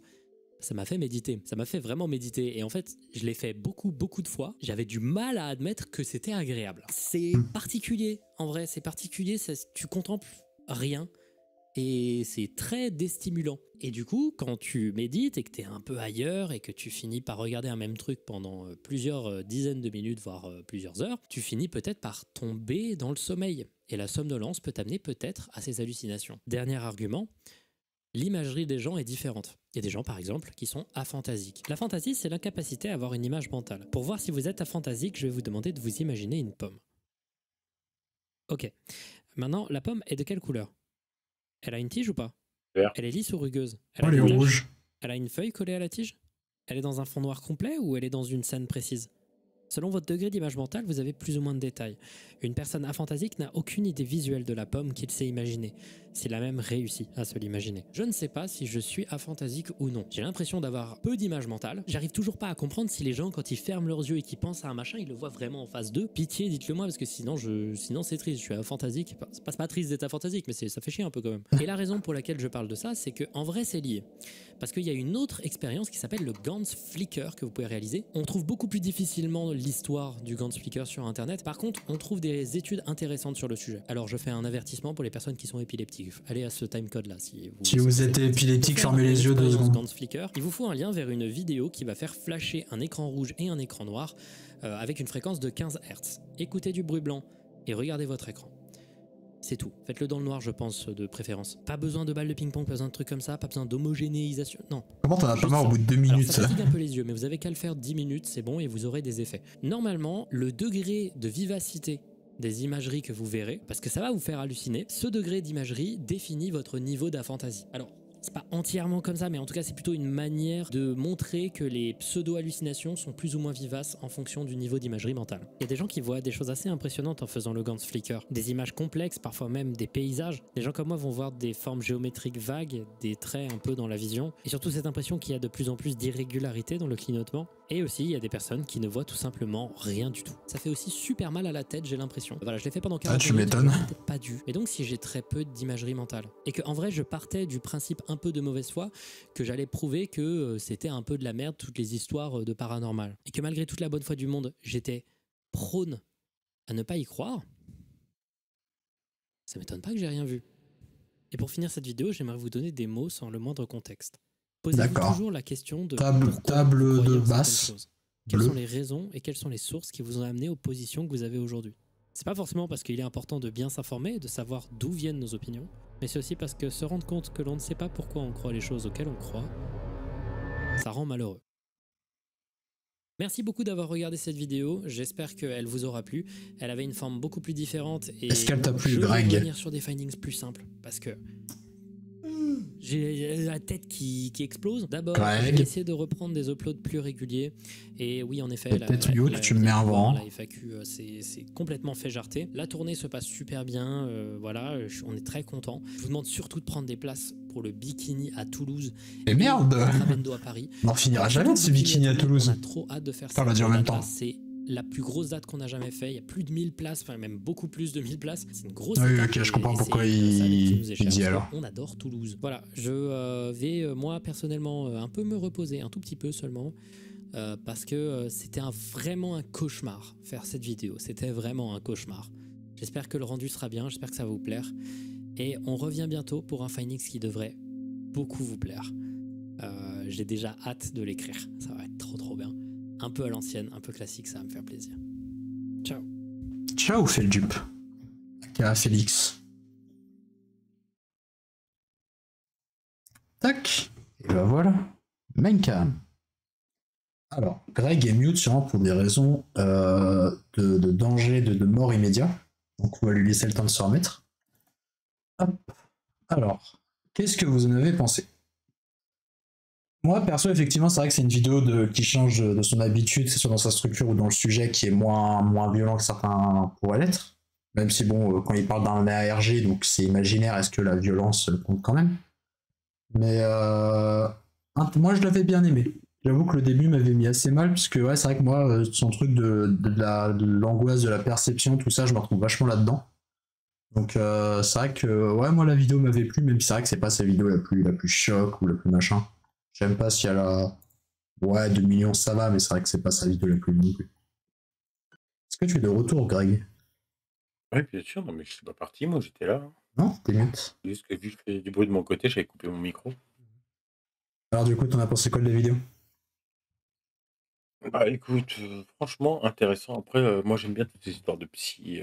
ça m'a fait méditer, ça m'a fait vraiment méditer, et en fait, je l'ai fait beaucoup de fois, j'avais du mal à admettre que c'était agréable. C'est particulier, en vrai, c'est particulier, tu contemples rien, et c'est très déstimulant. Et du coup, quand tu médites et que t'es un peu ailleurs et que tu finis par regarder un même truc pendant plusieurs dizaines de minutes, voire plusieurs heures, tu finis peut-être par tomber dans le sommeil. Et la somnolence peut t'amener peut-être à ces hallucinations. Dernier argument, l'imagerie des gens est différente. Il y a des gens, par exemple, qui sont aphantasiques. La phantasie, c'est l'incapacité à avoir une image mentale. Pour voir si vous êtes aphantasique, je vais vous demander de vous imaginer une pomme. Ok. Maintenant, la pomme est de quelle couleur ? Elle a une tige ou pas ? Vert. Elle est lisse ou rugueuse ? Elle Elle est rouge. Elle a une feuille collée à la tige ? Elle est dans un fond noir complet ou elle est dans une scène précise ? Selon votre degré d'image mentale, vous avez plus ou moins de détails. Une personne aphantasique n'a aucune idée visuelle de la pomme qu'il s'est imaginée, s'il a même réussi à se l'imaginer. Je ne sais pas si je suis aphantasique ou non. J'ai l'impression d'avoir peu d'image mentale. J'arrive toujours pas à comprendre si les gens, quand ils ferment leurs yeux et qu'ils pensent à un machin, ils le voient vraiment en face d'eux. Pitié, dites-le moi, parce que sinon c'est triste. Je suis aphantasique. C'est pas triste d'être aphantasique, mais ça fait chier un peu quand même. Et la raison pour laquelle je parle de ça, c'est que en vrai, c'est lié. Parce qu'il y a une autre expérience qui s'appelle le Ganz Flicker que vous pouvez réaliser. On trouve beaucoup plus difficilement l'histoire du Ganz Flicker sur internet. Par contre, on trouve des études intéressantes sur le sujet. Alors je fais un avertissement pour les personnes qui sont épileptiques. Allez à ce timecode là si vous êtes épileptique, fermez les yeux 2 secondes. Ganz Flicker, il vous faut un lien vers une vidéo qui va faire flasher un écran rouge et un écran noir avec une fréquence de 15 Hz. Écoutez du bruit blanc et regardez votre écran. C'est tout. Faites-le dans le noir, je pense, de préférence. Pas besoin de balles de ping-pong, pas besoin de trucs comme ça, pas besoin d'homogénéisation. Non. Comment t'en as pas marre au bout de 2 minutes? Alors, ça fatigue un peu les yeux, mais vous avez qu'à le faire 10 minutes, c'est bon, et vous aurez des effets. Normalement, le degré de vivacité des imageries que vous verrez, parce que ça va vous faire halluciner, ce degré d'imagerie définit votre niveau d'aphantasie. Alors, c'est pas entièrement comme ça, mais en tout cas, c'est plutôt une manière de montrer que les pseudo-hallucinations sont plus ou moins vivaces en fonction du niveau d'imagerie mentale. Il y a des gens qui voient des choses assez impressionnantes en faisant le Ganz Flicker. Des images complexes, parfois même des paysages. Des gens comme moi vont voir des formes géométriques vagues, des traits un peu dans la vision, et surtout cette impression qu'il y a de plus en plus d'irrégularité dans le clignotement. Et aussi, il y a des personnes qui ne voient tout simplement rien du tout. Ça fait aussi super mal à la tête, j'ai l'impression. Voilà, je l'ai fait pendant 40 minutes. Tu m'étonnes. Peut-être pas dû. Et donc, si j'ai très peu d'imagerie mentale, et que en vrai, je partais du principe un peu de mauvaise foi, que j'allais prouver que c'était un peu de la merde, toutes les histoires de paranormal. Et que malgré toute la bonne foi du monde, j'étais prône à ne pas y croire, ça m'étonne pas que j'ai rien vu. Et pour finir cette vidéo, j'aimerais vous donner des mots sans le moindre contexte. Posez-vous toujours la question de table de basse. Quelles sont les raisons et quelles sont les sources qui vous ont amené aux positions que vous avez aujourd'hui. C'est pas forcément parce qu'il est important de bien s'informer, de savoir d'où viennent nos opinions, mais c'est aussi parce que se rendre compte que l'on ne sait pas pourquoi on croit les choses auxquelles on croit, ça rend malheureux. Merci beaucoup d'avoir regardé cette vidéo, j'espère qu'elle vous aura plu. Elle avait une forme beaucoup plus différente et est-ce qu'elle t'a plu, je vais Greg? revenir sur des findings plus simples parce que j'ai la tête qui explose. D'abord, je vais essayer de reprendre des uploads plus réguliers. Et oui, en effet, peut-être mieux que tu me mets un vent. La FAQ, c'est complètement fait jarter. La tournée se passe super bien. Voilà, on est très content. Je vous demande surtout de prendre des places pour le bikini à Toulouse. Et merde, à Paris. On n'en finira jamais de ce bikini à Toulouse. On a trop hâte de faire ça. On va dire en même temps. C'est la plus grosse date qu'on a jamais fait. Il y a plus de 1000 places, enfin même beaucoup plus de 1000 places. C'est une grosse oui, étape. Ok, je comprends pourquoi il dit alors. On adore Toulouse. Voilà, je vais moi personnellement un peu me reposer, un tout petit peu seulement, parce que c'était vraiment un cauchemar faire cette vidéo. C'était vraiment un cauchemar. J'espère que le rendu sera bien, j'espère que ça va vous plaire. Et on revient bientôt pour un Findings qui devrait beaucoup vous plaire. J'ai déjà hâte de l'écrire. Ça va être trop bien. Un peu à l'ancienne, un peu classique, ça va me faire plaisir. Ciao. Ciao, Feldup. Aka Félix. Tac. Et ben voilà. Maincam. Alors, Greg est mute sûrement pour des raisons de danger, de mort immédiat. Donc on va lui laisser le temps de se remettre. Hop. Alors, qu'est-ce que vous en avez pensé? Moi, perso, effectivement, c'est vrai que c'est une vidéo qui change de son habitude, que ce soit dans sa structure ou dans le sujet, qui est moins violent que certains pourraient l'être. Même si, bon, quand il parle d'un ARG, donc c'est imaginaire, est-ce que la violence compte quand même? Mais moi, je l'avais bien aimé. J'avoue que le début m'avait mis assez mal, puisque ouais, c'est vrai que moi, son truc de l'angoisse, de la perception, tout ça, je me retrouve vachement là-dedans. Donc c'est vrai que ouais, moi la vidéo m'avait plu, même si c'est vrai que c'est pas sa vidéo la plus choc ou la plus machin. J'aime pas si elle a ouais 2 millions ça va, mais c'est vrai que c'est pas sa vidéo la plus non plus. Est-ce que tu es de retour, Greg? Oui, bien sûr, non mais je suis pas parti, moi j'étais là. Non, t'es mute. Juste que vu que je fais du bruit de mon côté, j'avais coupé mon micro. Alors du coup, t'en as pensé quoi de la vidéo? Bah écoute, franchement intéressant. Après, moi j'aime bien toutes ces histoires de psy,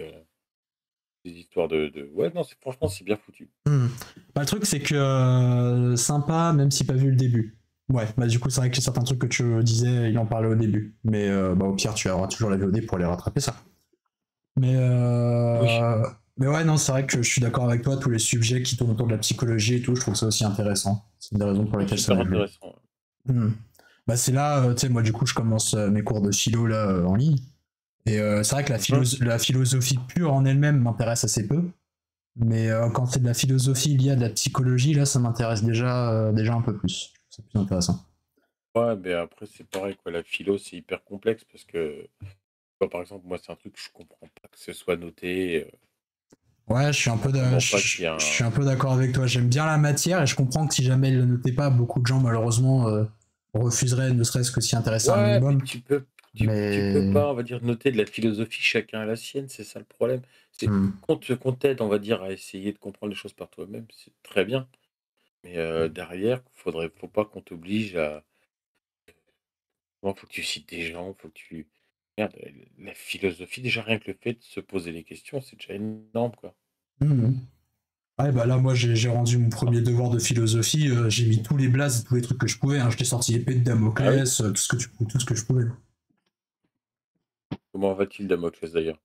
ces histoires ouais non, franchement c'est bien foutu. Bah, le truc c'est que sympa, même si pas vu le début. Ouais, bah du coup c'est vrai que certains trucs que tu disais, il en parlait au début. Mais bah au pire tu auras toujours la VOD pour aller rattraper ça. Mais Oui. mais ouais non, c'est vrai que je suis d'accord avec toi, tous les sujets qui tournent autour de la psychologie et tout, je trouve ça aussi intéressant. C'est une des raisons pour lesquelles ça Super m'a plu. intéressant. Bah c'est là, tu sais, moi du coup je commence mes cours de philo là en ligne. Et c'est vrai que la philosophie pure en elle-même m'intéresse assez peu. Mais quand c'est de la philosophie liée à de la psychologie, là ça m'intéresse déjà un peu plus. C'est plus intéressant. Ouais, mais après c'est pareil quoi, la philo c'est hyper complexe parce que par exemple moi c'est un truc que je comprends pas que ce soit noté. Ouais, je suis un peu d'accord avec toi. J'aime bien la matière et je comprends que si jamais il ne notait pas, beaucoup de gens malheureusement refuseraient ne serait-ce que s'y intéresser un Ouais, minimum. mais tu peux pas, on va dire, noter de la philosophie chacun à la sienne, c'est ça le problème. C'est qu'on t'aide, on va dire, à essayer de comprendre les choses par toi-même, c'est très bien. Mais derrière, faut pas qu'on t'oblige à. Bon, faut que tu cites des gens, faut que tu. Merde, la philosophie, déjà rien que le fait de se poser les questions, c'est déjà énorme, quoi. Ouais, bah là, moi, j'ai rendu mon premier devoir de philosophie. J'ai mis tous les blazes, tous les trucs que je pouvais. Hein. Je t'ai sorti épée de Damoclès, tout ce que je pouvais. Comment va-t-il, Damoclès, d'ailleurs?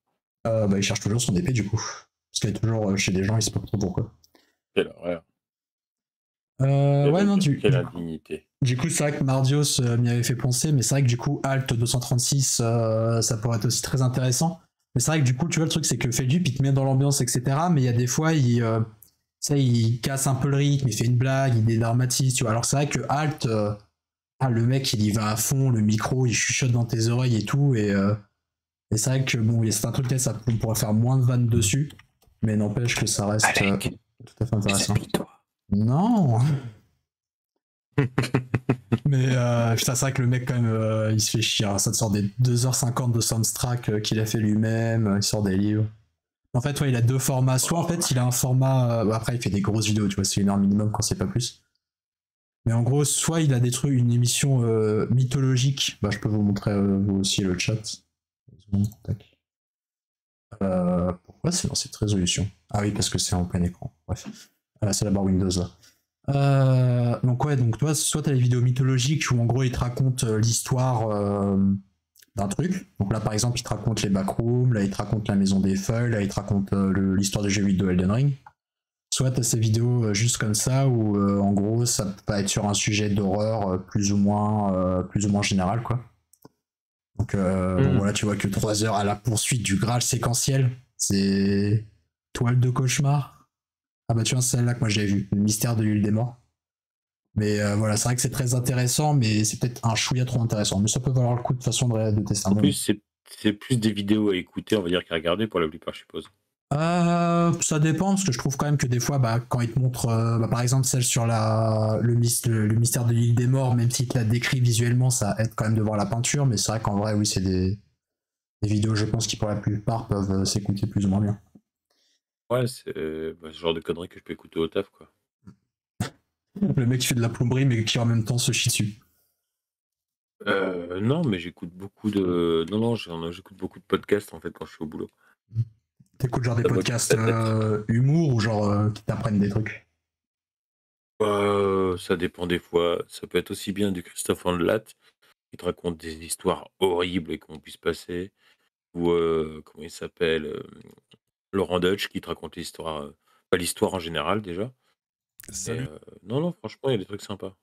Bah, il cherche toujours son épée, du coup. Parce qu'elle est toujours chez des gens, il sait pas trop pourquoi. Quelle horreur. Ouais, non, Quelle indignité. Du coup, c'est vrai que Mardios m'y avait fait penser, mais c'est vrai que du coup, Alt 236, ça pourrait être aussi très intéressant. Mais c'est vrai que du coup, tu vois, le truc, c'est que Feldup, il te met dans l'ambiance, etc. Mais il y a des fois, il casse un peu le rythme, il fait une blague, il dédramatise, tu vois. Alors c'est vrai que Alt, le mec, il y va à fond, le micro, il chuchote dans tes oreilles et tout. Et c'est vrai que bon, c'est un truc là, on pourrait faire moins de vannes dessus. Mais n'empêche que ça reste tout à fait intéressant. Non. Mais putain, c'est vrai que le mec quand même il se fait chier, ça te sort des 2h50 de soundtrack qu'il a fait lui-même, il sort des livres. En fait ouais, il a deux formats, soit en fait il a un format après il fait des grosses vidéos, tu vois, c'est 1 heure minimum quand c'est pas plus. Mais en gros, soit il a des trucs, une émission mythologique, bah je peux vous montrer vous aussi le chat. Pourquoi c'est dans cette résolution? Ah oui, parce que c'est en plein écran, bref. C'est la barre Windows là. Donc ouais, donc toi, soit t'as les vidéos mythologiques où en gros ils te racontent l'histoire d'un truc. Donc là par exemple ils te racontent les backrooms, là ils te racontent la maison des feuilles, là ils te racontent l'histoire du jeu vidéo Elden Ring. Soit t'as ces vidéos juste comme ça où en gros ça peut être sur un sujet d'horreur plus ou moins général quoi. Donc voilà, tu vois que 3 heures à la poursuite du Graal séquentiel, c'est toile de cauchemar. Ah bah tu vois, celle-là que moi j'ai vue, le mystère de l'île des morts. Mais voilà, c'est vrai que c'est très intéressant, mais c'est peut-être un chouïa trop intéressant. Mais ça peut valoir le coup de façon de tester un En plus, c'est plus des vidéos à écouter, on va dire, qu'à regarder pour la plupart, je suppose. Ça dépend, parce que je trouve quand même que des fois, quand ils te montrent, par exemple, celle sur le mystère de l'île des morts, même si tu la décrit visuellement, ça aide quand même de voir la peinture, mais c'est vrai qu'en vrai, oui, c'est des vidéos, je pense, qui pour la plupart peuvent s'écouter plus ou moins bien. Ouais, c'est ce genre de conneries que je peux écouter au taf, quoi. Le mec qui fait de la plomberie, mais qui en même temps se chie dessus. Non, mais j'écoute beaucoup de... Non, j'écoute beaucoup de podcasts, en fait, quand je suis au boulot. T'écoutes genre des podcasts humour ou genre qui t'apprennent des trucs? Ça dépend des fois. Ça peut être aussi bien du Christophe Andelat, qui te raconte des histoires horribles et qu'on puisse passer, ou comment il s'appelle Laurent Deutsch qui te raconte l'histoire, pas l'histoire en général déjà. Salut. Non, non, franchement, il y a des trucs sympas.